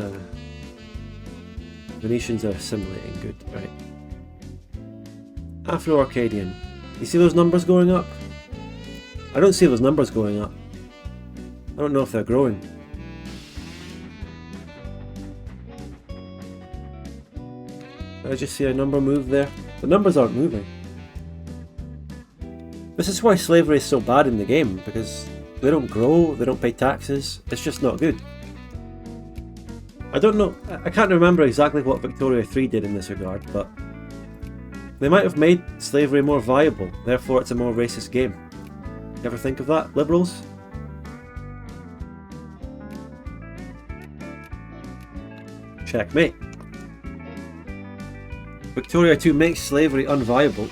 Venetians are assimilating, good, right. Afro-Arcadian. You see those numbers going up? I don't see those numbers going up. I don't know if they're growing. I just see a number move there. The numbers aren't moving. This is why slavery is so bad in the game, because they don't grow, they don't pay taxes, it's just not good. I don't know, I can't remember exactly what Victoria 3 did in this regard, but they might have made slavery more viable, therefore it's a more racist game. You ever think of that, liberals? Checkmate. Victoria 2 makes slavery unviable.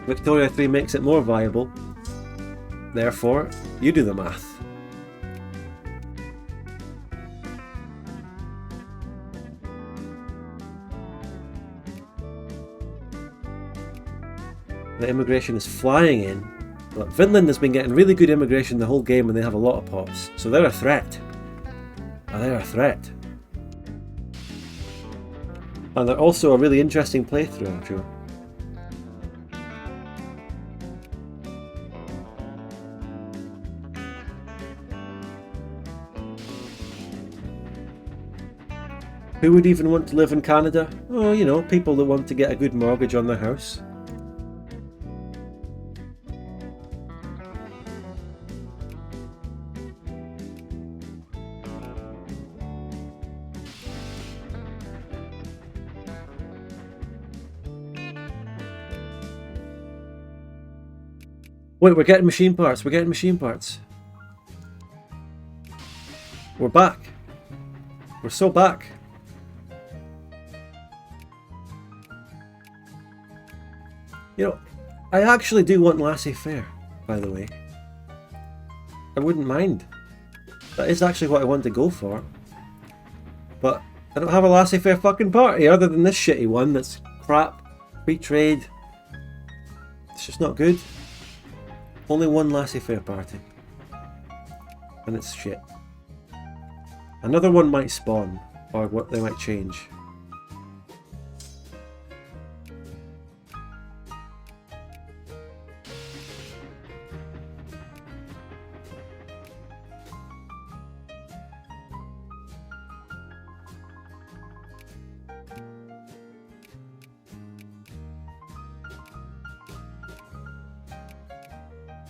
Victoria 3 makes it more viable. Therefore, you do the math. The immigration is flying in. But Finland has been getting really good immigration the whole game and they have a lot of pops. So they're a threat. They're a threat. And they're also a really interesting playthrough, I'm sure. Who would even want to live in Canada? Oh, you know, people that want to get a good mortgage on their house. Wait, we're getting machine parts, we're getting machine parts. We're back. We're so back. You know, I actually do want laissez-faire, by the way. I wouldn't mind. That is actually what I want to go for. But I don't have a laissez-faire fucking party other than this shitty one that's crap. Free trade. It's just not good. Only one laissez-faire party. And it's shit. Another one might spawn, or what they might change.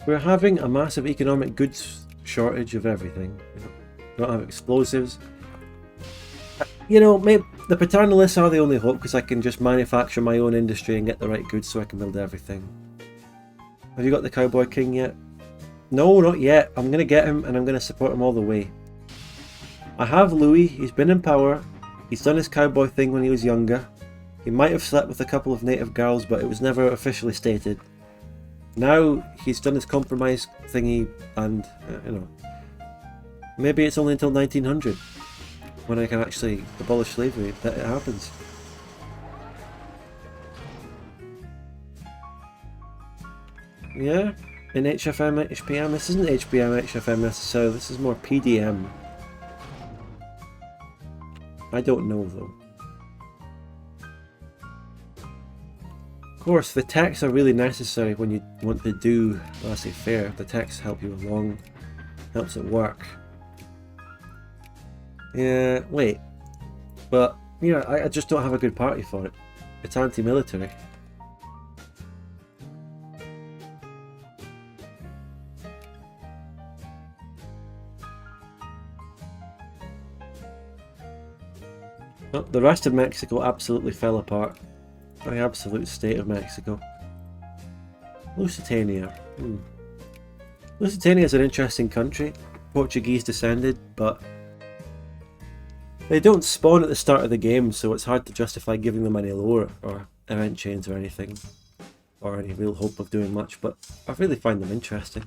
We're having a massive economic goods shortage of everything. You know, we don't have explosives. You know, maybe the paternalists are the only hope because I can just manufacture my own industry and get the right goods so I can build everything. Have you got the Cowboy King yet? No, not yet. I'm going to get him and I'm going to support him all the way. I have Louis. He's been in power. He's done his cowboy thing when he was younger. He might have slept with a couple of native girls, but it was never officially stated. Now he's done his compromise thingy and, you know, maybe it's only until 1900 when I can actually abolish slavery that it happens. Yeah, in HFM, HPM, this isn't HBM, HFM necessarily, this is more PDM. I don't know though. Of course, the techs are really necessary when you want to do laissez-faire. The techs help you along, helps it work. Yeah, wait. But, yeah, I just don't have a good party for it. It's anti-military. Oh, the rest of Mexico absolutely fell apart. The absolute state of Mexico. Lusitania. Lusitania is an interesting country. Portuguese descended, but they don't spawn at the start of the game, so it's hard to justify giving them any lore or event chains or anything, or any real hope of doing much, but I really find them interesting.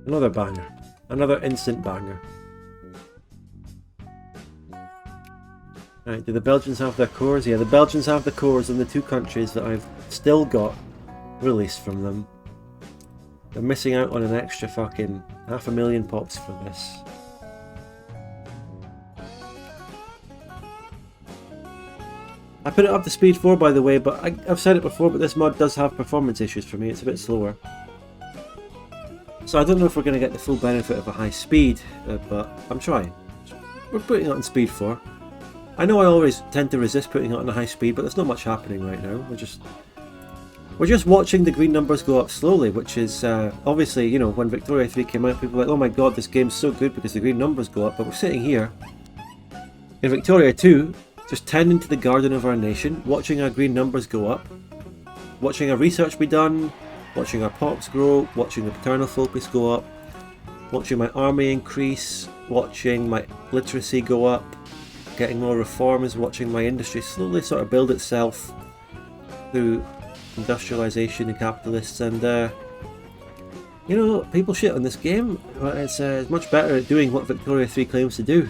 Another banger. Another instant banger. Right, do the Belgians have their cores? Yeah, the Belgians have the cores in the two countries that I've still got released from them. They're missing out on an extra fucking 500,000 pops for this. I put it up to speed 4 by the way, but I've said it before, but this mod does have performance issues for me. It's a bit slower. So I don't know if we're going to get the full benefit of a high speed, but I'm trying. We're putting it on speed 4. I know I always tend to resist putting it on a high speed, but there's not much happening right now. We're just watching the green numbers go up slowly, which is obviously, you know, when Victoria 3 came out, people were like, oh my god, this game's so good because the green numbers go up, but we're sitting here in Victoria 2, just tending to the garden of our nation, watching our green numbers go up, watching our research be done, watching our pops grow, watching the paternal focus go up, watching my army increase, watching my literacy go up, getting more reforms, watching my industry slowly sort of build itself through industrialization and capitalists, and you know, people shit on this game, but it's much better at doing what Victoria 3 claims to do.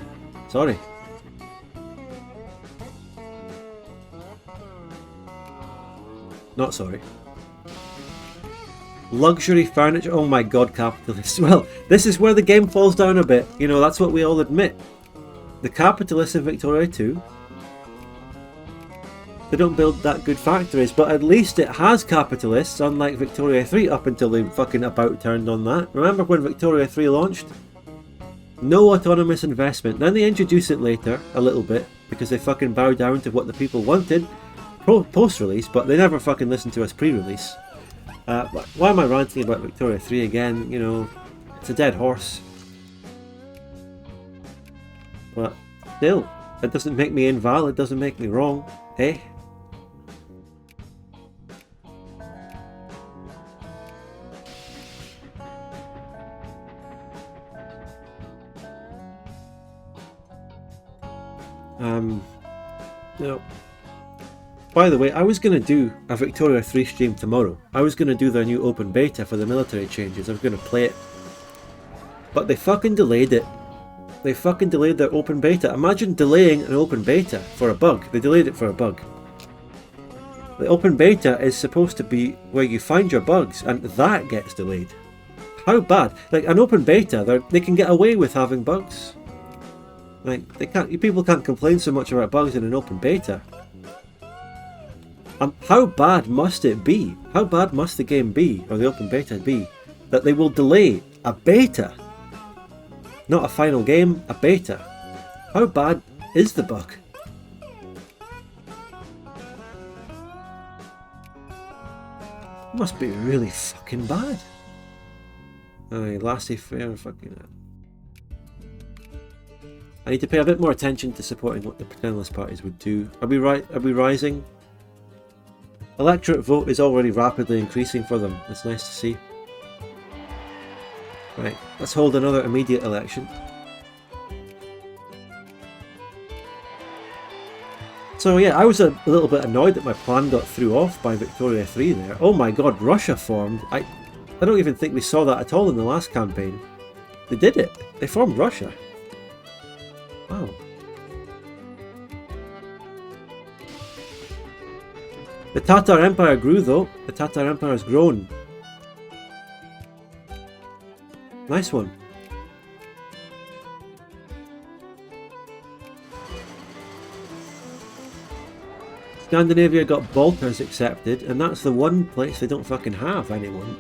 Sorry. Not sorry. Luxury furniture, oh my god, capitalists. Well, this is where the game falls down a bit, you know, that's what we all admit. The capitalists in Victoria 2, they don't build that good factories, but at least it has capitalists, unlike Victoria 3 up until they fucking about turned on that. Remember when Victoria 3 launched? No autonomous investment. Then they introduce it later, a little bit, because they fucking bow down to what the people wanted post-release, but they never fucking listened to us pre-release. Why am I ranting about Victoria 3 again? You know, it's a dead horse. But still, it doesn't make me invalid, it doesn't make me wrong, eh? No. By the way, I was going to do a Victoria 3 stream tomorrow. I was going to do their new open beta for the military changes. I was going to play it. But they fucking delayed it. They fucking delayed their open beta. Imagine delaying an open beta for a bug. They delayed it for a bug. The open beta is supposed to be where you find your bugs, and that gets delayed. How bad? Like, an open beta, they can get away with having bugs. Like, people can't complain so much about bugs in an open beta. How bad must it be? How bad must the game be, or the open beta be, that they will delay a beta? Not a final game, a beta. How bad is the bug? It must be really fucking bad. Aye, laissez-faire fucking... I need to pay a bit more attention to supporting what the paternalist parties would do. Are we rising? Electorate vote is already rapidly increasing for them. It's nice to see. Right, let's hold another immediate election. So yeah, I was a little bit annoyed that my plan got threw off by Victoria 3 there. Oh my god, Russia formed. I don't even think we saw that at all in the last campaign. They did it. They formed Russia. Wow. The Tatar Empire grew though. The Tatar Empire has grown. Nice one. Scandinavia got Balters accepted, and that's the one place they don't fucking have anyone.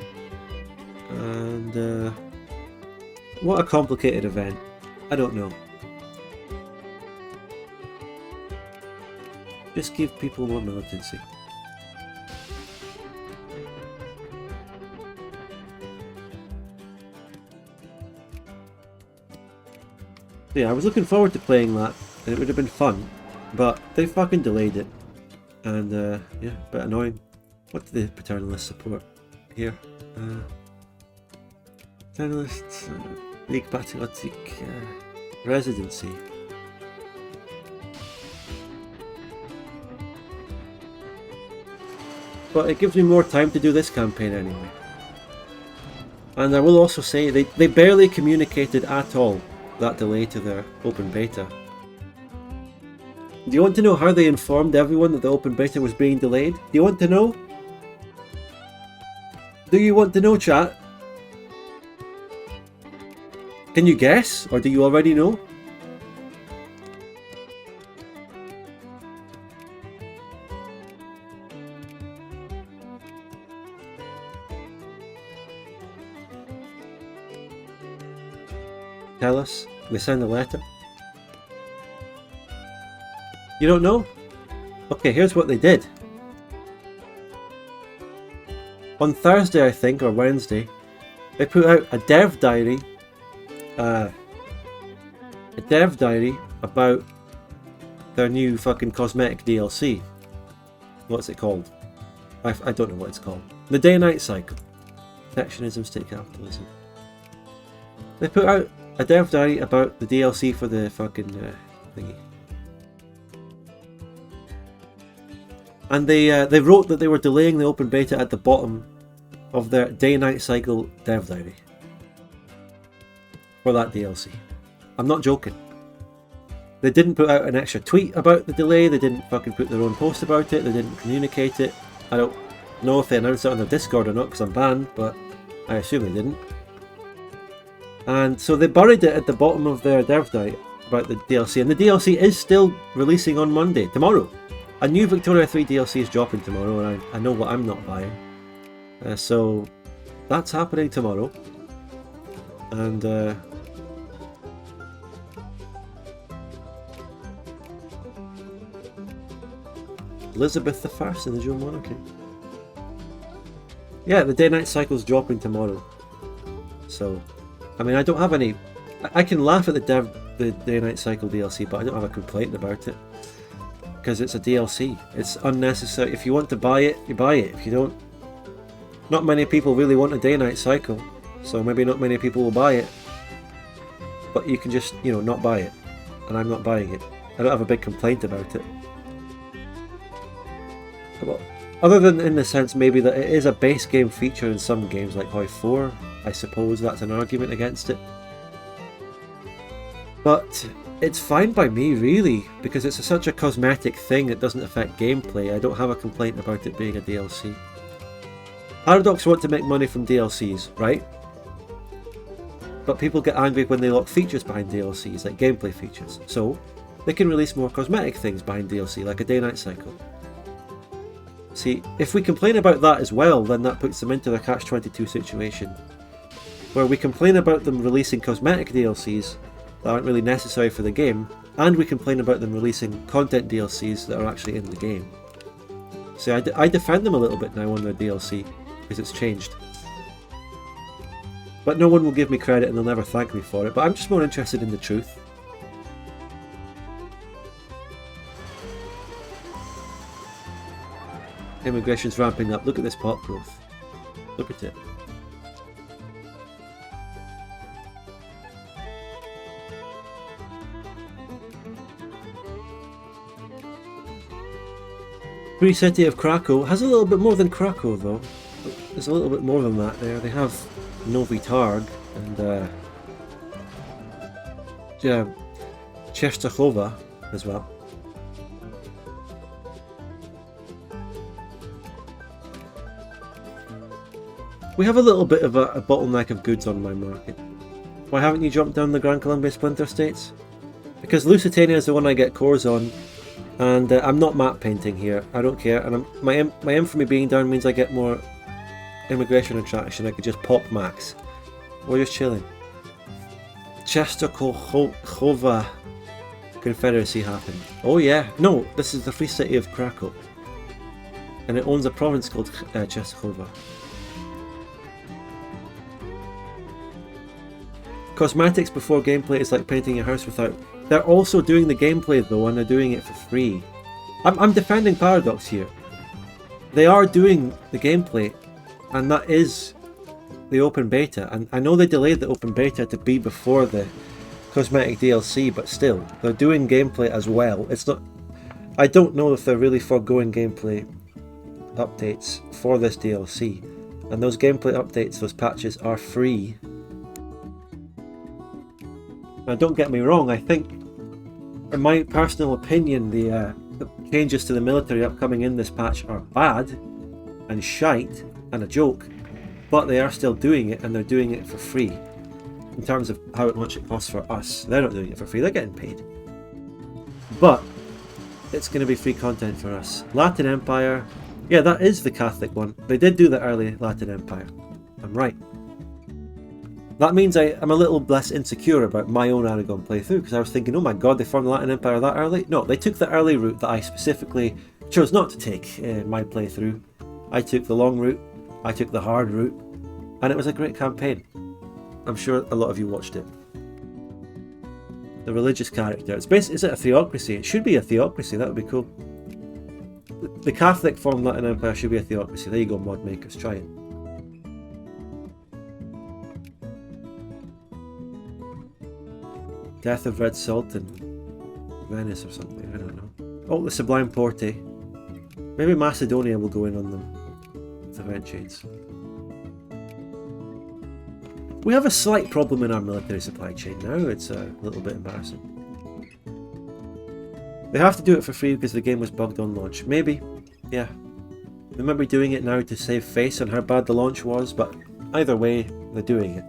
And what a complicated event. I don't know. Just give people more militancy. Yeah, I was looking forward to playing that, and it would have been fun, but they fucking delayed it. And yeah, a bit annoying. What do the paternalists support here? Paternalists, League Patriotic Residency. But it gives me more time to do this campaign anyway. And I will also say they barely communicated at all that delay to their open beta. Do you want to know how they informed everyone that the open beta was being delayed? Do you want to know? Do you want to know, chat? Can you guess, or do you already know? Tell us. They send a letter. You don't know? Okay, here's what they did. On Thursday, I think, or Wednesday, they put out a dev diary. A dev diary about their new fucking cosmetic DLC. What's it called? I don't know what it's called. The day-night cycle. Protectionism, state capitalism. They put out a dev diary about the DLC for the fucking thingy. And they wrote that they were delaying the open beta at the bottom of their day-night cycle dev diary for that DLC. I'm not joking. They didn't put out an extra tweet about the delay, they didn't fucking put their own post about it, they didn't communicate it. I don't know if they announced it on their Discord or not because I'm banned, but I assume they didn't. And so they buried it at the bottom of their dev diary about the DLC, and the DLC is still releasing on Monday, tomorrow. A new Victoria 3 DLC is dropping tomorrow, and I know what I'm not buying. So that's happening tomorrow. And Elizabeth I in the dual monarchy. Yeah, the day-night cycle's dropping tomorrow. So, I mean, I don't have any... I can laugh at the day-night cycle DLC, but I don't have a complaint about it. Because it's a DLC. It's unnecessary. If you want to buy it, you buy it. If you don't... Not many people really want a day-night cycle, so maybe not many people will buy it. But you can just, you know, not buy it. And I'm not buying it. I don't have a big complaint about it. Well, other than in the sense maybe that it is a base game feature in some games like Hoi 4, I suppose that's an argument against it. But it's fine by me really, because it's such a cosmetic thing that doesn't affect gameplay. I don't have a complaint about it being a DLC. Paradox want to make money from DLCs, right? But people get angry when they lock features behind DLCs, like gameplay features. So, they can release more cosmetic things behind DLC, like a day-night cycle. See, if we complain about that as well, then that puts them into the catch-22 situation, where we complain about them releasing cosmetic DLCs that aren't really necessary for the game, and we complain about them releasing content DLCs that are actually in the game. See, I defend them a little bit now on their DLC, because it's changed. But no one will give me credit and they'll never thank me for it, but I'm just more interested in the truth. Immigration's ramping up. Look at this pop growth. Look at it. Free City of Krakow has a little bit more than Krakow though. There's a little bit more than that there. They have Novi Targ and Częstochowa as well. We have a little bit of a bottleneck of goods on my market. Why haven't you jumped down the Gran Colombia Splinter States? Because Lusitania is the one I get cores on, and I'm not map painting here. I don't care, and my infamy being down means I get more immigration attraction. I could just pop max. We're just chilling. Częstochowa Confederacy happened. Oh yeah, no, this is the Free City of Krakow, and it owns a province called Częstochowa. Cosmetics before gameplay is like painting your house without... They're also doing the gameplay though, and they're doing it for free. I'm defending Paradox here. They are doing the gameplay, and that is the open beta. And I know they delayed the open beta to be before the cosmetic DLC, but still, they're doing gameplay as well. It's not... I don't know if they're really foregoing gameplay updates for this DLC. And those gameplay updates, those patches are free. Now don't get me wrong, I think, in my personal opinion, the changes to the military upcoming in this patch are bad and shite and a joke, but they are still doing it, and they're doing it for free. In terms of how much it costs for us, they're not doing it for free, they're getting paid. But it's going to be free content for us. Latin Empire, yeah, that is the Catholic one. They did do the early Latin Empire. I'm right. That means I'm a little less insecure about my own Aragon playthrough, because I was thinking, oh my god, they formed the Latin Empire that early? No, they took the early route that I specifically chose not to take in my playthrough. I took the long route, I took the hard route, and it was a great campaign. I'm sure a lot of you watched it. The religious character. It's basically, is it a theocracy? It should be a theocracy, that would be cool. The Catholic formed Latin Empire should be a theocracy. There you go, mod makers, try it. Death of Red Salt in Venice or something, I don't know. Oh, the Sublime Porte. Maybe Macedonia will go in on them with event chains. We have a slight problem in our military supply chain now, it's a little bit embarrassing. They have to do it for free because the game was bugged on launch. Maybe, yeah. They might be doing it now to save face on how bad the launch was, but either way, they're doing it.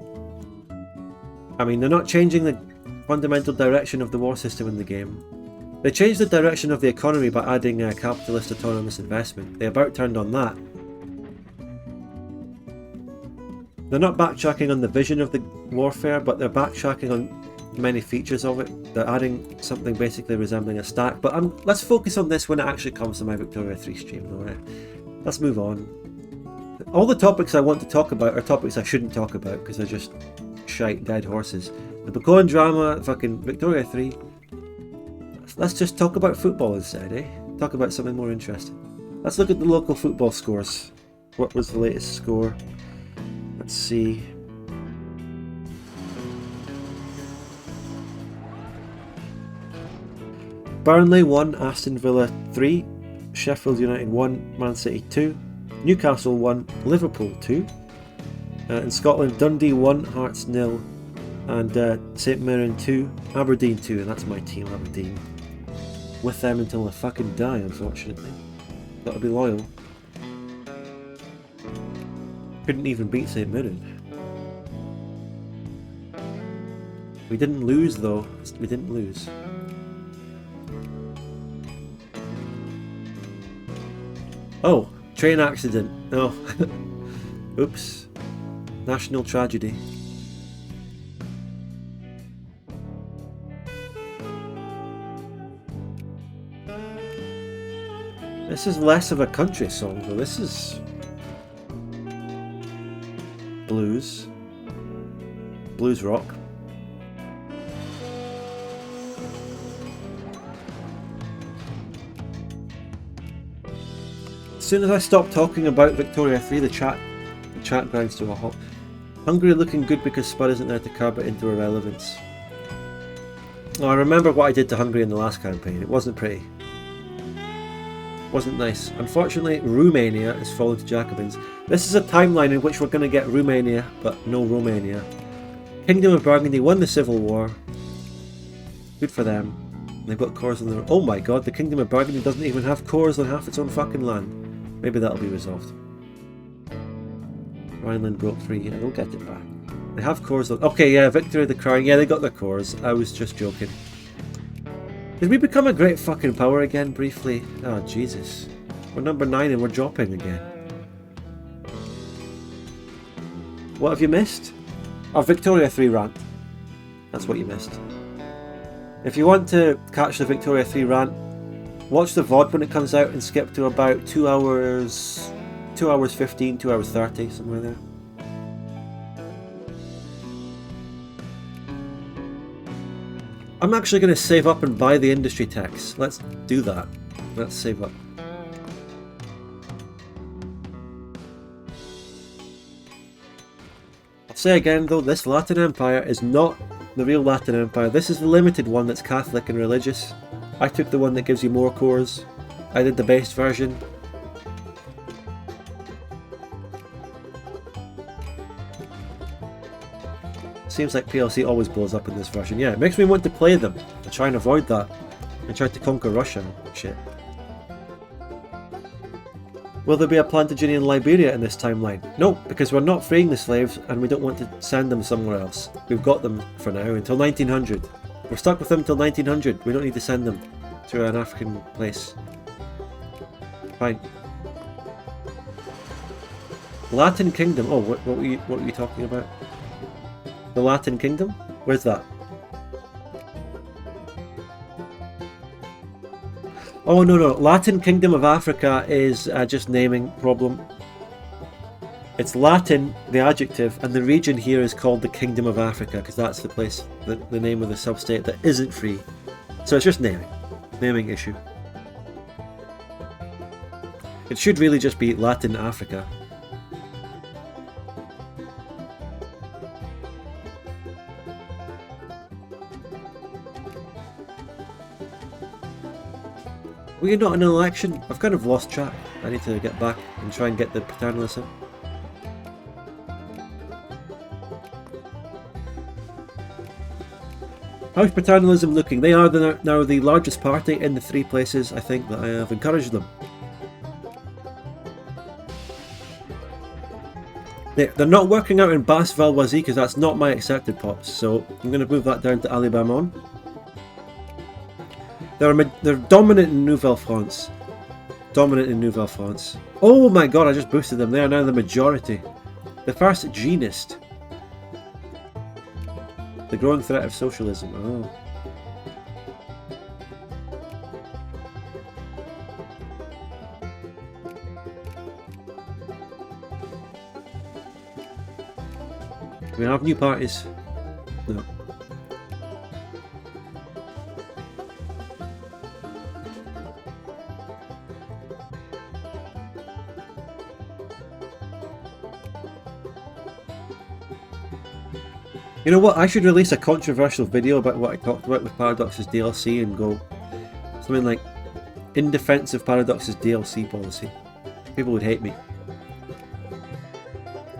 I mean, they're not changing the fundamental direction of the war system in the game. They changed the direction of the economy by adding capitalist autonomous investment. They about turned on that. They're not backtracking on the vision of the warfare, but they're backtracking on many features of it. They're adding something basically resembling a stack. But let's focus on this when it actually comes to my Victoria 3 stream. Alright, let's move on. All the topics I want to talk about are topics I shouldn't talk about because they're just shite dead horses. The Bacoan drama, fucking Victoria 3. Let's just talk about football instead, eh? Talk about something more interesting. Let's look at the local football scores. What was the latest score? Let's see. Burnley 1, Aston Villa 3, Sheffield United 1, Man City 2, Newcastle 1, Liverpool 2. In Scotland, Dundee 1, Hearts 0, and St Mirren 2, Aberdeen 2, and that's my team, Aberdeen. With them until I fucking die, unfortunately. Gotta be loyal. Couldn't even beat St Mirren. We didn't lose though. We didn't lose. Oh, train accident. Oh. Oops. National tragedy. This is less of a country song though. This is blues. Blues rock. As soon as I stop talking about Victoria 3, the chat grinds to a halt. Hungary looking good because Spud isn't there to curb it into irrelevance. Oh, I remember what I did to Hungary in the last campaign. It wasn't pretty. Wasn't nice. Unfortunately, Romania is fallen to Jacobins. This is a timeline in which we're going to get Romania, but no Romania. Kingdom of Burgundy won the Civil War. Good for them. They've got cores on their... Oh my god, the Kingdom of Burgundy doesn't even have cores on half its own fucking land. Maybe that'll be resolved. Rhineland broke 3. Yeah, they'll get it back. They have cores on... Okay, yeah, Victory of the Crown. Yeah, they got their cores. I was just joking. Did we become a great fucking power again, briefly? Oh, Jesus. We're number 9 and we're dropping again. What have you missed? Our Victoria 3 rant. That's what you missed. If you want to catch the Victoria 3 rant, watch the VOD when it comes out and skip to about 2 hours 15, 2 hours 30, somewhere there. I'm actually going to save up and buy the industry tax. Let's do that. Let's save up. I'll say again though, this Latin Empire is not the real Latin Empire. This is the limited one that's Catholic and religious. I took the one that gives you more cores. I did the base version. Seems like PLC always blows up in this version. Yeah, it makes me want to play them and try and avoid that and try to conquer Russia and shit. Will there be a Plantagenia in Liberia in this timeline? No, because we're not freeing the slaves and we don't want to send them somewhere else. We've got them for now until 1900. We're stuck with them until 1900. We don't need to send them to an African place. Fine. Latin Kingdom. Oh, what were you talking about? The Latin Kingdom? Where's that? Oh no, Latin Kingdom of Africa is just naming problem. It's Latin, the adjective, and the region here is called the Kingdom of Africa because that's the place, the name of the sub-state that isn't free. So it's just naming issue. It should really just be Latin Africa. Were you not in an election? I've kind of lost track. I need to get back and try and get the paternalism. How's paternalism looking? They are now the largest party in the 3 places I think that I have encouraged them. They're not working out in Basse Valvoisie because that's not my accepted pops, so I'm going to move that down to Alibamon. They're dominant in Nouvelle France. Oh my god, I just boosted them. They are now the majority. The first genist. The growing threat of socialism. Oh. Do we have new parties? No. You know what, I should release a controversial video about what I talked about with Paradox's DLC and go something like, in defense of Paradox's DLC policy. People would hate me.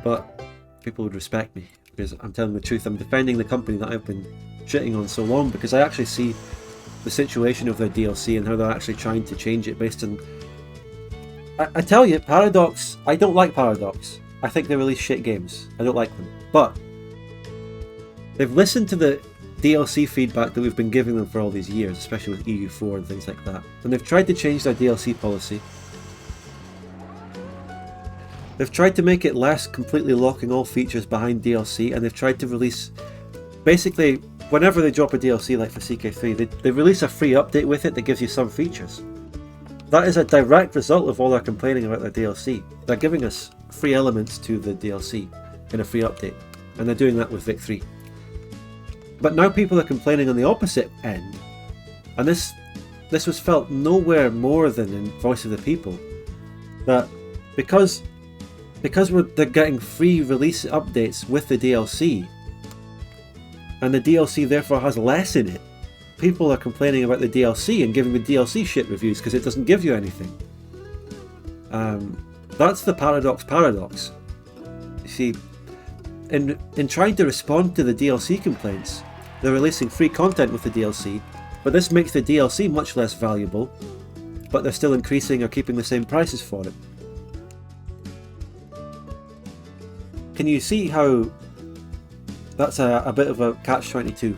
But people would respect me, because I'm telling the truth. I'm defending the company that I've been shitting on so long, because I actually see the situation of their DLC and how they're actually trying to change it based on... I tell you, Paradox, I don't like Paradox. I think they release shit games. I don't like them. But they've listened to the DLC feedback that we've been giving them for all these years, especially with EU4 and things like that. And they've tried to change their DLC policy. They've tried to make it less completely locking all features behind DLC, and they've tried to release... Basically, whenever they drop a DLC like for CK3, they release a free update with it that gives you some features. That is a direct result of all their complaining about their DLC. They're giving us free elements to the DLC in a free update, and they're doing that with Vic 3. But now people are complaining on the opposite end, and this was felt nowhere more than in Voice of the People, that because they're getting free release updates with the DLC, and the DLC therefore has less in it, people are complaining about the DLC and giving the DLC shit reviews because it doesn't give you anything. That's the paradox. You see, in trying to respond to the DLC complaints, they're releasing free content with the DLC, but this makes the DLC much less valuable, but they're still increasing or keeping the same prices for it. Can you see how that's a bit of a catch-22?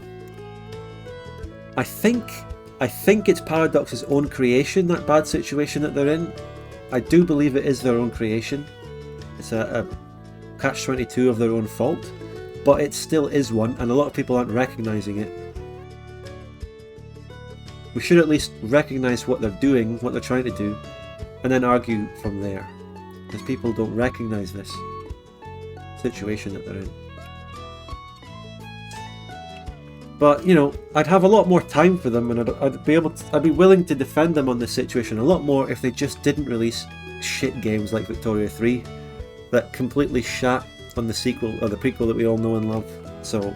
I think it's Paradox's own creation, that bad situation that they're in. I do believe it is their own creation. It's a catch-22 of their own fault, but it still is one, and a lot of people aren't recognising it. We should at least recognise what they're doing, what they're trying to do, and then argue from there, because people don't recognise this situation that they're in. But, you know, I'd have a lot more time for them, and I'd be willing to defend them on this situation a lot more if they just didn't release shit games like Victoria 3 that completely shat on the sequel or the prequel that we all know and love. So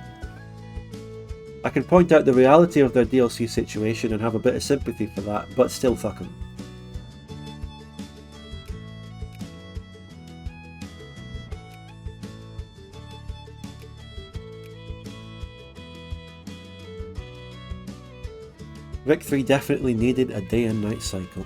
I can point out the reality of their DLC situation and have a bit of sympathy for that, but still fuck them. Vic 3 definitely needed a day and night cycle.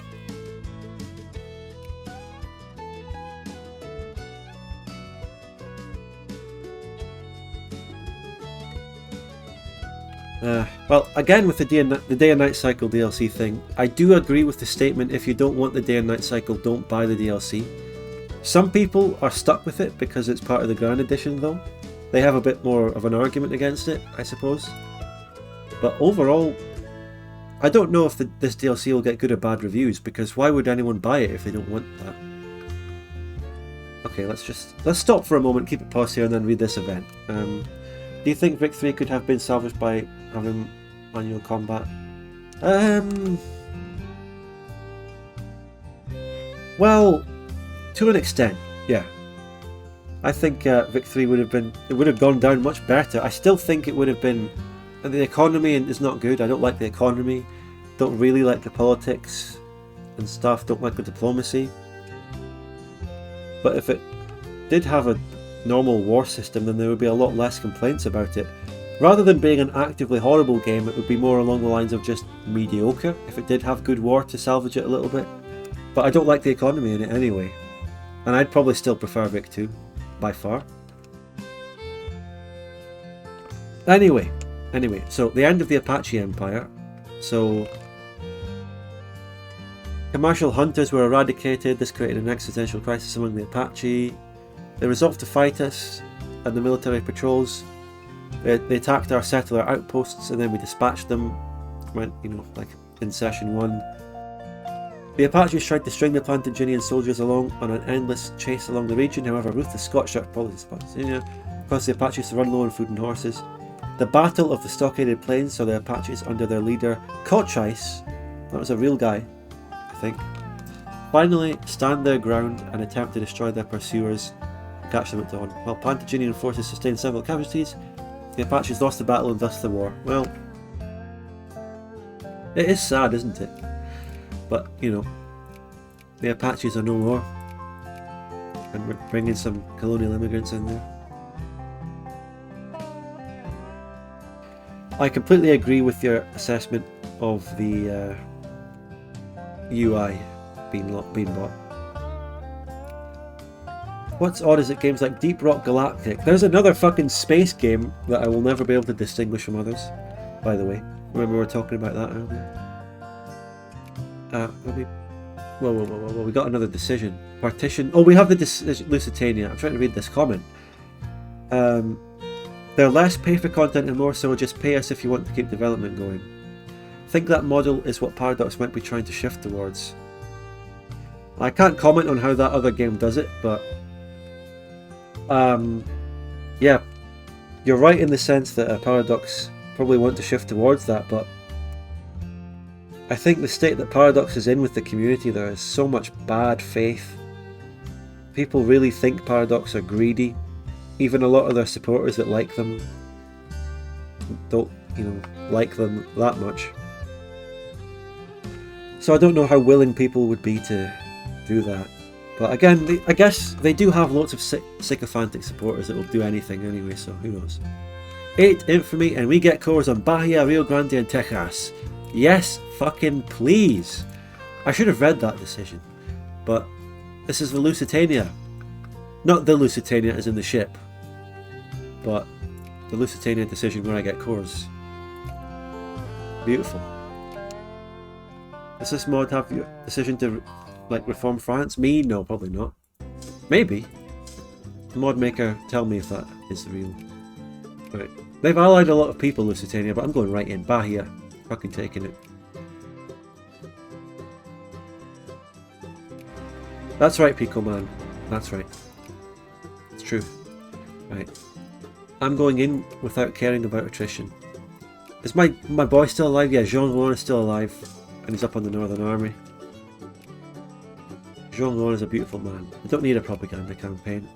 Well, again with the day and night cycle DLC thing, I do agree with the statement, if you don't want the day and night cycle, don't buy the DLC. Some people are stuck with it because it's part of the Grand Edition though. They have a bit more of an argument against it, I suppose. But overall, I don't know if this DLC will get good or bad reviews, because why would anyone buy it if they don't want that? Okay, let's stop for a moment, keep it paused here, and then read this event. Do you think Vic 3 could have been salvaged by having manual combat? Well, to an extent, yeah. I think Vic 3 would have gone down much better. I still think it would have been. The economy is not good. I don't like the economy. Don't really like the politics and stuff. Don't like the diplomacy. But if it did have a normal war system, then there would be a lot less complaints about it. Rather than being an actively horrible game, it would be more along the lines of just mediocre if it did have good war to salvage it a little bit. But I don't like the economy in it anyway. And I'd probably still prefer Vic 2, by far. Anyway, so the end of the Apache Empire. So commercial hunters were eradicated. This created an existential crisis among the Apache. They resolved to fight us and the military patrols. They attacked our settler outposts and then we dispatched them. Went, like in session 1. The Apaches tried to string the Plantagenian soldiers along on an endless chase along the region. However, ruthless Scotch-Sharp policies caused the Apaches to run low on food and horses. The Battle of the Stockaded Plains saw the Apaches under their leader Cochise, that was a real guy, I think, finally stand their ground and attempt to destroy their pursuers, catch them at dawn. While Plantagenian forces sustained several casualties, the Apaches lost the battle and thus the war. Well, it is sad, isn't it? But, the Apaches are no more, and we're bringing some colonial immigrants in there. I completely agree with your assessment of the UI being bought. What's odd is that games like Deep Rock Galactic, there's another fucking space game that I will never be able to distinguish from others, by the way. Remember we were talking about that earlier? Whoa, we got another decision. Partition. Oh, we have the decision. Lusitania. I'm trying to read this comment. They're less pay for content and more so just pay us if you want to keep development going. I think that model is what Paradox might be trying to shift towards. I can't comment on how that other game does it, but yeah, you're right in the sense that Paradox probably want to shift towards that, but I think the state that Paradox is in with the community, there is so much bad faith. People really think Paradox are greedy. Even a lot of their supporters that like them don't, like them that much. So I don't know how willing people would be to do that. But again, I guess they do have lots of sycophantic supporters that will do anything anyway, so who knows. 8 infamy and we get cores on Bahia, Rio Grande and Texas. Yes, fucking please. I should have read that decision. But this is the Lusitania. Not the Lusitania as in the ship, but the Lusitania decision where I get cores. Beautiful. Does this mod have your decision to reform France? Me? No, probably not. Maybe. The mod maker, tell me if that is real. Right. They've allied a lot of people, Lusitania, but I'm going right in. Bahia. Fucking taking it. That's right, Pico Man. That's right. It's true. Right. I'm going in without caring about attrition. Is my boy still alive? Yeah, Jean-Laurent is still alive. And he's up on the Northern Army. Jean-Laurent is a beautiful man. I don't need a propaganda campaign.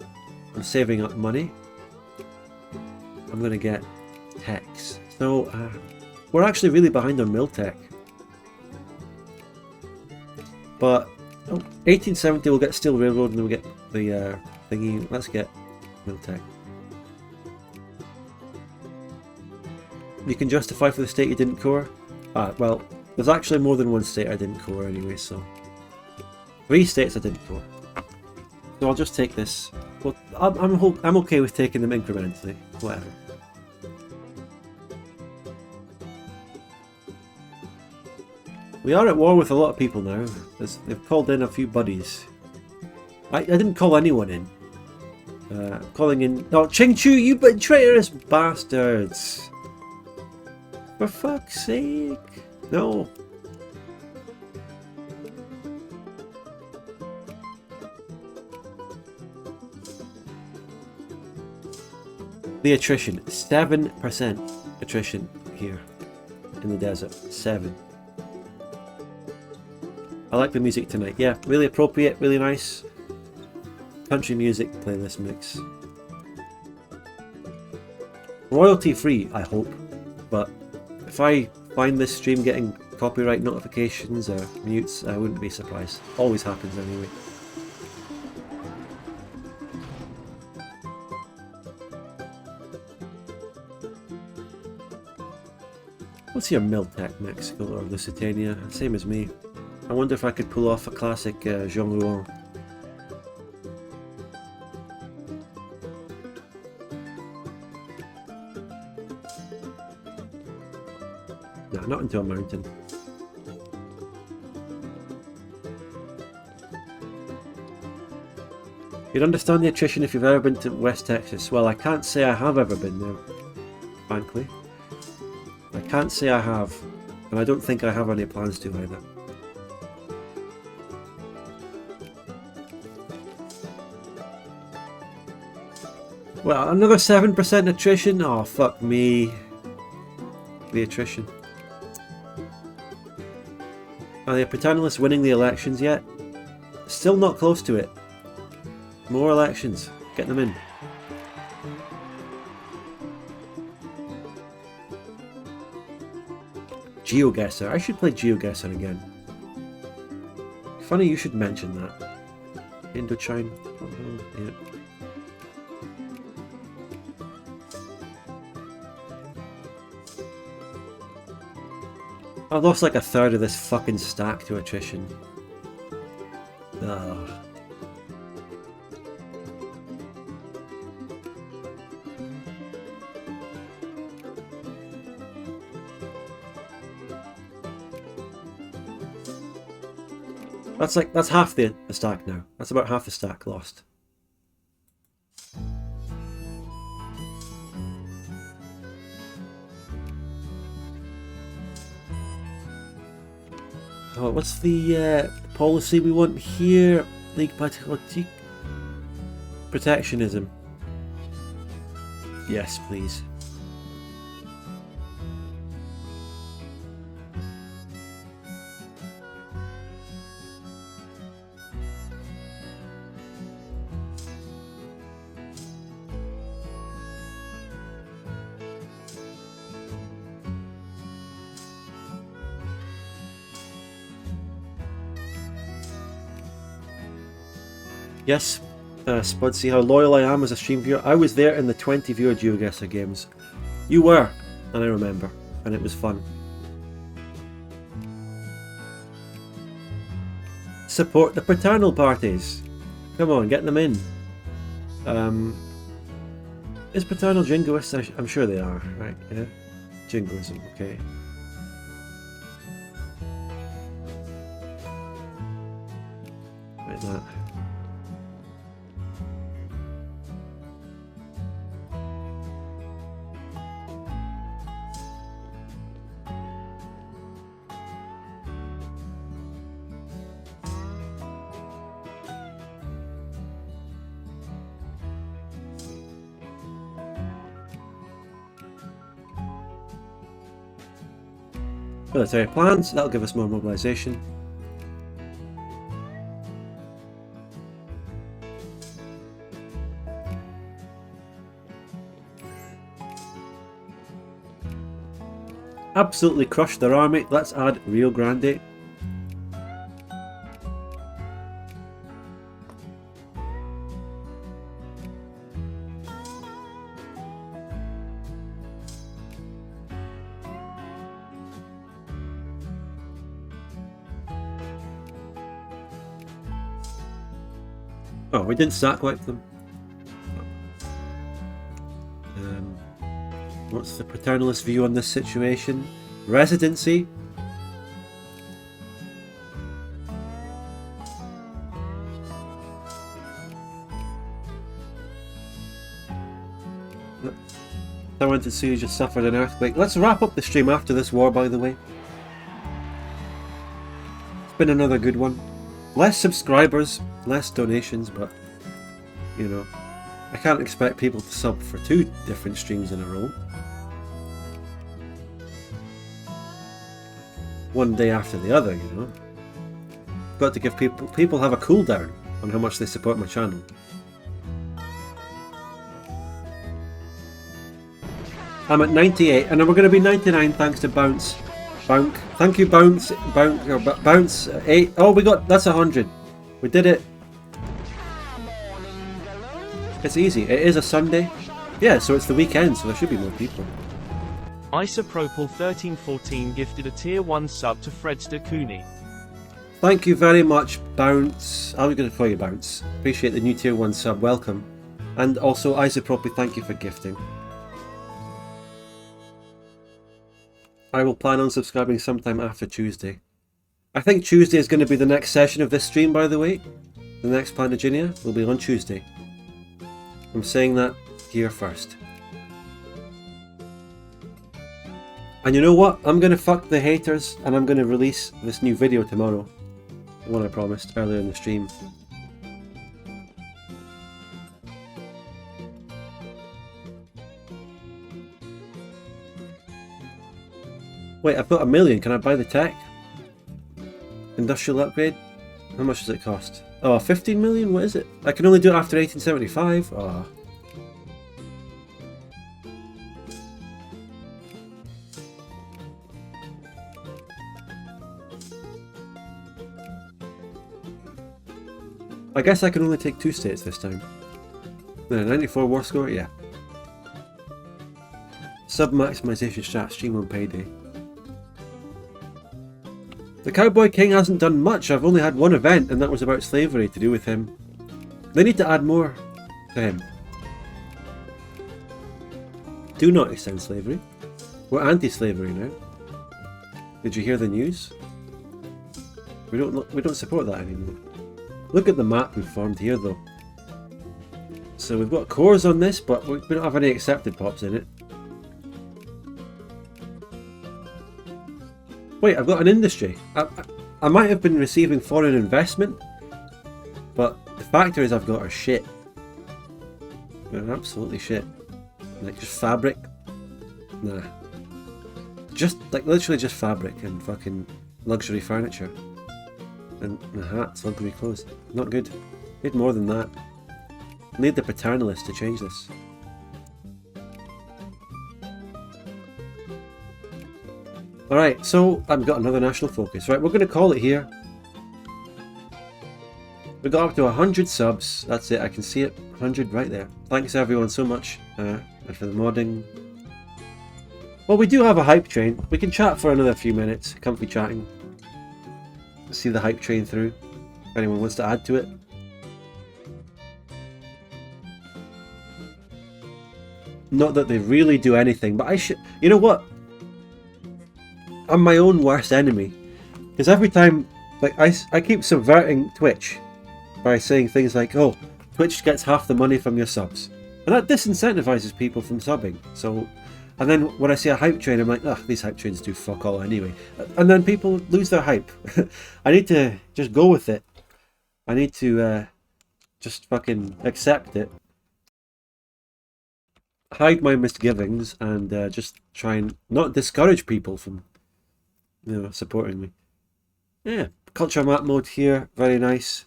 I'm saving up money. I'm going to get techs. So, we're actually really behind on mill tech. But 1870 we'll get Steel Railroad and then we'll get the thingy. Let's get mill tech. You can justify for the state you didn't core? Well, There's actually more than one state I didn't core anyway, so 3 states I didn't core. So I'll just take this. Well, I'm okay with taking them incrementally. Whatever. We are at war with a lot of people now. They've called in a few buddies. I didn't call anyone in. I'm calling in... No, Ching-Chu, you traitorous bastards! For fuck's sake! No! The attrition. 7% attrition here in the desert. 7. I like the music tonight. Yeah, really appropriate, really nice. Country music playlist mix. Royalty free, I hope. But if I find this stream getting copyright notifications or mutes, I wouldn't be surprised. Always happens anyway. What's your Miltech, Mexico or Lusitania? Same as me. I wonder if I could pull off a classic Jean Rouen. Nah, not into a mountain. You'd understand the attrition if you've ever been to West Texas. Well, I can't say I have ever been there, frankly. I can't say I have, and I don't think I have any plans to either. Well, another 7% attrition? Oh, fuck me. The attrition. Are the paternalists winning the elections yet? Still not close to it. More elections. Get them in. GeoGuessr. I should play GeoGuessr again. Funny you should mention that. Indochine. Yeah. I've lost like a third of this fucking stack to attrition. Ugh. That's half the stack now. That's about half the stack lost. Oh, what's the policy we want here? League patriotique? Protectionism. Yes, please. Yes, Spud, see how loyal I am as a stream viewer. I was there in the 20 viewer GeoGuessr games. You were, and I remember, and it was fun. Support the paternal parties. Come on, get them in. Is paternal jingoist? I'm sure they are, right? Yeah, jingoism. Okay. Like that. Military plans, that'll give us more mobilisation. Absolutely crushed their army. Let's add Rio Grande. Oh, we didn't sack wipe them. What's the paternalist view on this situation? Residency? Someone to see you just suffered an earthquake. Let's wrap up the stream after this war, by the way. It's been another good one. Less subscribers, less donations, but, you know, I can't expect people to sub for 2 different streams in a row. One day after the other, you know. Got to give people have a cooldown on how much they support my channel. I'm at 98, and then we're going to be 99 thanks to Bounce. Bounce. Thank you, Bounce. Bounce. 8. Oh, we got. That's 100. We did it. It's easy. It is a Sunday. Yeah, so it's the weekend, so there should be more people. Isopropyl1314 gifted a tier 1 sub to Fredster Cooney. Thank you very much, Bounce. I was going to call you Bounce. Appreciate the new tier 1 sub. Welcome. And also, Isopropy, thank you for gifting. I will plan on subscribing sometime after Tuesday. I think Tuesday is going to be the next session of this stream, by the way. The next Plantagenia will be on Tuesday. I'm saying that here first. And you know what? I'm going to fuck the haters and I'm going to release this new video tomorrow. The one I promised earlier in the stream. Wait, I've got 1 million. Can I buy the tech? Industrial upgrade? How much does it cost? Oh, 15 million? What is it? I can only do it after 1875? Oh. I guess I can only take 2 states this time. The 94 war score? Yeah. Sub-maximization strat stream on payday. The Cowboy King hasn't done much. I've only had 1 event, and that was about slavery to do with him. They need to add more to him. Do not extend slavery. We're anti-slavery now. Did you hear the news? We don't support that anymore. Look at the map we've formed here, though. So we've got cores on this, but we don't have any accepted pops in it. Wait, I've got an industry. I might have been receiving foreign investment, but the factories I've got are shit. They're absolutely shit. Like, just fabric. Nah. Just, like, literally just fabric and fucking luxury furniture. And hats, luxury clothes. Not good. Need more than that. Need the paternalist to change this. Alright, so I've got another national focus. Right, we're going to call it here. We got up to 100 subs. That's it, I can see it. 100 right there. Thanks everyone so much and for the modding. Well, we do have a hype train. We can chat for another few minutes. Comfy chatting. See the hype train through. If anyone wants to add to it. Not that they really do anything, but I should... You know what? I'm my own worst enemy. Because every time... Like, I keep subverting Twitch by saying things like, oh, Twitch gets half the money from your subs. And that disincentivizes people from subbing. So... And then when I see a hype train, I'm like, ugh, these hype trains do fuck all anyway. And then people lose their hype. I need to just go with it. I need to just fucking accept it. Hide my misgivings and just try and not discourage people from, you know, supporting me. Yeah, culture map mode here, very nice.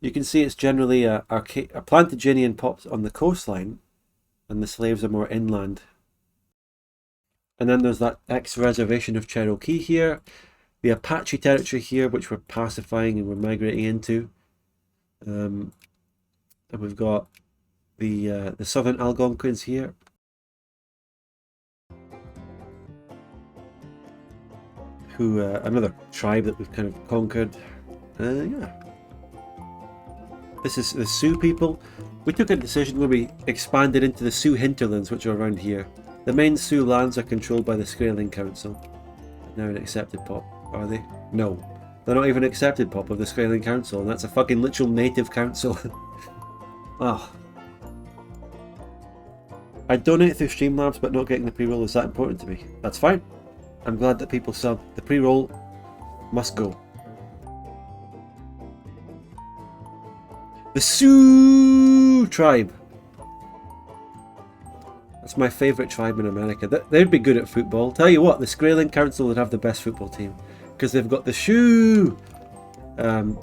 You can see it's generally a Plantagenian pops on the coastline, and the slaves are more inland. And then there's that ex-reservation of Cherokee here, the Apache territory here, which we're pacifying and we're migrating into. And we've got the southern Algonquins here. Who, another tribe that we've kind of conquered. Yeah. This is the Sioux people. We took a decision where we expanded into the Sioux hinterlands, which are around here. The main Sioux lands are controlled by the Skraeling Council. Now an accepted pop, are they? No. They're not even accepted pop of the Skraeling Council, and that's a fucking literal native council. Oh. I donate through Streamlabs, but not getting the pre-roll is that important to me. That's fine. I'm glad that people sub. The pre-roll must go. The Sioux tribe. That's my favourite tribe in America. They'd be good at football. Tell you what, the Skraeling Council would have the best football team because they've got the Sioux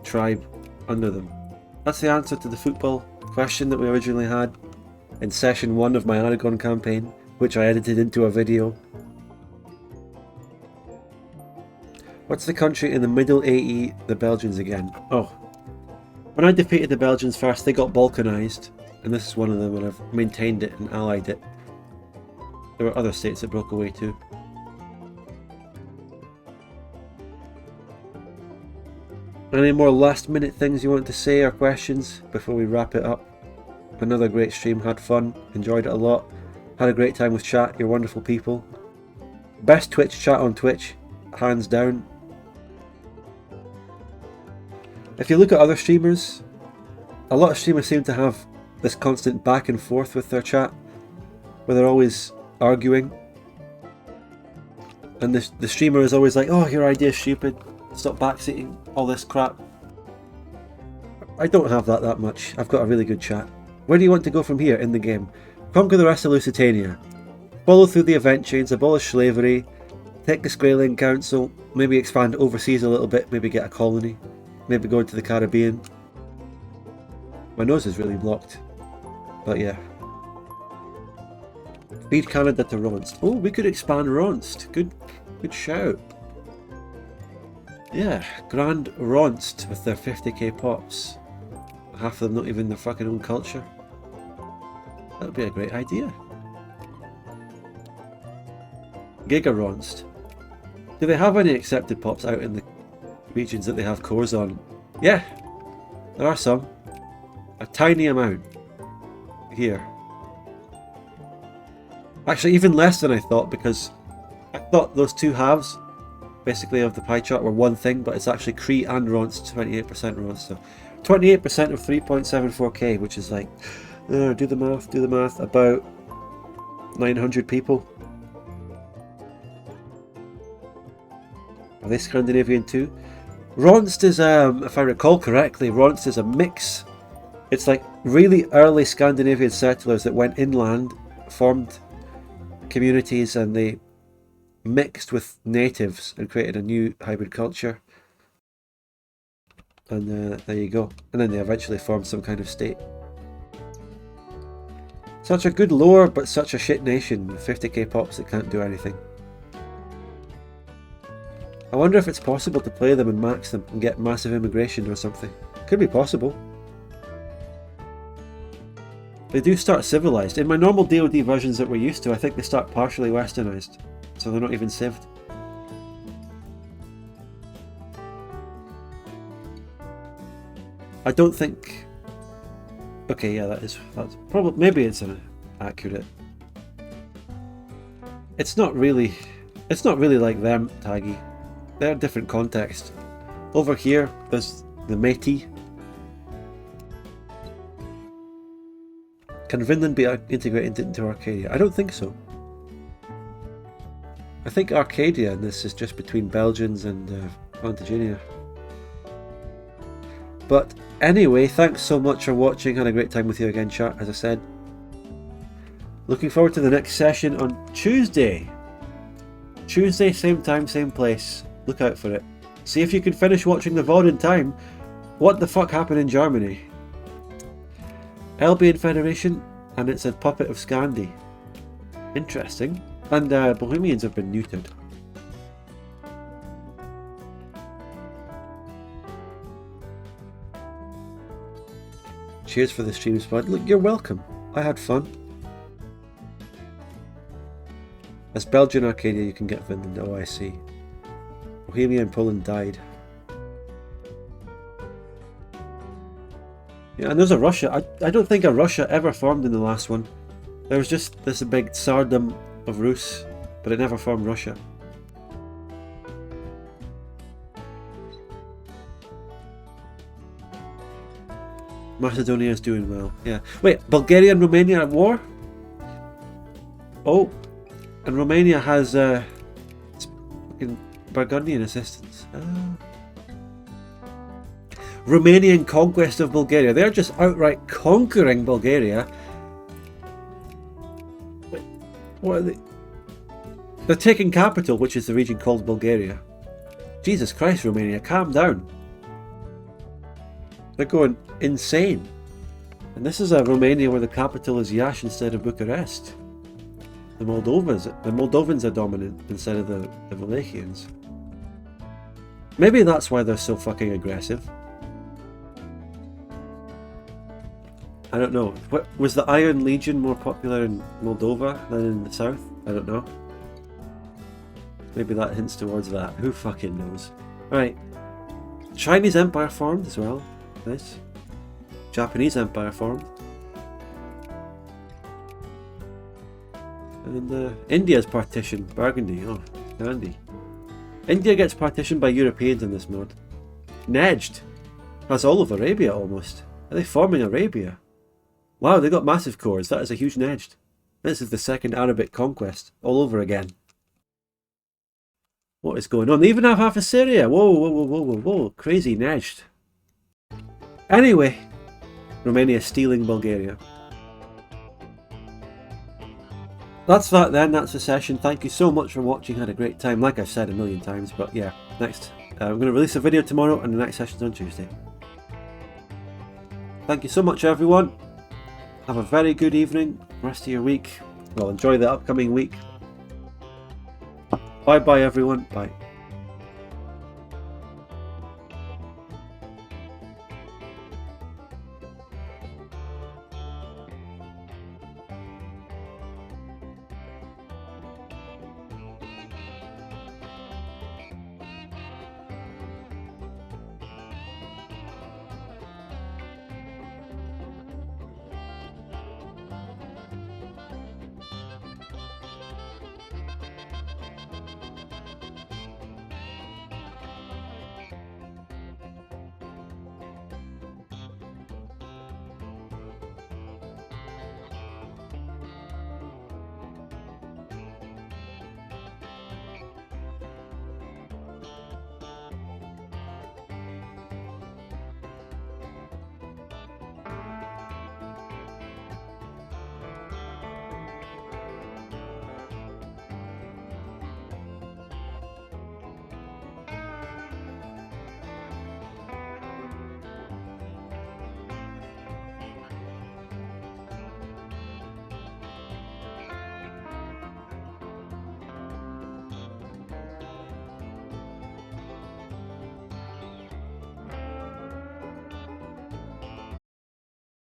tribe under them. That's the answer to the football question that we originally had in session 1 of my Aragon campaign, which I edited into a video. What's the country in the middle AE? The Belgians again. Oh. When I defeated the Belgians first, they got balkanized, and this is one of them, and I've maintained it and allied it. There were other states that broke away too. Any more last minute things you want to say or questions before we wrap it up? Another great stream, had fun, enjoyed it a lot, had a great time with chat, you're wonderful people. Best Twitch chat on Twitch, hands down. If you look at other streamers, a lot of streamers seem to have this constant back and forth with their chat, where they're always arguing. And the streamer is always like, oh, your idea is stupid, stop backseating, all this crap. I don't have that much. I've got a really good chat. Where do you want to go from here in the game? Conquer the rest of Lusitania. Follow through the event chains, abolish slavery, take the Skraeling Council, maybe expand overseas a little bit, maybe get a colony, maybe go into the Caribbean. My nose is really blocked, but yeah. Feed Canada to Ronst. Oh, we could expand Ronst. Good shout. Yeah, Grand Ronst with their 50k pops. Half of them not even their fucking own culture. That would be a great idea. Giga Ronst. Do they have any accepted pops out in the regions that they have cores on? Yeah, there are some. A tiny amount. Here. Actually, even less than I thought, because I thought those two halves, basically, of the pie chart were one thing, but it's actually Cree and Ronst, 28% Ronst. So 28% of 3.74k, which is like, do the math, about 900 people. Are they Scandinavian too? Ronst is, if I recall correctly, Ronst is a mix. It's like really early Scandinavian settlers that went inland, formed communities, and they mixed with natives and created a new hybrid culture. And there you go. And then they eventually formed some kind of state. Such a good lore, but such a shit nation with 50k pops that can't do anything. I wonder if it's possible to play them and max them and get massive immigration or something. Could be possible. They do start civilized. In my normal DoD versions that we're used to, I think they start partially westernized. So they're not even civved. I don't think... Okay, yeah, that's probably... Maybe it's accurate. It's not really like them, Taggy. They're a different context. Over here, there's the Métis. Can Vinland be integrated into Arcadia? I don't think so. I think Arcadia in this is just between Belgians and Plantagenia. But anyway, thanks so much for watching. Had a great time with you again, chat, as I said. Looking forward to the next session on Tuesday. Tuesday, same time, same place. Look out for it. See if you can finish watching the VOD in time. What the fuck happened in Germany? Albion Federation, and it's a puppet of Scandi. Interesting. And Bohemians have been neutered. Cheers for the stream, Spud. Look, you're welcome. I had fun. As Belgian Arcadia, you can get Finland. Oh, I see. Bohemia and Poland died. Yeah, and there's a Russia. I don't think a Russia ever formed in the last one. There was just this big tsardom of Rus, but it never formed Russia. Macedonia is doing well, yeah. Wait, Bulgaria and Romania are at war? Oh, and Romania has fucking Burgundian assistance. Romanian conquest of Bulgaria. They're just outright conquering Bulgaria. Wait, what are they? They're taking capital, which is the region called Bulgaria. Jesus Christ, Romania, calm down. They're going insane. And this is a Romania where the capital is Iași instead of Bucharest. The Moldovans are dominant instead of the Wallachians. Maybe that's why they're so fucking aggressive. I don't know. What, was the Iron Legion more popular in Moldova than in the south? I don't know. Maybe that hints towards that. Who fucking knows? Right. Chinese Empire formed as well. Nice. Japanese Empire formed. And India's partitioned. Burgundy. Oh, handy. India gets partitioned by Europeans in this mod. Nejd. That's all of Arabia almost. Are they forming Arabia? Wow, they got massive cores. That is a huge Nejd. This is the second Arabic conquest. All over again. What is going on? They even have half of Syria. Whoa, whoa, whoa, whoa, whoa, whoa. Crazy Nejd. Anyway. Romania stealing Bulgaria. That's that then. That's the session. Thank you so much for watching. Had a great time. Like I've said a million times. But yeah, next. I'm going to release a video tomorrow and the next session's on Tuesday. Thank you so much everyone. Have a very good evening, rest of your week. Well, enjoy the upcoming week. Bye bye everyone, bye.